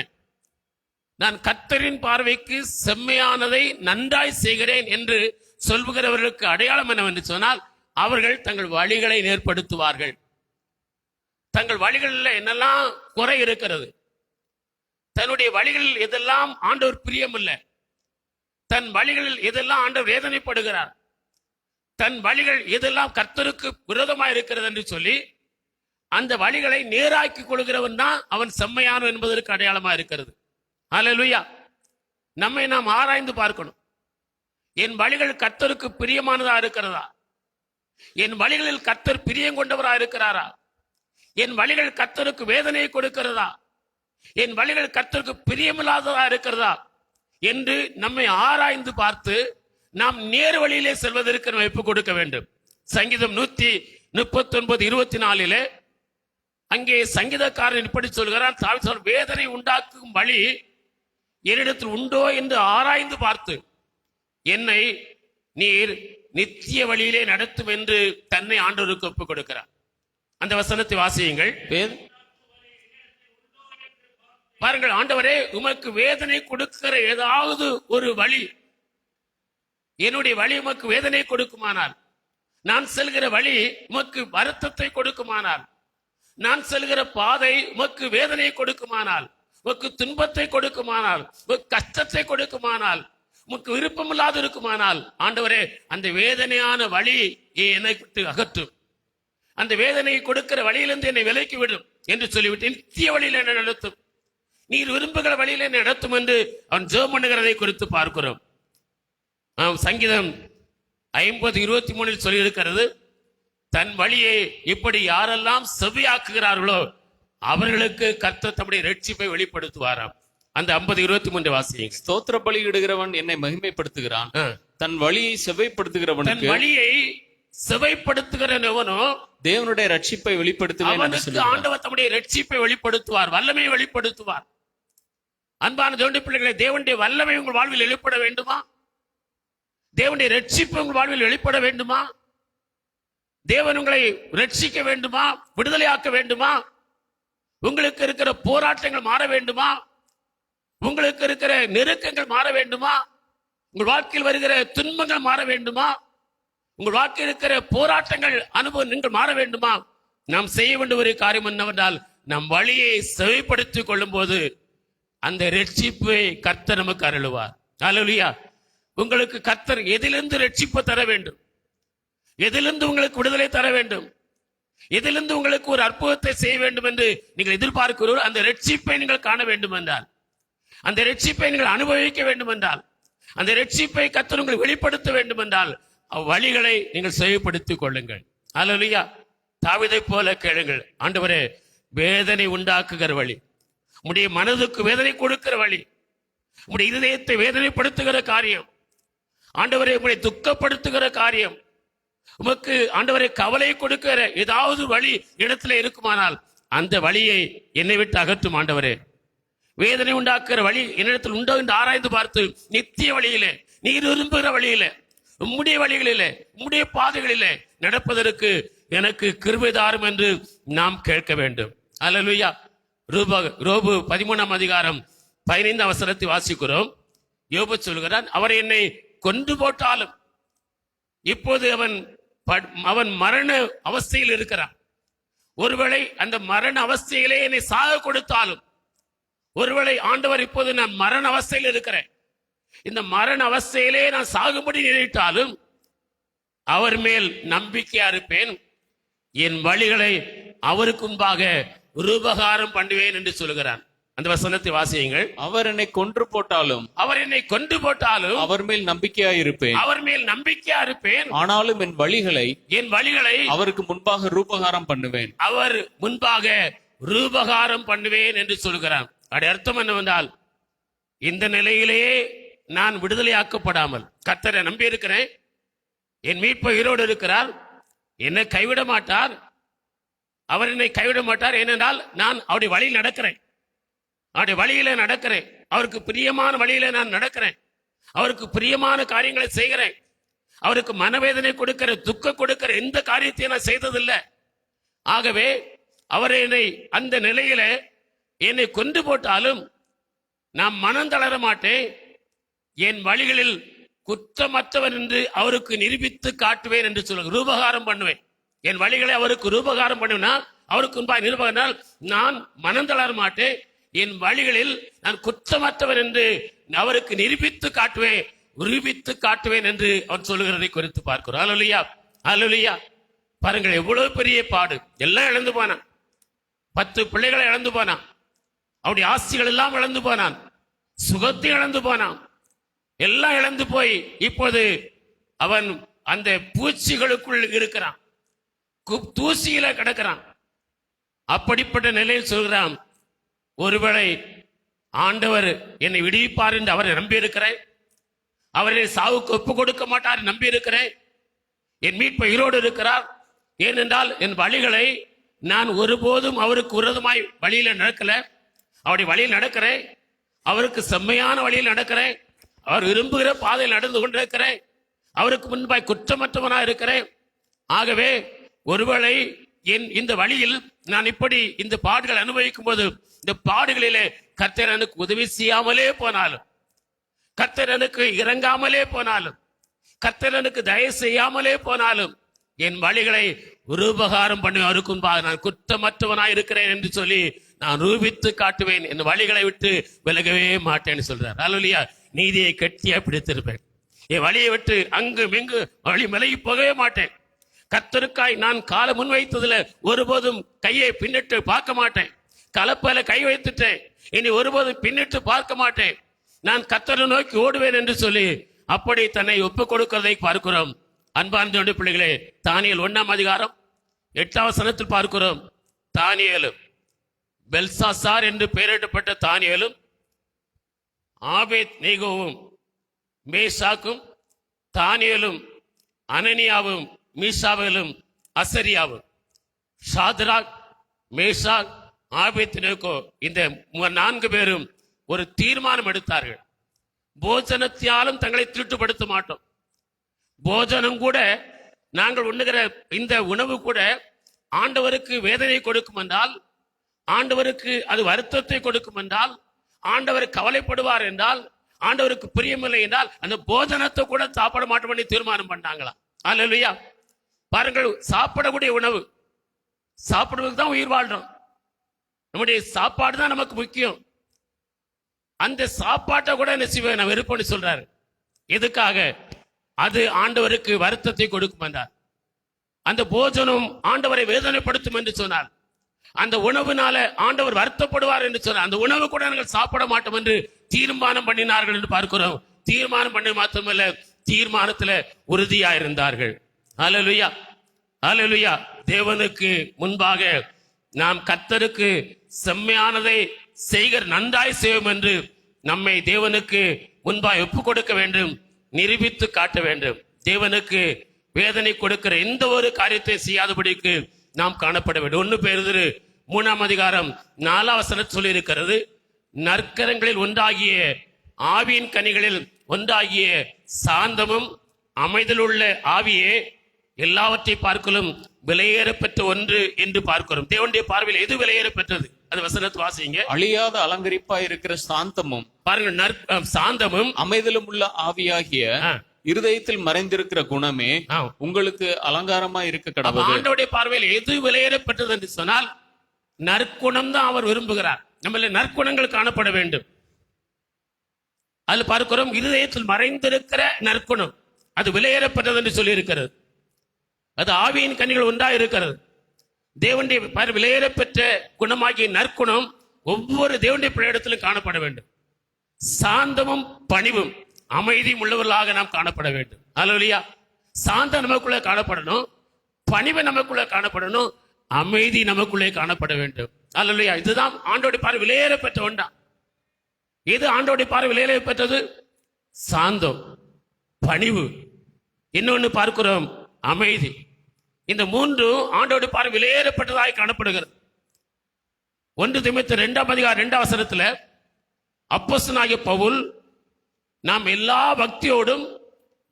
Speaker 1: நான் கர்த்தரின் பார்வைக்கு செம்மையானதை நன்றாய் செய்கிறேன் என்று சொல்லுகிறவர்களுக்கு அடையாளம் என்னவென்று சொன்னால், அவர்கள் தங்கள் வழிகளை நேர்படுத்துவார்கள். தங்கள் வழிகளில் என்னெல்லாம் குறை இருக்கிறது, தன்னுடைய வழிகளில் எதெல்லாம் ஆண்டவர் பிரியமில்லை, தன் வழிகளில் எதெல்லாம் ஆண்டவர் வேதனைப்படுகிறார், தன் வழிகள் எதெல்லாம் கர்த்தருக்கு விரோதமாக இருக்கிறது என்று சொல்லி அந்த வழிகளை நேராக்கி கொள்கிறவன் தான் அவன் செம்மையானவன் என்பதற்கு அடையாளமா இருக்கிறது. அல்லேலூயா. நம்மை நாம் ஆராய்ந்து பார்க்கணும். என் வழிகள் கர்த்தருக்கு பிரியமானதா இருக்கிறதா? என் வழிகளில் கர்த்தர் பிரியம் கொண்டவரா இருக்கிறாரா? என் வழிகள் கர்த்தருக்கு வேதனையை கொடுக்கிறதா? என் வழிகள் கர்த்தருக்கு பிரியமில்லாததா இருக்கிறதா என்று நம்மை ஆராய்ந்து பார்த்து நாம் நேர் வழியிலே செல்வதற்கு நம்ம ஒப்புக் கொடுக்க வேண்டும். சங்கீதம் 139:24 அங்கே சங்கீதக்காரன் இப்படி சொல்கிறான், தாவீது வேதனை உண்டாக்கும் வழி என்னிடத்தில் உண்டோ என்று ஆராய்ந்து பார்த்து என்னை நீர் நித்திய வழியிலே நடத்தும் என்று தன்னை ஆண்டவருக்கு ஒப்புக் கொடுக்கிறார். அந்த வசனத்தை வாசியுங்கள். பாருங்கள், ஆண்டவரே உமக்கு வேதனை கொடுக்கிற ஏதாவது ஒரு வழி, என்னுடைய வழி உமக்கு வேதனை கொடுக்குமானால், நான் செல்கிற வழி உமக்கு வருத்தத்தை கொடுக்குமானால், நான் செல்கிற பாதை உமக்கு வேதனை கொடுக்குமானால், உமக்கு துன்பத்தை கொடுக்குமானால், உமக்கு கஷ்டத்தை கொடுக்குமானால், உமக்கு விருப்பமில்லாது இருக்குமானால், ஆண்டவரே அந்த வேதனையான வழி என்னை விட்டு அகற்றும், அந்த வேதனையை கொடுக்கிற வழியிலிருந்து என்னை விலக்கி விடும் என்று சொல்லிவிட்டு நித்திய வழியில் என்னை நடத்தும், நீர் விரும்புகிற வழியில் என்னை நடத்தும் என்று அவன் ஜெபம் பண்ணுகிறதை குறித்து பார்க்கிறோம். சங்கீதம் 50:23 சொல்லியிருக்கிறது, தன் வழியை இப்படி யாரெல்லாம் செவ்வியாக்குகிறார்களோ அவர்களுக்கு கர்த்தர் தம்முடைய ரட்சிப்பை வெளிப்படுத்துவாராம். அந்த 50:23 வாசியுங்க.
Speaker 3: ஸ்தோத்திர பலி இடுகிறவன் என்னை மகிமைப்படுத்துகிறான், தன் வழியை செவ்வைப்படுத்துகிறவன்,
Speaker 1: தன் வழியை செவ்வைப்படுத்துகிறவனோ
Speaker 3: தேவனுடைய ரட்சிப்பை வெளிப்படுத்துவேன்.
Speaker 1: அவனுக்கு ஆண்டவர் தம்முடைய ரட்சிப்பை வெளிப்படுத்துவார், வல்லமையை வெளிப்படுத்துவார். அன்பான தேவனுடைய பிள்ளைகளை, தேவனுடைய வல்லமை உங்கள் வாழ்வில் வெளிப்பட வேண்டுமா? தேவனுடைய ரட்சிப்பு உங்கள் வாழ்வில் வெளிப்பட வேண்டுமா? தேவன் உங்களை ரட்சிக்க வேண்டுமா? விடுதலையாக்க வேண்டுமா? உங்களுக்கு இருக்கிற போராட்டங்கள் மாற வேண்டுமா? உங்களுக்கு இருக்கிற நெருக்கங்கள் மாற வேண்டுமா? உங்கள் வாழ்க்கையில் வருகிற துன்பங்கள் மாற வேண்டுமா? உங்கள் வாழ்க்கையில் இருக்கிற போராட்டங்கள் அனுபவம் நீங்கள் மாற வேண்டுமா? நாம் செய்ய வேண்டிய ஒரு காரியம் என்னவென்றால், நம் வழியை செவிப்படுத்திக் கொள்ளும் போது அந்த ரட்சிப்பை கர்த்தர் நமக்கு அருளுவார். அல்லேலூயா. உங்களுக்கு கர்த்தர் எதிலிருந்து ரட்சிப்பு தர வேண்டும், எதிலிருந்து உங்களுக்கு விடுதலை தர வேண்டும், எதிலிருந்து உங்களுக்கு ஒரு அற்புதத்தை செய்ய வேண்டும் என்று நீங்கள் எதிர்பார்க்கிறோம், அந்த ரட்சிப்பை நீங்கள் காண வேண்டும் என்றால், அந்த ரட்சிப்பை நீங்கள் அனுபவிக்க வேண்டும் என்றால், அந்த ரட்சிப்பை கர்த்தர் உங்களுக்கு வெளிப்படுத்த வேண்டும் என்றால் வழிகளை நீங்கள் செவிப்படுத்திக் கொள்ளுங்கள். அல்லேலூயா. தாவீதை போல கேளுங்கள், ஆண்டவரே வேதனை உண்டாக்குகிற வழி, உம்முடைய மனதுக்கு வேதனை கொடுக்கிற வழி, உம்முடைய இதயத்தை வேதனைப்படுத்துகிற காரியம், ஆண்டவரை உம்முடைய துக்கப்படுத்துகிற காரியம், உமக்கு ஆண்டவரை கவலை கொடுக்கிற ஏதாவது வழி இடத்துல இருக்குமானால் அந்த வழியை என்னை விட்டு அகற்றும் ஆண்டவரே. வேதனை உண்டாக்குற வழி என்னிடத்தில் உண்டோ என்று ஆராய்ந்து பார்த்து நித்திய வழியிலே, நீர் விரும்புகிற வழியிலே, உம்முடைய வழிகளிலே, உம்முடைய பாதைகளிலே நடப்பதற்கு எனக்கு கிருபை தாரும் என்று நாம் கேட்க வேண்டும். அல்லேலூயா. யோபு 13ஆம் அதிகாரம் 15ஆம் வசனத்தை வாசிக்கிறோம். யோபு சொல்கிறான், அவர் என்னை கொன்று போட்டாலும் இப்போது அவன் அவன் மரண அவஸ்தையில் இருக்கிறான். ஒருவேளை அந்த மரண அவஸ்தையிலே என்னை சாக கொடுத்தாலும், ஒருவேளை ஆண்டவர் இப்போது நான் மரண அவஸ்தையில் இருக்கிறேன், இந்த மரண அவஸ்தையிலே நான் சாகுபடி நேரிட்டாலும் அவர் மேல் நம்பிக்கையா இருப்பேன், என் வழிகளை அவருக்கு முன்பாக ரூபகாரம் பண்ணுவேன் என்று சொல்கிறான். அந்த வசனத்தை வாசியுங்கள்.
Speaker 3: அவர் என்னை கொன்று போட்டாலும்,
Speaker 1: அவர் என்னை கொன்று போட்டாலும்
Speaker 3: அவர் மேல் நம்பிக்கையாய் இருப்பேன்.
Speaker 1: அவர் மேல் நம்பிக்கையா இருப்பேன்.
Speaker 3: ஆனாலும் என் வழிகளை
Speaker 1: அவருக்கு
Speaker 3: முன்பாக ரூபகாரம் பண்ணுவேன்.
Speaker 1: அவர் முன்பாக ரூபகாரம் பண்ணுவேன் என்று சொல்கிறான். அப்படி அர்த்தம் என்னவென்றால், இந்த நிலையிலேயே நான் விடுதலையாக்கப்படாமல் கர்த்தரை நம்பி இருக்கிறேன், என் மீட்பு உயிரோடு இருக்கிறார், என்னை கைவிட மாட்டார், அவர் என்னை கைவிட மாட்டார். ஏனென்றால் நான் அவருடைய வழியில் நடக்கிறேன், அவருடைய வழியில நடக்கிறேன், அவருக்கு பிரியமான வழியில நான் நடக்கிறேன், அவருக்கு பிரியமான காரியங்களை செய்கிறேன், அவருக்கு மனவேதனை கொடுக்கிற துக்கம் கொடுக்கிற எந்த காரியத்தையும் நான் செய்ததில்லை. ஆகவே அவர் என்னை அந்த நிலையில என்னை கொண்டு போட்டாலும் நான் மனம் தளர மாட்டேன், என் வழிகளில் குற்றமற்றவன் என்று அவருக்கு நிரூபித்து காட்டுவேன் என்று சொல்ல ரூபகாரம் பண்ணுவேன். என் வழிகளை அவருக்கு ரூபகாரம் பண்ணுவேன்னா, அவருக்கு முன்பாக நிரூபகனால் நான் மனம் தளர மாட்டேன், என் வழிகளில் நான் குற்றமற்றவன் என்று அவருக்கு நிரூபித்து காட்டுவேன் என்று அவன் சொல்லுகிறதை குறித்து பார்க்கிறோம். அல்லேலூயா, அல்லேலூயா. பாருங்கள், எவ்வளவு பெரிய பாடு. எல்லாம் இழந்து போனான், 10 பிள்ளைகளை இழந்து போனான், அவருடைய ஆஸ்திகள் எல்லாம் இழந்து போனான், சுகத்தை இழந்து போனான், எல்லாம் இழந்து போய் இப்போது அவன் அந்த பூச்சிகளுக்குள் இருக்கிறான், தூசியில கிடக்கிறான். அப்படிப்பட்ட நிலையில் சொல்கிறான், ஒருவேளை ஆண்டவர் என்னை விடுவிப்பார் என்று அவரை நம்பி இருக்கிறேன், அவரை சாவுக்கு ஒப்பு கொடுக்க மாட்டார் நம்பி இருக்கிறேன், என் மீட்பு உயிரோடு இருக்கிறார். ஏனென்றால் என் வழிகளை நான் ஒருபோதும் அவருக்கு விரோதமாய் வழியில நடக்கல, அவருடைய வழியில் நடக்கிறேன், அவருக்கு செம்மையான வழியில் நடக்கிறேன், அவர் விரும்புகிற பாதையில் நடந்து கொண்டிருக்கிறேன், அவருக்கு முன்பாய் குற்றமற்றவனாக இருக்கிறேன். ஆகவே ஒருவேளை இந்த வழியில் நான் இப்படி இந்த பாடுகள் அனுபவிக்கும் போது, இந்த பாடுகளிலே கர்த்தர் எனக்கு உதவி செய்யாமலே போனாலும், கர்த்தர் எனக்கு இறங்காமலே போனாலும், கர்த்தர் எனக்கு தயவு செய்யாமலே போனாலும், என் வழிகளை ரூபகாரம் பண்ணி அவருக்கு முன்பாக நான் குற்றமற்றவனாய் இருக்கிறேன் என்று சொல்லி நான் ரூபித்து காட்டுவேன், என் வழிகளை விட்டு விலகவே மாட்டேன்னு சொல்றார். அல்லேலூயா. நீதியை கட்டியா பிடித்திருப்பேன், என் வழியை விட்டு அங்கு இங்கு வழி விலகி போகவே மாட்டேன். கர்த்தருக்காய் நான் காலை முன் வைத்ததுல ஒருபோதும் கையை பின்னிட்டு பார்க்க மாட்டேன், கலப்பையில கை வைத்துட்டேன், இனி ஒருபோதும் பின்னிட்டு பார்க்க மாட்டேன், நான் கர்த்தரை நோக்கி ஓடுவேன் என்று சொல்லி அப்படி தன்னை ஒப்பு கொடுக்கிறதை பார்க்கிறோம். அன்பார்ந்த பிள்ளைகளே, தானியேல் 1ஆம் அதிகாரம் 8ஆம் வசனத்தில் பார்க்கிறோம். தானியேலும் பெல்சாசார் என்று பெயரிடப்பட்ட தானியேலும் ஆபேத் நேகோவும் மேஷாக்கும் தானியேலும் அனனியாவும் மீசாவேலும் அசரியாவும் ஷாத்ராக் மேஷாக் ஆபேத் நேகோ இந்த 4 பேரும் ஒரு தீர்மானம் எடுத்தார்கள். போஜனத்தாலும் தங்களை தீட்டுப்படுத்த மாட்டோம். போஜனம் கூட, நாங்கள் உண்ணுகிற இந்த உணவு கூட ஆண்டவருக்கு வேதனை கொடுக்கும் என்றால், ஆண்டவருக்கு அது வருத்தத்தை கொடுக்கும் என்றால், ஆண்டவர் கவலைப்படுவார் என்றால், ஆண்டவருக்கு பிரியமில்லை என்றால் அந்த போஜனத்தை கூட சாப்பிட மாட்டோம் என்று தீர்மானம் பண்ணாங்களா? அல்லேலூயா. பாருங்கள், சாப்பிடக்கூடிய உணவு, சாப்பிடுவதற்கு தான் உயிர் வாழ்றோம், நம்முடைய சாப்பாடு தான் நமக்கு முக்கியம். அந்த சாப்பாட்டை கூட என்ன செய்வேன் நான் விருப்பம்னு சொல்றாரு. எதுக்காக? அது ஆண்டவருக்கு வருத்தத்தை கொடுக்கும் என்றார். அந்த போஜனம் ஆண்டவரை வேதனைப்படுத்தும் என்று சொன்னார். அந்த உணவுனால ஆண்டவர் வருத்தப்படுவார் என்று சொன்னார். அந்த உணவு கூட நாங்கள் சாப்பிட மாட்டோம் என்று தீர்மானம் பண்ணினார்கள் என்று பார்க்கிறோம். தீர்மானம் பண்ணி மாத்திரமல்ல, தீர்மானத்துல உறுதியா இருந்தார்கள். அல்லேலூயா, அல்லேலூயா. தேவனுக்கு முன்பாக நாம் கர்த்தருக்கு செம்மையானதை செய்கிற நன்றாய் செய்வோம் என்று நம்மை தேவனுக்கு முன்பாக ஒப்பு கொடுக்க வேண்டும், நிரூபித்து காட்ட வேண்டும். தேவனுக்கு வேதனை கொடுக்கிற எந்த ஒரு காரியத்தை செய்யாதபடிக்கு நாம் காணப்பட வேண்டும். 1 பேதுரு 3ஆம் அதிகாரம் 4ஆம் வசனம் சொல்லி இருக்கிறது, நற்கரங்களில் ஒன்றாகிய ஆவியின் கனிகளில் ஒன்றாகிய சாந்தமும் அமைதலுள்ள ஆவியே எல்லாவற்றை பார்க்கலும் விலையேறப்பெற்ற ஒன்று என்று பார்க்கிறோம். தேவனுடைய பார்வையில் எது விலையேறப்பெற்றது? அது வசனத்தை வாசிங்க.
Speaker 3: அழியாத அலங்கரிப்பா இருக்கிற சாந்தமும்,
Speaker 1: பாருங்க, சாந்தமும்
Speaker 3: அமைதலும் உள்ள ஆவியாகிய இருதயத்தில் மறைந்திருக்கிற குணமே
Speaker 1: ஆ.
Speaker 3: உங்களுக்கு அலங்காரமா இருக்க
Speaker 1: அப்ப
Speaker 3: கடவுள்.
Speaker 1: ஆண்டவருடைய பார்வையில் எது விலையேறப்பட்டது என்று சொன்னால் நற்குணம் தான் அவர் விரும்புகிறார். நம்மள நற்குணங்கள் காணப்பட வேண்டும். அதில் பார்க்கிறோம், இருதயத்தில் மறைந்திருக்கிற நற்குணம் அது விலையேறப்பட்டது என்று சொல்லி இருக்கிறது. அது ஆவியின் கனிகள் ஒன்றா இருக்கிறது. தேவனுடைய விலையேறப்பெற்ற குணமாகிய நற்குணம் ஒவ்வொரு தேவனுடைய பிள்ளையிடத்திலும் காணப்பட வேண்டும். சாந்தமும் பணிவும் அமைதியும் உள்ளவர்களாக நாம் காணப்பட வேண்டும். அல்லேலூயா. சாந்தம் நமக்குள்ளே காணப்படணும், பணிவு நமக்குள்ளே காணப்படணும், அமைதி நமக்குள்ளே காணப்பட வேண்டும். அல்லேலூயா. இதுதான் ஆண்டோடைய பார்வை விலையேறப்பெற்ற ஒன்றா. எது ஆண்டோடைய பார்வை விலையேறப்பெற்றது? சாந்தம், பணிவு, இன்னொன்னு பார்க்கிறோம் அமைதி. இந்த மூன்று ஆண்டோடைய பார்வை விலையேறப்பட்டதாய் காணப்படுகிறது. 1 தீமோத்தேயு 2ஆம் அதிகாரம் 2ஆம் வசனத்துல அப்போஸ்தலனாகிய பவுல் நாம் எல்லா பக்தியோடும்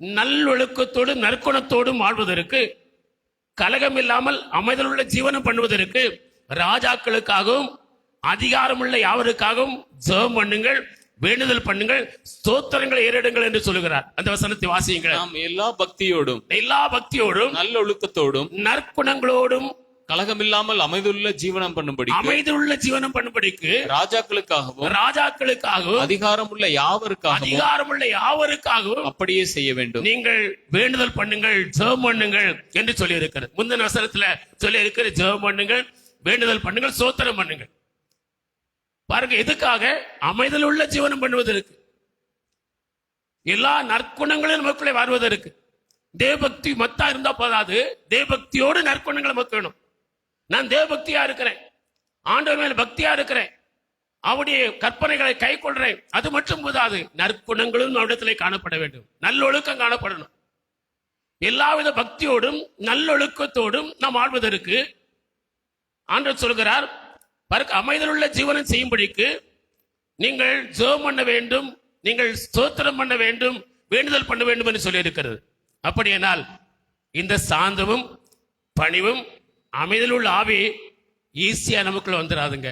Speaker 1: நல்லொழுக்கத்தோடும் நற்குணத்தோடும் வாழ்வதற்கு, கலகம் இல்லாமல் அமைதலுள்ள ஜீவனம் பண்ணுவதற்கு ராஜாக்களுக்காகவும் அதிகாரமுள்ள யாவருக்காகவும் ஜெபம் பண்ணுங்கள், வேண்டுதல் பண்ணுங்கள், ஸ்தோத்திரங்களை ஏறிடுங்கள் என்று சொல்லுகிறார். அந்த வசனத்தை வாசியுங்கள்.
Speaker 3: நாம் எல்லா பக்தியோடும் நல்லொழுக்கத்தோடும்
Speaker 1: நற்குணங்களோடும்
Speaker 3: கலகமில்லாமல் அமைதியுள்ள ஜீவனம் பண்ணும்படி
Speaker 1: பண்ணும்படிக்கு
Speaker 3: ராஜாக்களுக்காகவும் அதிகாரமுள்ள யாவருக்காகவும் அப்படியே செய்ய வேண்டும்.
Speaker 1: நீங்கள் வேண்டுதல் பண்ணுங்கள், ஜெபம் பண்ணுங்கள் என்று சொல்லி இருக்கிறது. முந்தின வசனத்துல சொல்லி இருக்கிற ஜெபம் பண்ணுங்கள், வேண்டுதல் பண்ணுங்கள், ஸ்தோத்திரம் பண்ணுங்கள். பாருங்க, எதுக்காக? அமைதல் உள்ள ஜீவனம் பண்ணுவதற்கு, எல்லா நற்குணங்களும் நமக்குள்ளே வருவதற்கு. தேவபக்தி மொத்தம் இருந்தா போதாது, தேவபக்தியோடு நற்குணங்கள் நமக்கு வேணும். நான் தேவபக்தியா இருக்கிறேன், ஆண்டவர் மேல பக்தியா இருக்கிறேன், அவருடைய கற்பனைகளை கை கொள்றேன், அது மட்டும் போதாது, நற்குணங்களும் நம்மிடத்திலே காணப்பட வேண்டும். நல்லொழுக்கம் காணப்படணும். எல்லாவித பக்தியோடும் நல்லொழுக்கத்தோடும் நாம் ஆழ்வதற்கு ஆண்டவர் சொல்கிறார், அமைதல் உள்ள ஜீவனம் செய்யும்படிக்கு நீங்கள் ஜெபம் பண்ண வேண்டும், நீங்கள் ஸ்தோத்திரம் பண்ண வேண்டும், வேண்டுதல் பண்ண வேண்டும் என்று சொல்லி இருக்கிறது. அப்படியானால் இந்த சாந்தமும் பணிவும் அமைதல் உள்ள ஆவி ஈஸியா நமக்குள்ள வந்துடாதுங்க.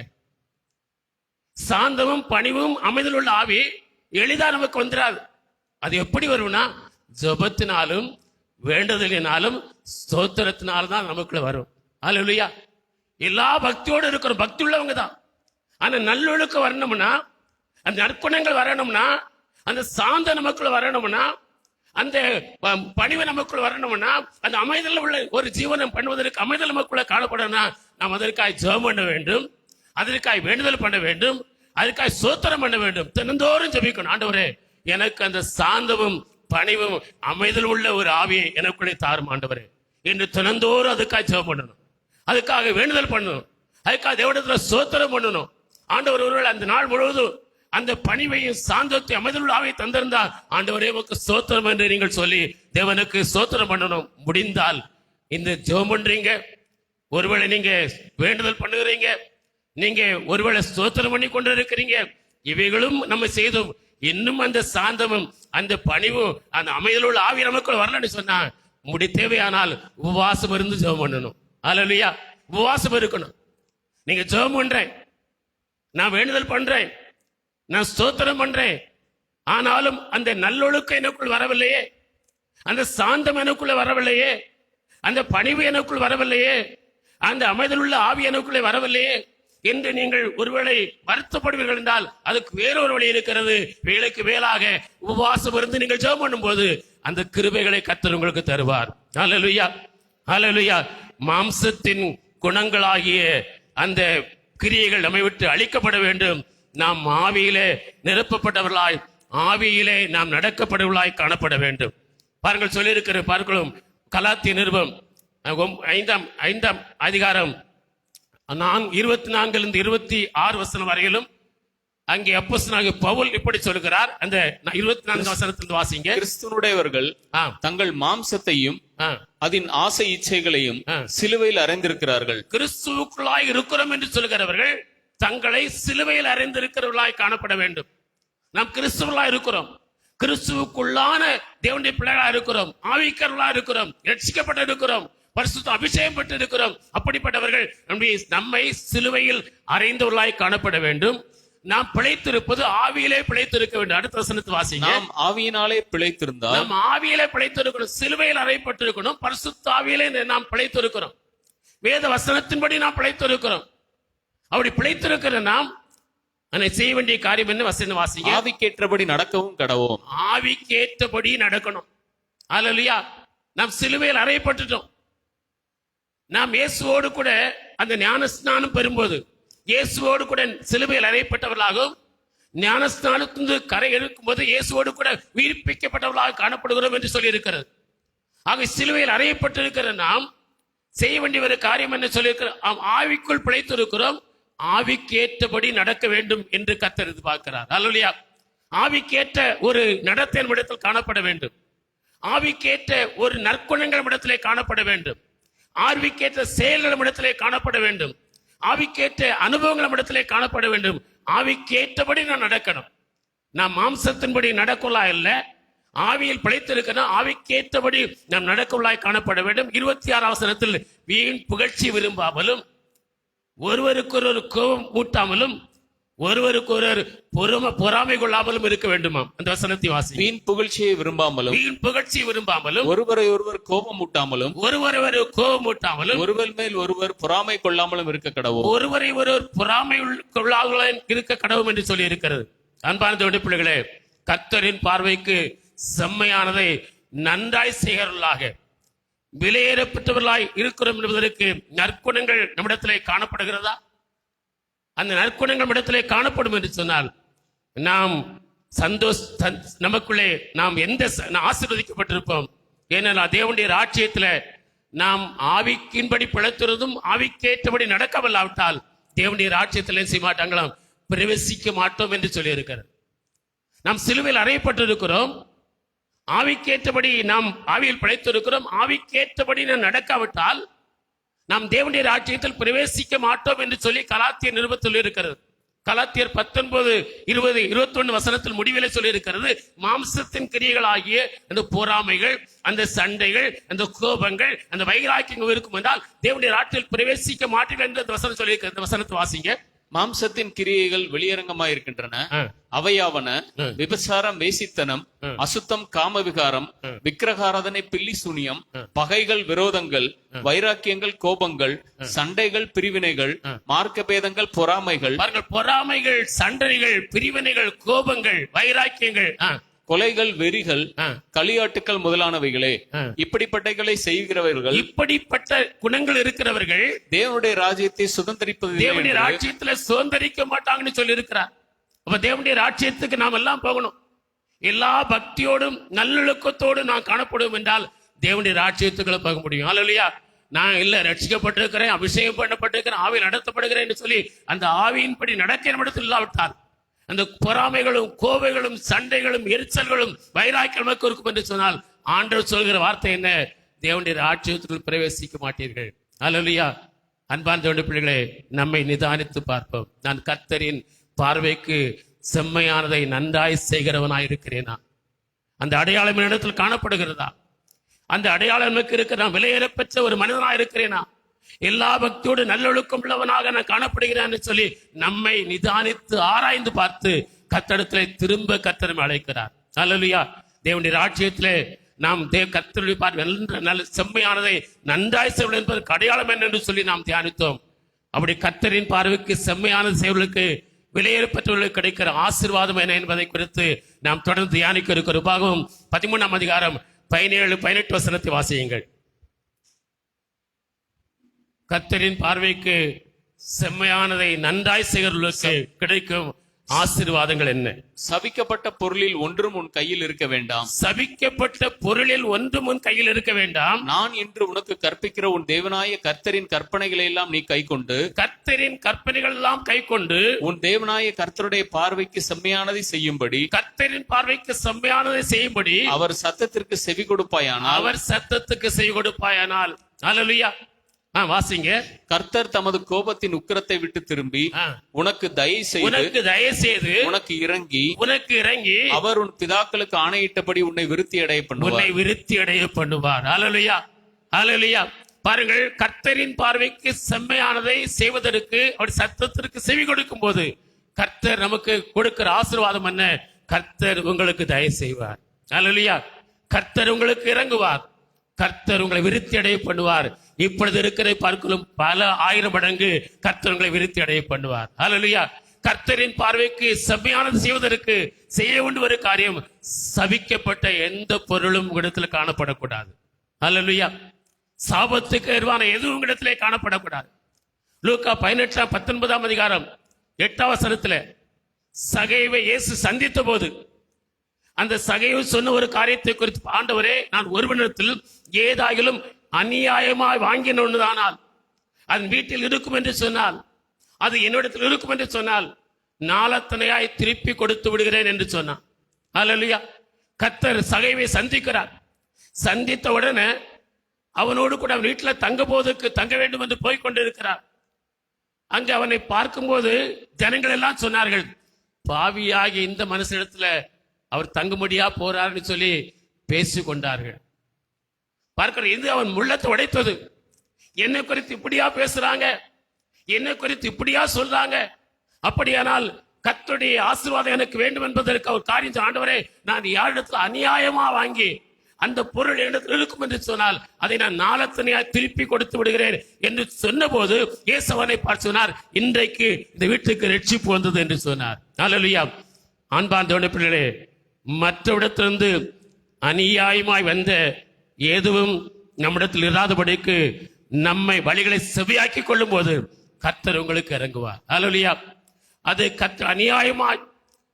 Speaker 1: சாந்தமும் பணிவும் அமைதல் உள்ள ஆவி எளிதா நமக்கு வந்துடாது. அது எப்படி வரும்னா, ஜெபத்தினாலும் வேண்டுதலினாலும் ஸ்தோத்திரத்தினாலும் தான் நமக்குள்ள வரும். அல்லேலூயா. எல்லா பக்தியோடு இருக்கிற பக்தி உள்ளவங்க தான். ஆனா நல்லொழுக்கம் வரணும்னா, அந்த நற்குணங்கள் வரணும்னா, அந்த சாந்த நமக்குள்ள வரணும்னா, அந்த பணிவு நமக்குள்ள வரணும்னா, அந்த அமைதல் உள்ள ஒரு ஜீவனம் பண்ணுவதற்கு அமைதல் நமக்குள்ள காணப்படணும்னா, நாம் அதற்காக ஜெபம் பண்ண வேண்டும், அதற்காக வேண்டுதல் பண்ண வேண்டும், அதுக்காக ஸ்தோத்திரம் பண்ண வேண்டும். தினந்தோறும் ஜெபிக்கணும், ஆண்டவரே எனக்கு அந்த சாந்தமும் பணிவும் அமைதல் உள்ள ஒரு ஆவியை எனக்குள்ளே தாரும் ஆண்டவரே என்று தினந்தோறும் அதுக்காக ஜெபம் பண்ணணும், அதுக்காக வேண்டுதல் பண்ணணும், அதுக்காக தேவனிடத்துல ஸ்தோத்திரம் பண்ணணும். ஆண்டவர் ஒருவேளை அந்த நாள் முழுவதும் அந்த பணிவையும் சாந்தத்தை அமைதல் ஆவியை தந்திருந்தால், ஆண்டவரே உமக்கு ஸ்தோத்திரம் என்று நீங்கள் சொல்லி தேவனுக்கு ஸ்தோத்திரம் பண்ணணும். முடிந்தால் இந்த ஜெபம் பண்றீங்க, ஒருவேளை நீங்க வேண்டுதல் பண்ணுகிறீங்க, நீங்க ஒருவேளை ஸ்தோத்திரம் பண்ணி கொண்டு இருக்கிறீங்க, இவைகளும் நம்ம செய்தோம், இன்னும் அந்த சாந்தமும் அந்த பணிவும் அந்த அமைதலுள்ள ஆவி நமக்குள்ள வரலன்னு சொன்னா, தேவையானால் உபவாசம் இருந்து ஜெபம் பண்ணணும். அல்லேலூயா. உபவாசம் இருக்கணும். நீங்க ஜெபம் பண்றேன், நான் வேண்டுதல் பண்றேன், நான் ஸ்தோத்திரம் பண்றேன், ஆனாலும் அந்த நல்லொழுக்கம் எனக்குள் வரவில்லையே, அந்த சாந்தம் எனக்குள்ள வரவில்லையே, அந்த பணிவு எனக்குள் வரவில்லையே, அந்த அமைதல் உள்ள ஆவி எனக்குள்ளே வரவில்லையே என்று நீங்கள் ஒருவேளை வருத்தப்படுவீர்கள் என்றால், அதுக்கு வேறொரு வழி இருக்கிறது. வேலைக்கு வேலாக உபவாசம் இருந்து நீங்கள் ஜெபம் பண்ணும் போது அந்த கிருபைகளை கர்த்தர் உங்களுக்கு தருவார். அல்லேலூயா. அல்லேலூயா. மாம்சத்தின் குணங்களாகிய அந்த கிரியைகள் நம்மை விட்டு அழிக்கப்பட வேண்டும். நாம் ஆவியிலே நிரப்பப்பட்டவர்களாய், ஆவியிலே நாம் நடக்கப்பட்டவர்களாய் காணப்பட வேண்டும். பாருங்கள், சொல்லியிருக்கிற பார்க்கிறோம், கலாத்திய நிருபம் 5ஆம் அதிகாரம் 24 26 வசனம் வரையிலும் அங்கே அப்போஸ்தலனாகிய பவுல் இப்படி சொல்கிறார். அந்த 24 வசனத்திலிருந்து வாசிங்க.
Speaker 3: கிறிஸ்துவுடையவர்கள் தங்கள் மாம்சத்தையும் அதன் ஆசை இச்சைகளையும் சிலுவையில் அறைந்திருக்கிறார்கள்.
Speaker 1: கிறிஸ்துவுக்குள்ளாய் இருக்கிறோம் என்று சொல்கிறவர்கள் தங்களை சிலுவையில் அறைந்திருக்கிறவர்களாய் காணப்பட வேண்டும். நாம் கிறிஸ்துவுக்குள்ளாய் இருக்கிறோம், கிறிஸ்துவுக்குள்ளான தேவனுடைய பிள்ளைகளா இருக்கிறோம், ஆவிக்கர்களா இருக்கிறோம், ரட்சிக்கப்பட்டு இருக்கிறோம், பரிசுத்த அபிஷேகம் பெற்று இருக்கிறோம். அப்படிப்பட்டவர்கள் நம்மை சிலுவையில் அறைந்தவர்களாய் காணப்பட வேண்டும். நாம் பிழைத்திருப்பது ஆவியிலே பிழைத்திருக்க வேண்டும். அடுத்த வசனத்தை வாசிங்க.
Speaker 3: நாம் ஆவியினாலே பிழைத்திருந்தால்
Speaker 1: நாம் ஆவியிலே பிழைத்திருக்கணும், சிலுவையில் அறையப்பட்டிருக்கணும், பரிசுத்த ஆவியிலே நாம் பிழைத்திருக்கிறோம், வேத வசனத்தின்படி நாம் பிழைத்திருக்கிறோம். அப்படி பிழைத்திருக்கிற நாம் செய்ய வேண்டிய காரியம் என்ன? வசனம் வாசிங்க.
Speaker 3: ஆவிக்கேற்றபடி நடக்கவும் கடவோம்.
Speaker 1: ஆவிக்கேற்றபடி நடக்கணும். அல்லேலூயா. நாம் சிலுவையில் அறையப்பட்டுட்டோம். நாம் இயேசுவோடு கூட அந்த ஞானஸ்நானம் பெறும்போது இயேசுவோடு கூட சிலுவையில் அறையப்பட்டவர்களாகவும் ஞானஸ்நானத்திலிருந்து கரை எடுக்கும்போது இயேசுவோடு கூட உயிர்ப்பிக்கப்பட்டவர்களாக காணப்படுகிறோம் என்று சொல்லி இருக்கிறது. ஆக சிலுவையில் அறையப்பட்டிருக்கிற நாம் செய்ய வேண்டிய ஒரு காரியம் என்ன சொல்லியிருக்கிறோம்? ஆவிக்குள் பிழைத்திருக்கிறோம், ஆவிக்கேற்றபடி நடக்க வேண்டும் என்று கர்த்தர் எதிர்பார்க்கிறார். அல்லேலூயா. ஆவிக்கேற்ற ஒரு நடத்தை நம்மிடத்தில் காணப்பட வேண்டும். ஆவிக்கேற்ற ஒரு நற்குணங்கள் நம்மிடத்திலே காணப்பட வேண்டும். ஆவிக்கேற்ற செயல்கள் நம்மிடத்திலே காணப்பட வேண்டும். ஆவிக்கேற்ற அனுபவங்கள் நம்மிடத்திலே காணப்பட வேண்டும். ஆவிக்கேற்றபடி நாம் நடக்கணும். நாம் மாம்சத்தின்படி நடக்கலா இல்ல, ஆவியில் பிழைத்திருக்கணும். ஆவிக்கேற்றபடி நாம் நடக்கலாய் காணப்பட வேண்டும். 26 வசனத்தில் வீண் புகழ்ச்சி விரும்பாமலும் ஒருவருக்கொரு கோபம் ஊட்டாமலும் ஒருவருக்கொரு பொறாமை கொள்ளாமலும் இருக்க வேண்டுமாம். அந்த வசனத்தை வாசி.
Speaker 3: வீண் புகழ்ச்சியை விரும்பாமலும்
Speaker 1: வீண் புகழ்ச்சி விரும்பாமலும்
Speaker 3: ஒருவரை ஒருவர் கோபம் ஊட்டாமலும்
Speaker 1: ஒருவரை கோபம் ஊட்டாமலும்
Speaker 3: ஒருவர் மேல் ஒருவர் பொறாமை கொள்ளாமலும் இருக்க கடவோம்.
Speaker 1: ஒருவரை ஒருவர் பொறாமை கொள்ளாமலும் இருக்க கடவும் என்று சொல்லி இருக்கிறது. அன்பான தேவனுடைய பிள்ளைகளே, கர்த்தரின் பார்வைக்கு செம்மையானதை நன்றாய் செய்கிறவர்களாக விலையேறப்பட்டவர்களாய் இருக்கிறோம் என்பதற்கு நற்குணங்கள் நம்மிடத்திலே காணப்படுகிறதா? அந்த நற்குணங்கள் நம்மிடத்திலே காணப்படும் என்று சொன்னால் நாம் நமக்குள்ளே நாம் ஆசீர்வதிக்கப்பட்டிருப்போம். ஏனென்றால் தேவனுடைய ராஜ்யத்தில் நாம் ஆவிக்கின்படி பிழைத்துறதும் ஆவிக்கேற்றபடி நடக்கவல்லாவிட்டால் தேவனுடைய ராஜ்யத்தில் செய்ய மாட்டாங்களாம், பிரவேசிக்க மாட்டோம் என்று சொல்லி இருக்கிறார். நாம் சிலுவையில் அறையப்பட்டிருக்கிறோம், ஆவிக்கேற்றபடி நாம் ஆவியில் பிழைத்திருக்கிறோம். ஆவிக்கேற்றபடி நாம் நடக்காவிட்டால் நாம் தேவனுடைய ராஜ்யத்தில் பிரவேசிக்க மாட்டோம் என்று சொல்லி கலாத்தியர் நிருபத்தில் இருக்கிறது. கலாத்தியர் 19, 20, 21 வசனத்தில் முடிவிலே சொல்லி இருக்கிறது. மாம்சத்தின் கிரியைகளாகிய அந்த பொறாமைகள், அந்த சண்டைகள், அந்த கோபங்கள், அந்த வைராக்கியங்கள் இருக்கும் என்றால் தேவனுடைய ராஜ்யத்தில் பிரவேசிக்க மாட்டீர்கள் என்று அந்த வசனம் சொல்லி இருக்கிறது. வசனத்தை வாசிங்க.
Speaker 3: மாம்சத்தின் கிரியைகள் வெளியரங்கமாய் இருக்கின்றன. அவையாவன விபசாரம், வேசித்தனம், அசுத்தம், காமவிகாரம், விக்கிரகாராதனை, பில்லி சூனியம், பகைகள், விரோதங்கள், வைராக்கியங்கள், கோபங்கள், சண்டைகள், பிரிவினைகள், மார்க்க பேதங்கள், பொறாமைகள்,
Speaker 1: பொறாமைகள், சண்டைகள், பிரிவினைகள், கோபங்கள், வைராக்கியங்கள்,
Speaker 3: கொலைகள், வெறிகள், களியாட்டுக்கள் முதலானவைகளே. இப்படிப்பட்டவைகளை செய்கிறவர்கள்,
Speaker 1: இப்படிப்பட்ட குணங்கள் இருக்கிறவர்கள்
Speaker 3: தேவனுடைய ராஜ்யத்தை சுதந்திரிப்பது
Speaker 1: தேவனுடைய ராஜ்யத்துல சுதந்திரிக்க மாட்டாங்கன்னு சொல்லி இருக்கிறார். அப்ப தேவனுடைய ராஜ்யத்துக்கு நாம் எல்லாம் போகணும். எல்லா பக்தியோடும் நல்லொழுக்கத்தோடும் நான் காணப்படுவோம் என்றால் தேவனுடைய ராஜ்யத்துக்குள்ள போக முடியும். அல்லேலூயா. நான் இல்ல ரட்சிக்கப்பட்டிருக்கிறேன், அபிஷேகம் பண்ணப்பட்டிருக்கிறேன், ஆவியில் நடத்தப்படுகிறேன் என்று சொல்லி அந்த ஆவியின்படி நடக்க நம்மிடத்தில் இல்லாவிட்டால் அந்த பொறாமைகளும் கோவைகளும் சண்டைகளும் எரிச்சல்களும் வைராக்கியம் நமக்கு இருக்கும் என்று சொன்னால் ஆண்டவர் சொல்கிற வார்த்தை என்ன? தேவனுடைய ராஜ்யத்துக்குள் பிரவேசிக்க மாட்டீர்கள். அல்லேலூயா. அன்பான தேவனுடைய பிள்ளைகளே, நம்மை நிதானித்து பார்ப்போம். நான் கர்த்தரின் பார்வைக்கு செம்மையானதை நன்றாய் செய்கிறவனாய் இருக்கிறேனா? அந்த அடையாளம் என்னிடத்தில் காணப்படுகிறதா? அந்த அடையாளம் நமக்கு இருக்க நான் விலையேறப்பெற்ற ஒரு மனிதனாய் இருக்கிறேனா? எல்லா பக்தியோடு நல்லொழுக்கம் உள்ளவனாக நான் காணப்படுகிறேன் சொல்லி நம்மை நிதானித்து ஆராய்ந்து பார்த்து கர்த்தரிடத்திலே திரும்ப கர்த்தரை அழைக்கிறார். அல்லேலூயா. தேவனுடைய ராஜ்யத்திலே நாம் கர்த்தருடைய பார்வை நல்ல செம்மையானதை நன்றாய் செய்வது என்பதற்கு அடையாளம் என்ன என்று சொல்லி நாம் தியானித்தோம். அப்படி கர்த்தரின் பார்வைக்கு செம்மையான செயல்களுக்கு விலையேறப்பட்டவர்களுக்கு கிடைக்கிற ஆசீர்வாதம் என்ன என்பதை குறித்து நாம் தொடர்ந்து தியானிக்க இருக்கிற உபாகமம் 13ஆம் அதிகாரம் 17, 18 வசனத்தை வாசியுங்கள். கர்த்தரின் பார்வைக்கு செம்மையானதை நன்றாய் செய்கிறவர்களுக்கு கிடைக்கும் ஆசீர்வாதங்கள் என்ன?
Speaker 3: சபிக்கப்பட்ட பொருளில் ஒன்றும் உன் கையில் இருக்க வேண்டாம்.
Speaker 1: சபிக்கப்பட்ட பொருளில் ஒன்றும் உன் கையில் இருக்க வேண்டாம்.
Speaker 3: நான் இன்று உனக்கு கற்பிக்கிற உன் தேவனாய கர்த்தரின் கற்பனைகளை எல்லாம் நீ கைக்கொண்டு,
Speaker 1: கர்த்தரின் கற்பனைகள் எல்லாம் கைக்கொண்டு
Speaker 3: உன் தேவனாய கர்த்தருடைய பார்வைக்கு செம்மையானதை செய்யும்படி,
Speaker 1: கர்த்தரின் பார்வைக்கு செம்மையானதை செய்யும்படி
Speaker 3: அவர் சத்தத்திற்கு செவி கொடுப்பாயானால்,
Speaker 1: அவர் சத்தத்துக்கு செவி கொடுப்பாயானால். அல்லேலூயா. வாசிங்க.
Speaker 3: கர்த்தர் தமது கோபத்தின் உக்கிரத்தை விட்டு திரும்பி உனக்கு தயை செய்து உனக்கு இறங்கி அவர் உன் பிதாக்களுக்கு ஆணையிட்டபடி உன்னை விருத்தி அடைய பண்ணுவார். அல்லேலூயா. அல்லேலூயா. பாருங்கள், கர்த்தரின் பார்வைக்கு செம்மையானதை செய்வதற்கு அவர் சத்தத்திற்கு செவி கொடுக்கும் போது
Speaker 1: கர்த்தர் நமக்கு கொடுக்கிற ஆசீர்வாதம் என்ன? கர்த்தர் உங்களுக்கு தயவு செய்வார். அல்லேலூயா. கர்த்தர் உங்களுக்கு இறங்குவார். கர்த்தர் உங்களை விருத்தி அடைய பண்ணுவார். இப்பொழுது இருக்கிற பார்க்கலும் பல ஆயிரம் மடங்கு கர்த்தர் உங்களை விருத்தி அடைய பண்ணுவார். அல்லேலூயா. கர்த்தரின் பார்வைக்கு செம்மையானது செய்வதற்கு செய்ய வேண்டிய ஒரு காரியம், சபிக்கப்பட்ட எந்த பொருளும் உங்களிடத்துல காணப்படக்கூடாது. அல்லேலூயா. சாபத்துக்கு ஏதுவான எதுவும் உங்களிடத்திலே காணப்படக்கூடாது. லூக்கா 18:19 அதிகாரம் 8 வசனத்துல சகைவை இயேசு சந்தித்த போது அந்த சகைவு சொன்ன ஒரு காரியத்தை குறித்து, ஆண்டவரே, நான் ஒருவனிடத்தில் ஏதாயிலும் அநியாயமாய் வாங்கினோன்னுதானால் அது வீட்டில் இருக்கும் என்று சொன்னால், அது என்னிடத்தில் இருக்கும் என்று சொன்னால் நாளத்தனையாய் திருப்பி கொடுத்து விடுகிறேன் என்று சொன்னான். அல்லேலூயா. கர்த்தர் சகைவை சந்திக்கிறார். சந்தித்த உடனே அவனோடு கூட அவன் வீட்டில் தங்க வேண்டும் என்று போய் கொண்டிருக்கிறார். அங்கு அவனை பார்க்கும்போது ஜனங்கள் எல்லாம் சொன்னார்கள், பாவியாகி இந்த மனுஷனிடத்துல அவர் தங்கும்படியா போறார்னு சொல்லி பேசி கொண்டார்கள். பார்க்கிற இது அவன் உள்ளத்தை உடைத்தது. என்னை குறித்து இப்படியா பேசுறாங்க, என்னை குறித்து இப்படியா சொல்றாங்க, அப்படியானால் கர்த்தருடைய ஆசீர்வாதம் எனக்கு வேண்டும் என்பதற்கு அவர் காரியம், ஆண்டவரே, நான் யாரிடத்துல அநியாயமா வாங்கி அந்த பொருள் என்னிடத்தில் இருக்கும் என்று சொன்னால் அதை நான் நாளத்தனையாய் திருப்பி கொடுத்து விடுகிறேன் என்று சொன்ன போது இயேசு அவனை பார்த்து சொன்னார், இன்றைக்கு இந்த வீட்டுக்கு ரட்சிப்பு வந்தது என்று சொன்னார். அல்லேலூயா. அன்பார்ந்த பிள்ளைகளே, மற்றவிடத்திலிருந்து அநியாயமாய் வந்த எதுவும் நம்மிடத்தில் இராதபடிக்கு நம்மை வழிகளை செவியாக்கி கொள்ளும் போது கர்த்தர் உங்களுக்கு இறங்குவார். அல்லேலூயா. அது கர்த்தர் அநியாயமாய்,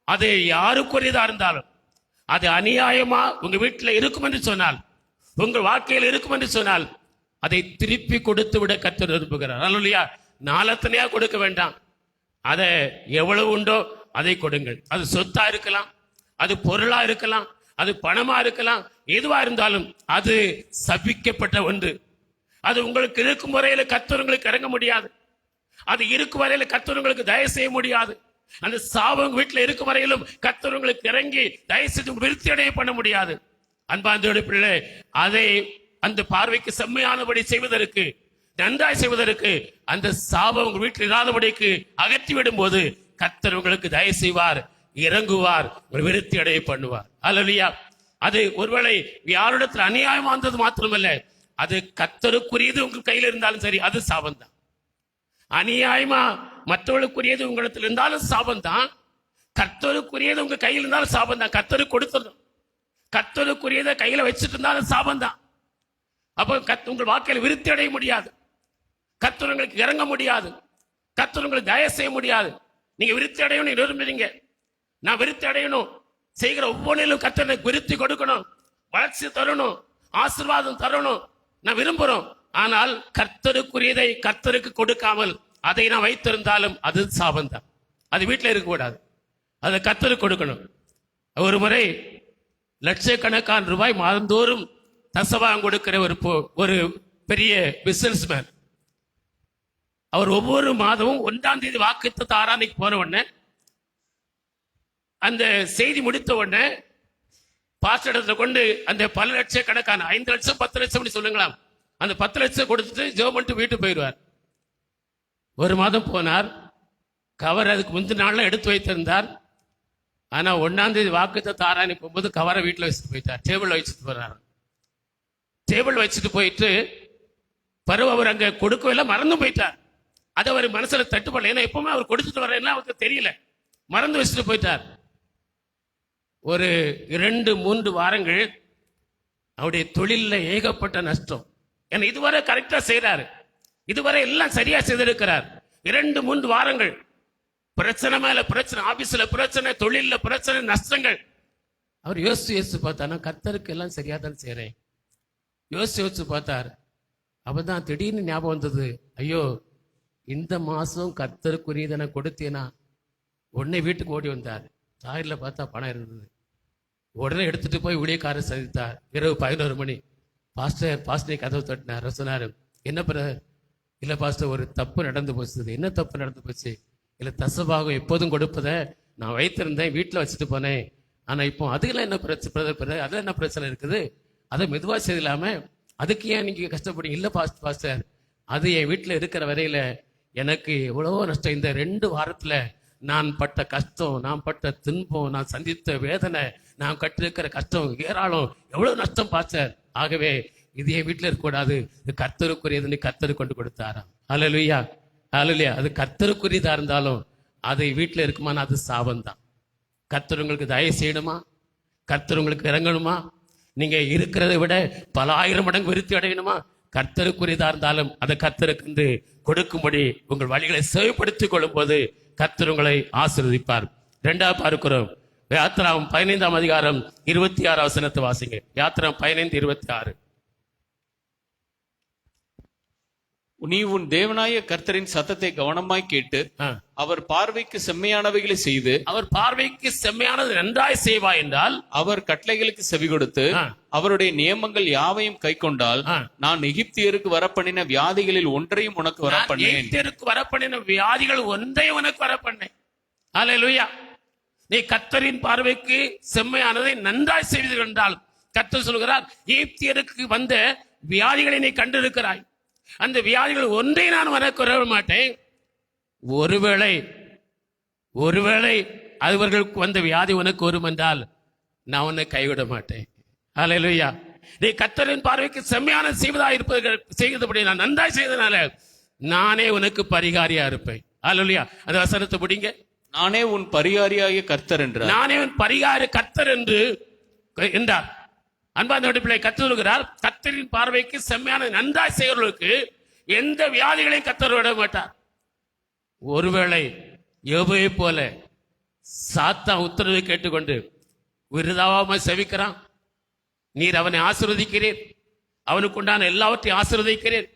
Speaker 1: அது யாருக்குரியதா இருந்தாலும், அது அநியாயமா உங்க வீட்டில் இருக்கும் என்று சொன்னால், உங்கள் வாழ்க்கையில் இருக்கும் என்று சொன்னால், அதை திருப்பி கொடுத்து விட கர்த்தர் விரும்புகிறார். அல்லேலூயா. நாளத்தனையா கொடுக்க வேண்டாம். அதை எவ்வளவு உண்டோ அதை கொடுங்கள். அது சொத்தா இருக்கலாம், அது பொருளா இருக்கலாம், அது பணமா இருக்கலாம், எதுவா இருந்தாலும் அது சபிக்கப்பட்ட ஒன்று. அது உங்களுக்கு இருக்கும் வரையில கர்த்தர் உங்களுக்கு இறங்க முடியாது. அது இருக்கும் வரையில கர்த்தர் உங்களுக்கு தயவு செய்ய முடியாது. அந்த சாபம் வீட்டில் இருக்கும் வரையிலும் கர்த்தர் உங்களுக்கு இறங்கி தயவு செய்து விருத்தி அடைய பண்ண முடியாது. அன்பார்ந்த பிள்ளை, அதை அந்த பார்வைக்கு செம்மையானபடி செய்வதற்கு, நன்றாய் செய்வதற்கு, அந்த சாபம் உங்க வீட்டில் இராதபடிக்கு அகற்றி விடும் போது கர்த்தர் உங்களுக்கு தயவு செய்வார், இறங்குவார், ஒரு விருத்தி அடைய பண்ணுவார். அல்லேலூயா. அது ஒருவேளை யாரிடத்தில் அநியாயம் வந்தது மாத்திரமல்ல, அது கர்த்தருக்குரியது உங்க கையில் இருந்தாலும் சரி, அது சாபம் தான். அநியாயமா மற்றவர்களுக்குரியது உங்களிடத்தில் இருந்தாலும் சாபம் தான். கர்த்தருக்குரியது உங்க கையில் இருந்தாலும் சாபம் தான். கர்த்தருக்கு கொடுத்ததும் கர்த்தருக்குரியதை கையில வச்சுட்டு இருந்தாலும் சாபம் தான். அப்போ உங்கள் வாழ்க்கையில் விருத்தி அடைய முடியாது. கர்த்தர் உங்களுக்கு இறங்க முடியாது. கர்த்தர் உங்களுக்கு தயவு செய்ய முடியாது. நீங்க விருத்தி அடையணும் விரும்புறீங்க, நான் விருத்தி அடையணும், செய்கிற ஒவ்வொன்றிலும் கர்த்தர் விருத்தி கொடுக்கணும், வளர்ச்சி தரணும், ஆசீர்வாதம் தரணும், நான் விரும்புறோம். ஆனால் கர்த்தருக்குரியதை கர்த்தருக்கு கொடுக்காமல் அதை நான் வைத்திருந்தாலும் அது சாபம் தான். அது வீட்டில் இருக்கக்கூடாது, அதை கர்த்தருக்கு கொடுக்கணும். ஒரு முறை லட்சக்கணக்கான ரூபாய் மாதந்தோறும் தசவாங்க கொடுக்கிற ஒரு பெரிய பிசினஸ்மேன், அவர் ஒவ்வொரு மாதமும் 1ஆம் தேதி வாக்குத்தத்த ஆராதனைக்கு போன உடனே, அந்த செய்தி முடித்த உடனே பாஸ்டர் இடத்துல கொண்டு அந்த பல லட்சக்கணக்கான 5 லட்சம் 10 லட்சம் சொல்லுங்களாம், அந்த 10 லட்சம் கொடுத்துட்டு ஜெபம் பண்ணிட்டு வீட்டுக்கு போயிடுவார். ஒரு மாதம் போனார், கவர் அதுக்கு முந்தின நாள்ல எடுத்து வைத்திருந்தார். ஆனா 1ஆம் தேதி வாக்குத்தத்த ஆராதனை போகும்போது கவரை வீட்டில் வச்சுட்டு போயிட்டார். டேபிள் வச்சுட்டு போறாரு. டேபிள் வச்சுட்டு போயிட்டு பருவ அவர் அங்க கொடுக்கவில்லை, மறந்து போயிட்டார். அது அவர் மனசுல தட்டுப்படல. ஏன்னா எப்பவுமே அவர் கொடுத்துட்டு வர்றேன்னா அவருக்கு தெரியல, மறந்து வச்சுட்டு போயிட்டார். ஒரு 2-3 வாரங்கள் அவருடைய தொழில ஏகப்பட்ட நஷ்டம். ஏன்னா இதுவரை கரெக்டா செய்யறாரு, இதுவரை எல்லாம் சரியா செய்திருக்கிறார். 2-3 வாரங்கள் பிரச்சனை மேல பிரச்சனை, ஆபீஸ்ல பிரச்சனை, தொழில பிரச்சனை, நஷ்டங்கள். அவர் யோசிச்சு பார்த்தார், நான் கர்த்தருக்கு எல்லாம் சரியா தான் செய்யறேன். யோசிச்சு பார்த்தார். அப்பதான் திடீர்னு ஞாபகம் வந்தது, ஐயோ இந்த மாசம் கர்த்தருக்குரியதை நான் கொடுத்தேனா. உடனே வீட்டுக்கு ஓடி வந்தார். சாயில பார்த்தா பணம் இருந்தது. உடனே எடுத்துட்டு போய் ஊழியக்காரர் சந்தித்தார். இரவு 11 மணி. பாஸ்டர் கதவு தட்டினார். சொன்னாரு, என்ன பிரதர்? இல்ல பாஸ்டர், ஒரு தப்பு நடந்து போச்சு. என்ன தப்பு நடந்து போச்சு? இல்ல தசபாகம் எப்போதும் கொடுப்பதை நான் வைத்திருந்தேன், வீட்டுல வச்சுட்டு போனேன். ஆனா இப்போ அதுல என்ன பிரச்சனை, அதுல என்ன பிரச்சனை இருக்குது? அதை மெதுவா செய்யலாம, அதுக்கு ஏன் நீங்க கஷ்டப்படுங்க? இல்ல பாஸ்டர், அது என் வீட்டுல இருக்கிற வரையில எனக்கு எவ்வளவோ நஷ்டம். இந்த 2 வாரத்துல நான் பட்ட கஷ்டம், நான் பட்ட துன்பம், நான் சந்தித்த வேதனை, நான் கட்டிருக்கிற கஷ்டம் ஏராளம், எவ்வளவு நஷ்டம் பாஸ்டர். ஆகவே இதே வீட்டுல இருக்கக்கூடாது, இது கர்த்தருக்குரியதுன்னு கர்த்தர் கொண்டு கொடுத்தாராம். அல்லேலூயா, அல்லேலூயா. அது கர்த்தருக்குரியதா இருந்தாலும் அது வீட்டுல இருக்குமானா அது சாபம்தான். கர்த்தர் உங்களுக்கு தயவு செய்யணுமா, கர்த்தர் உங்களுக்கு இறங்கணுமா, நீங்க இருக்கிறதை விட பல ஆயிரம் மடங்கு விருத்தி அடையணுமா, கர்த்தருக்குரியதா இருந்தாலும் அதை கர்த்தருக்கு கொடுக்கும்படி உங்கள் வழிகளை செவிப்படுத்திக் கொள்ளும் போது கர்த்தர் உங்களை ஆசீர்வதிப்பார். இரண்டாவது பார்க்கிறோம், யாத்திராம் 15ஆம் அதிகாரம் 26 வசனத்தை வாசிங்க. யாத்திராம் 15:26.
Speaker 3: நீ உன் தேவனாய கர்த்தரின் சத்தத்தை கவனமாய் கேட்டு அவர் பார்வைக்கு செம்மையானவைகளை செய்து,
Speaker 1: அவர் பார்வைக்கு செம்மையானது நன்றாய் செய்வாய் என்றால்,
Speaker 3: அவர் கட்டளைகளுக்கு செவி கொடுத்து அவருடைய நியமங்கள் யாவையும் கை கொண்டால், நான் எகிப்தியருக்கு வரப்பண்ணின வியாதிகளில் ஒன்றையும் உனக்கு வரப்பண்ணேன்.
Speaker 1: எகிப்தியருக்கு வரப்பண்ணின வியாதிகள் ஒன்றையும் உனக்கு வரப்பண்ணேன். அல்லேலூயா. நீ கர்த்தரின் பார்வைக்கு செம்மையானதை நன்றாய் செய்வீர்கள் என்றால், கர்த்தர் சொல்கிறார், எகிப்தியருக்கு வந்த வியாதிகளை நீ கண்டிருக்கிறாய், அந்த வியாதிகள் ஒன்றை நான் உனக்கு வர மாட்டேன். ஒருவேளை அவர்களுக்கு வந்த வியாதி உனக்கு வரும் என்றால் நான் உன்னை கைவிட மாட்டேன். அல்லேலூயா. நீ கர்த்தரின் பார்வைக்கு செம்மையான செய்வதாக இருப்பது செய்தபடி நான் நன்றாய் செய்தனால நானே உனக்கு பரிகாரியா இருப்பேன். அல்லேலூயா. அந்த வசனத்தை முடிங்க.
Speaker 3: நானே உன் பரிகாரியாகிய கர்த்தர் என்றார்.
Speaker 1: நானே உன் பரிகாரி கர்த்தர் என்றார். அன்பார்ந்த பிள்ளை, கர்த்தர் சொல்கிறார், கர்த்தரின் பார்வைக்கு செம்மையான நன்றாய் செய்கிறவர்களுக்கு எந்த வியாதிகளையும் கர்த்தர் விட மாட்டார். ஒருவேளை யோபுவை போல சாத்தான் உத்தரவை கேட்டுக்கொண்டு விருதாவாம செவிக்கிறான், நீர் அவனை ஆசீர்வதிக்கிறீர், அவனுக்கு உண்டான எல்லாவற்றையும் ஆசீர்வதிக்கிறீர்,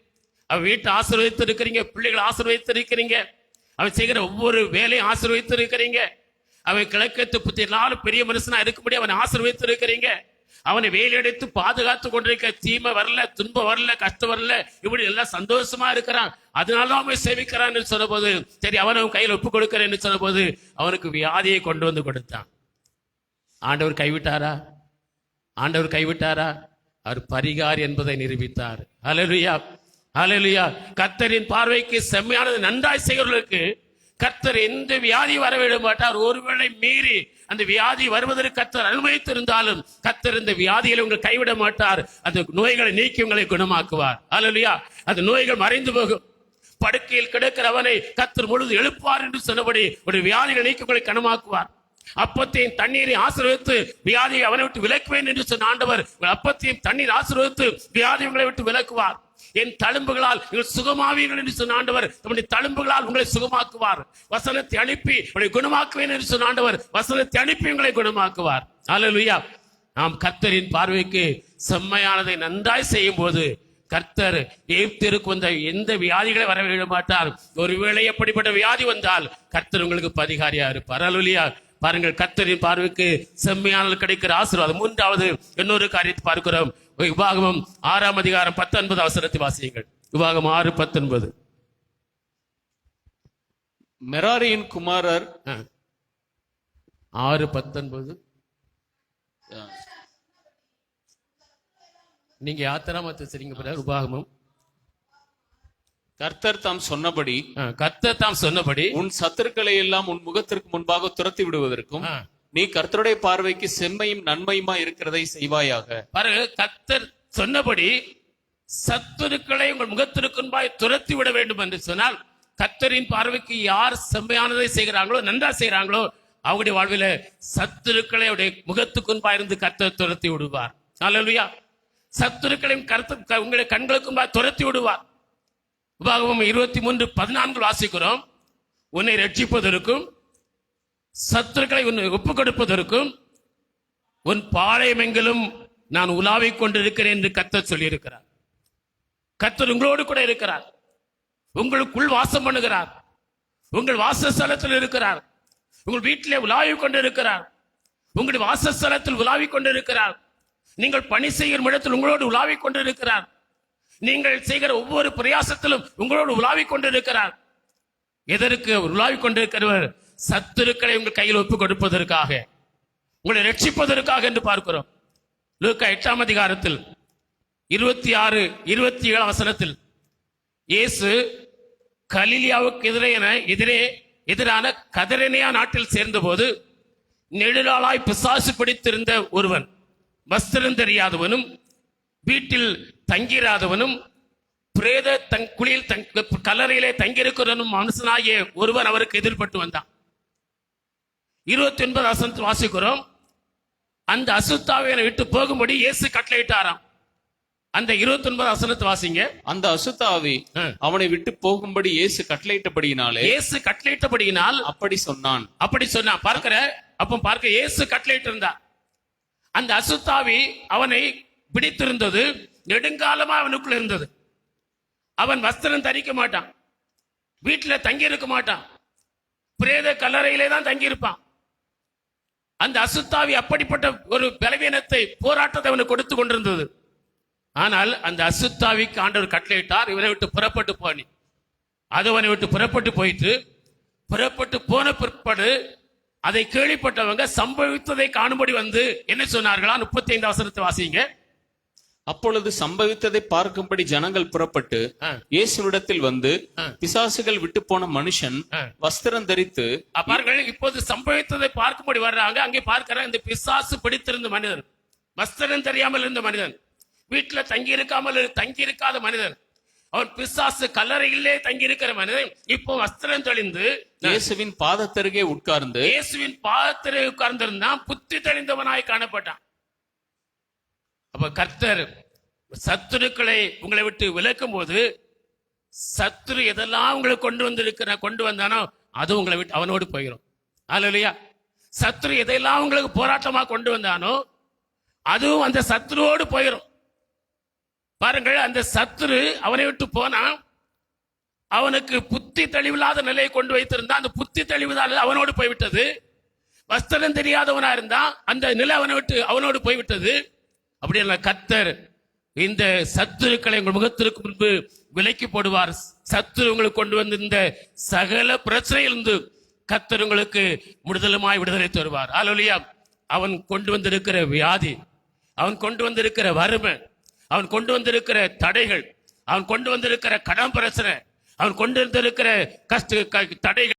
Speaker 1: அவன் வீட்டை ஆசீர்வதித்து இருக்கிறீங்க, பிள்ளைகளை ஆசீர்வதித்து இருக்கிறீங்க, அவன் செய்கிற ஒவ்வொரு வேலையும் ஆசீர்வதித்து இருக்கிறீங்க, அவன் கிழக்கத்து புத்தினாலும் பெரிய மனுஷனா இருக்கும்படி அவனை ஆசீர்வதித்து இருக்கிறீங்க, அவனை வேலையடைத்து பாதுகாத்து கொண்டிருக்க, தீமை வரல, துன்பம் வரல, கஷ்டம் வரல, இப்படி எல்லாம் சந்தோஷமா இருக்கிறான், அதனால அவன் சேவிக்கிறான் சொன்ன போது, சரி அவனை கையில் ஒப்பு கொடுக்கிறேன்னு சொன்ன போது அவனுக்கு வியாதியை கொண்டு வந்து கொடுத்தான். ஆண்டவர் கைவிட்டாரா? ஆண்டவர் கைவிட்டாரா? அவர் பரிகாரி என்பதை நிரூபித்தார். அல்லேலூயா, அல்லேலூயா. கர்த்தரின் பார்வைக்கு செம்மையானது நன்றாய் செய்கிறவர்களுக்கு கர்த்தர் எந்த வியாதி வரவிட மாட்டார். ஒருவேளை மீறி அந்த வியாதி வருவதற்கு கர்த்தர் அனுமதித்திருந்தாலும் கர்த்தர் இந்த வியாதிகளை உங்களை கைவிட மாட்டார். அந்த நோய்களை நீக்கி உங்களை குணமாக்குவார். அல்லேலூயா. அந்த நோய்கள் மறைந்து போகும். படுக்கையில் கிடக்கிறவனை கர்த்தர் பொழுது எழுப்புவார் என்று சொன்னபடி ஒரு வியாதிகளை நீக்கி உங்களை குணமாக்குவார். அப்பத்தையும் தண்ணீரை ஆசீர்வதித்து வியாதியை அவனை விட்டு விலக்குவேன் என்று சொன்ன ஆண்டவர் அப்பத்தையும் தண்ணீர் ஆசீர்வதித்து வியாதி உங்களை விட்டு விலக்குவார். என் தழும்புகளால் நீங்கள் சுகமாவீர்கள் என்று சொன்ன ஆண்டவர் நம்முடைய தழும்புகளால் உங்களை சுகமாக்குவார். வசனத்தை அனுப்பி உங்களை குணமாக்குவேன் என்று சொன்ன ஆண்டவர் வசனத்தை அனுப்பி உங்களை குணமாக்குவார். அல்லேலூயா. நாம் கர்த்தரின் பார்வைக்கு செம்மையானதை நன்றாய் செய்யும் போது கர்த்தர் எகிப்தியருக்கு வந்த எந்த வியாதிகளை வரவிட மாட்டார். ஒருவேளை எப்படிப்பட்ட வியாதி வந்தால் கர்த்தர் உங்களுக்கு பரிகாரியா இருப்பார். அல்லேலூயா. பாருங்கள், கர்த்தரின் பார்வைக்கு செம்மையானது கிடைக்கிற ஆசீர்வாதம். மூன்றாவது இன்னொரு காரியத்தை பார்க்கிறோம். உபாகமம் 6ஆம் அதிகாரம் 19 வசனத்தை வாசியுங்கள். உபாகமம் 6:19.
Speaker 3: மெராரியின் குமாரர்
Speaker 1: 6:19. நீங்க யாத்திராமத்தை சரிங்க. உபாகமம்
Speaker 3: கர்த்தர் தாம் சொன்னபடி உன் சத்துருக்களை எல்லாம் உன் முகத்திற்கு முன்பாக துரத்தி விடுவதற்கும் நீ கர்த்தருடைய பார்வைக்கு செம்மையும் நன்மையுமா இருக்கிறதை செய்வாயாக.
Speaker 1: பாருங்க, கர்த்தர் சொன்னபடி சத்துருக்களை உங்கள் முகத்திற்கு முன்பாக துரத்தி விட வேண்டும் என்று சொன்னால், கர்த்தரின் பார்வைக்கு யார் செம்மையானதை செய்கிறாங்களோ, நன்றா செய்கிறாங்களோ, அவங்களுடைய வாழ்வில் சத்துருக்களை அவருடைய முகத்துக்கு முன்பாக இருந்து கர்த்தர் துரத்தி விடுவார். அல்லேலூயா. சத்துருக்களையும் கர்த்தர் உங்களுடைய கண்களுக்கு முன்பாக துரத்தி விடுவார். உபாகமம் 23:14 வாசிக்கிறோம். உன்னை ரட்சிப்பதற்கும் சத்துருக்களை உன்னை ஒப்புக் கொடுப்பதற்கும் உன் பாளையமெங்கிலும் நான் உலாவிக் கொண்டிருக்கிறேன் என்று கர்த்தர் சொல்லியிருக்கிறார். கர்த்தர் உங்களோடு கூட இருக்கிறார், உங்களுக்குள் வாசம் பண்ணுகிறார், உங்கள் வாசஸ்தலத்தில் இருக்கிறார், உங்கள் வீட்டிலே உலாவிக் கொண்டிருக்கிறார், உங்களுடைய வாசஸ்தலத்தில் உலாவிக் கொண்டிருக்கிறார், நீங்கள் பணி செய்கிற இடத்தில் உங்களோடு உலாவிக் கொண்டிருக்கிறார், நீங்கள் செய்கிற ஒவ்வொரு பிரயாசத்திலும் உங்களோடு உலாவிக் கொண்டிருக்கிறார். எதற்கு உலாவிக் கொண்டிருக்கிறவர்? சத்துருக்களை உங்கள் கையில் ஒப்புக் கொடுப்பதற்காக, உங்களை ரட்சிப்பதற்காக என்று பார்க்கிறோம். லூக்கா 8ஆம் அதிகாரத்தில் 26-27 வசனத்தில் இயேசு கலிலியாவுக்கு எதிரே எதிரான கதரேனியா நாட்டில் சேர்ந்தபோது நெடுநாளாய் பிசாசு பிடித்திருந்த ஒருவன், வஸ்திரம் தெரியாதவனும் வீட்டில் தங்கிராதவனும் பிரேத குழியில் கல்லறையிலே தங்கியிருக்கிறவனும் மனுஷனாகிய ஒருவன் அவருக்கு எதிர்பட்டு வந்தான். 29 வசனத்தில் வாசிக்கிறோம், அந்த அசுத்தாவியனை விட்டு போகும்படி இயேசு கட்டளையிட்டாராம். அந்த 29 வசனத்தை வாசிங்க.
Speaker 3: அந்த அசுத்தாவி அவனை விட்டு போகும்படி இயேசு கட்டளையிட்டபடியினாலே,
Speaker 1: இயேசு கட்டளையிட்டபடியினால்
Speaker 3: அப்படி சொன்னான்.
Speaker 1: பார்க்க இயேசு கட்டளையிட்டு இருந்தார். அந்த அசுத்தாவி அவனை பிடித்திருந்தது, நெடுங்காலமா அவனுக்குள்ள இருந்தது. அவன் வஸ்திரம் தரிக்க மாட்டான், வீட்டுல தங்கி இருக்க மாட்டான், பிரேத கல்லறையிலே தான் தங்கி இருப்பான். அந்த அசுத்தாவி அப்படிப்பட்ட ஒரு பலவீனத்தை, போராட்டத்தை அவனுக்கு கொடுத்து கொண்டிருந்தது. ஆனால் அந்த அசுத்தாவிக்கு ஆண்டவர் கட்டளையிட்டார், இவனை விட்டு புறப்பட்டு போனி. அது அவனை விட்டு புறப்பட்டு போயிட்டு, புறப்பட்டு போன பிற்பாடு அதை கேள்விப்பட்டவங்க சம்பவித்ததை காணும்படி வந்து என்ன சொன்னார்களா? 35 வசனத்தை வாசிங்க.
Speaker 3: அப்பொழுது சம்பவித்ததை பார்க்கும்படி ஜனங்கள் புறப்பட்டு இயேசுவிடத்தில் வந்து, பிசாசுகள் விட்டு போன மனுஷன் வஸ்திரம் தரித்து,
Speaker 1: பாருங்கள், இப்போது சம்பவித்ததை பார்க்கும்படி வர்றாங்க. அங்கே பார்க்கிற இந்த பிசாசு பிடித்திருந்த மனிதன், வஸ்திரம் தெரியாமல் இருந்த மனிதன், வீட்டுல தங்கி இருக்காத மனிதன், அவன் பிசாசு கல்லறையிலே தங்கி இருக்கிற மனிதன் இப்போ வஸ்திரம் தெளிந்து
Speaker 3: இயேசுவின் பாதத்தருகே
Speaker 1: உட்கார்ந்திருந்தான். புத்தி தெளிந்தவனாய் காணப்பட்டான். அப்ப கர்த்தர் சத்துருக்களை உங்களை விட்டு விலக்கும் போது, சத்துரு எதெல்லாம் உங்களை கொண்டு வந்தானோ அது உங்களை விட்டு அவனோடு போயிடும். அல்லேலூயா. சத்துரு எதையெல்லாம் உங்களுக்கு போராட்டமா கொண்டு வந்தானோ அதுவும் அந்த சத்துருவோடு போயிடும். பாருங்கள், அந்த சத்துரு அவனை விட்டு போனா, அவனுக்கு புத்தி தெளிவில்லாத நிலையை கொண்டு வைத்திருந்தான். அந்த புத்தி தெளிவுதான் அவனோடு போய்விட்டது. வஸ்திரம் தெரியாதவனா இருந்தா அந்த நிலை அவனோடு போய்விட்டது. அப்படி கர்த்தர் இந்த சத்துருக்களை உங்கள் முகத்திற்கு முன்பு விலக்கி போடுவார். சத்துரு உங்களுக்கு கொண்டு வந்திருந்த சகல பிரச்சனையிலிருந்து கர்த்தர் உங்களுக்கு விடுதலை தருவார். அல்லேலூயா. அவன் கொண்டு வந்திருக்கிற வியாதி, அவன் கொண்டு வந்திருக்கிற வறுமை, அவன் கொண்டு வந்திருக்கிற தடைகள், அவன் கொண்டு வந்திருக்கிற கடன் பிரச்சனை, அவன் கொண்டு வந்திருக்கிற தடைகள்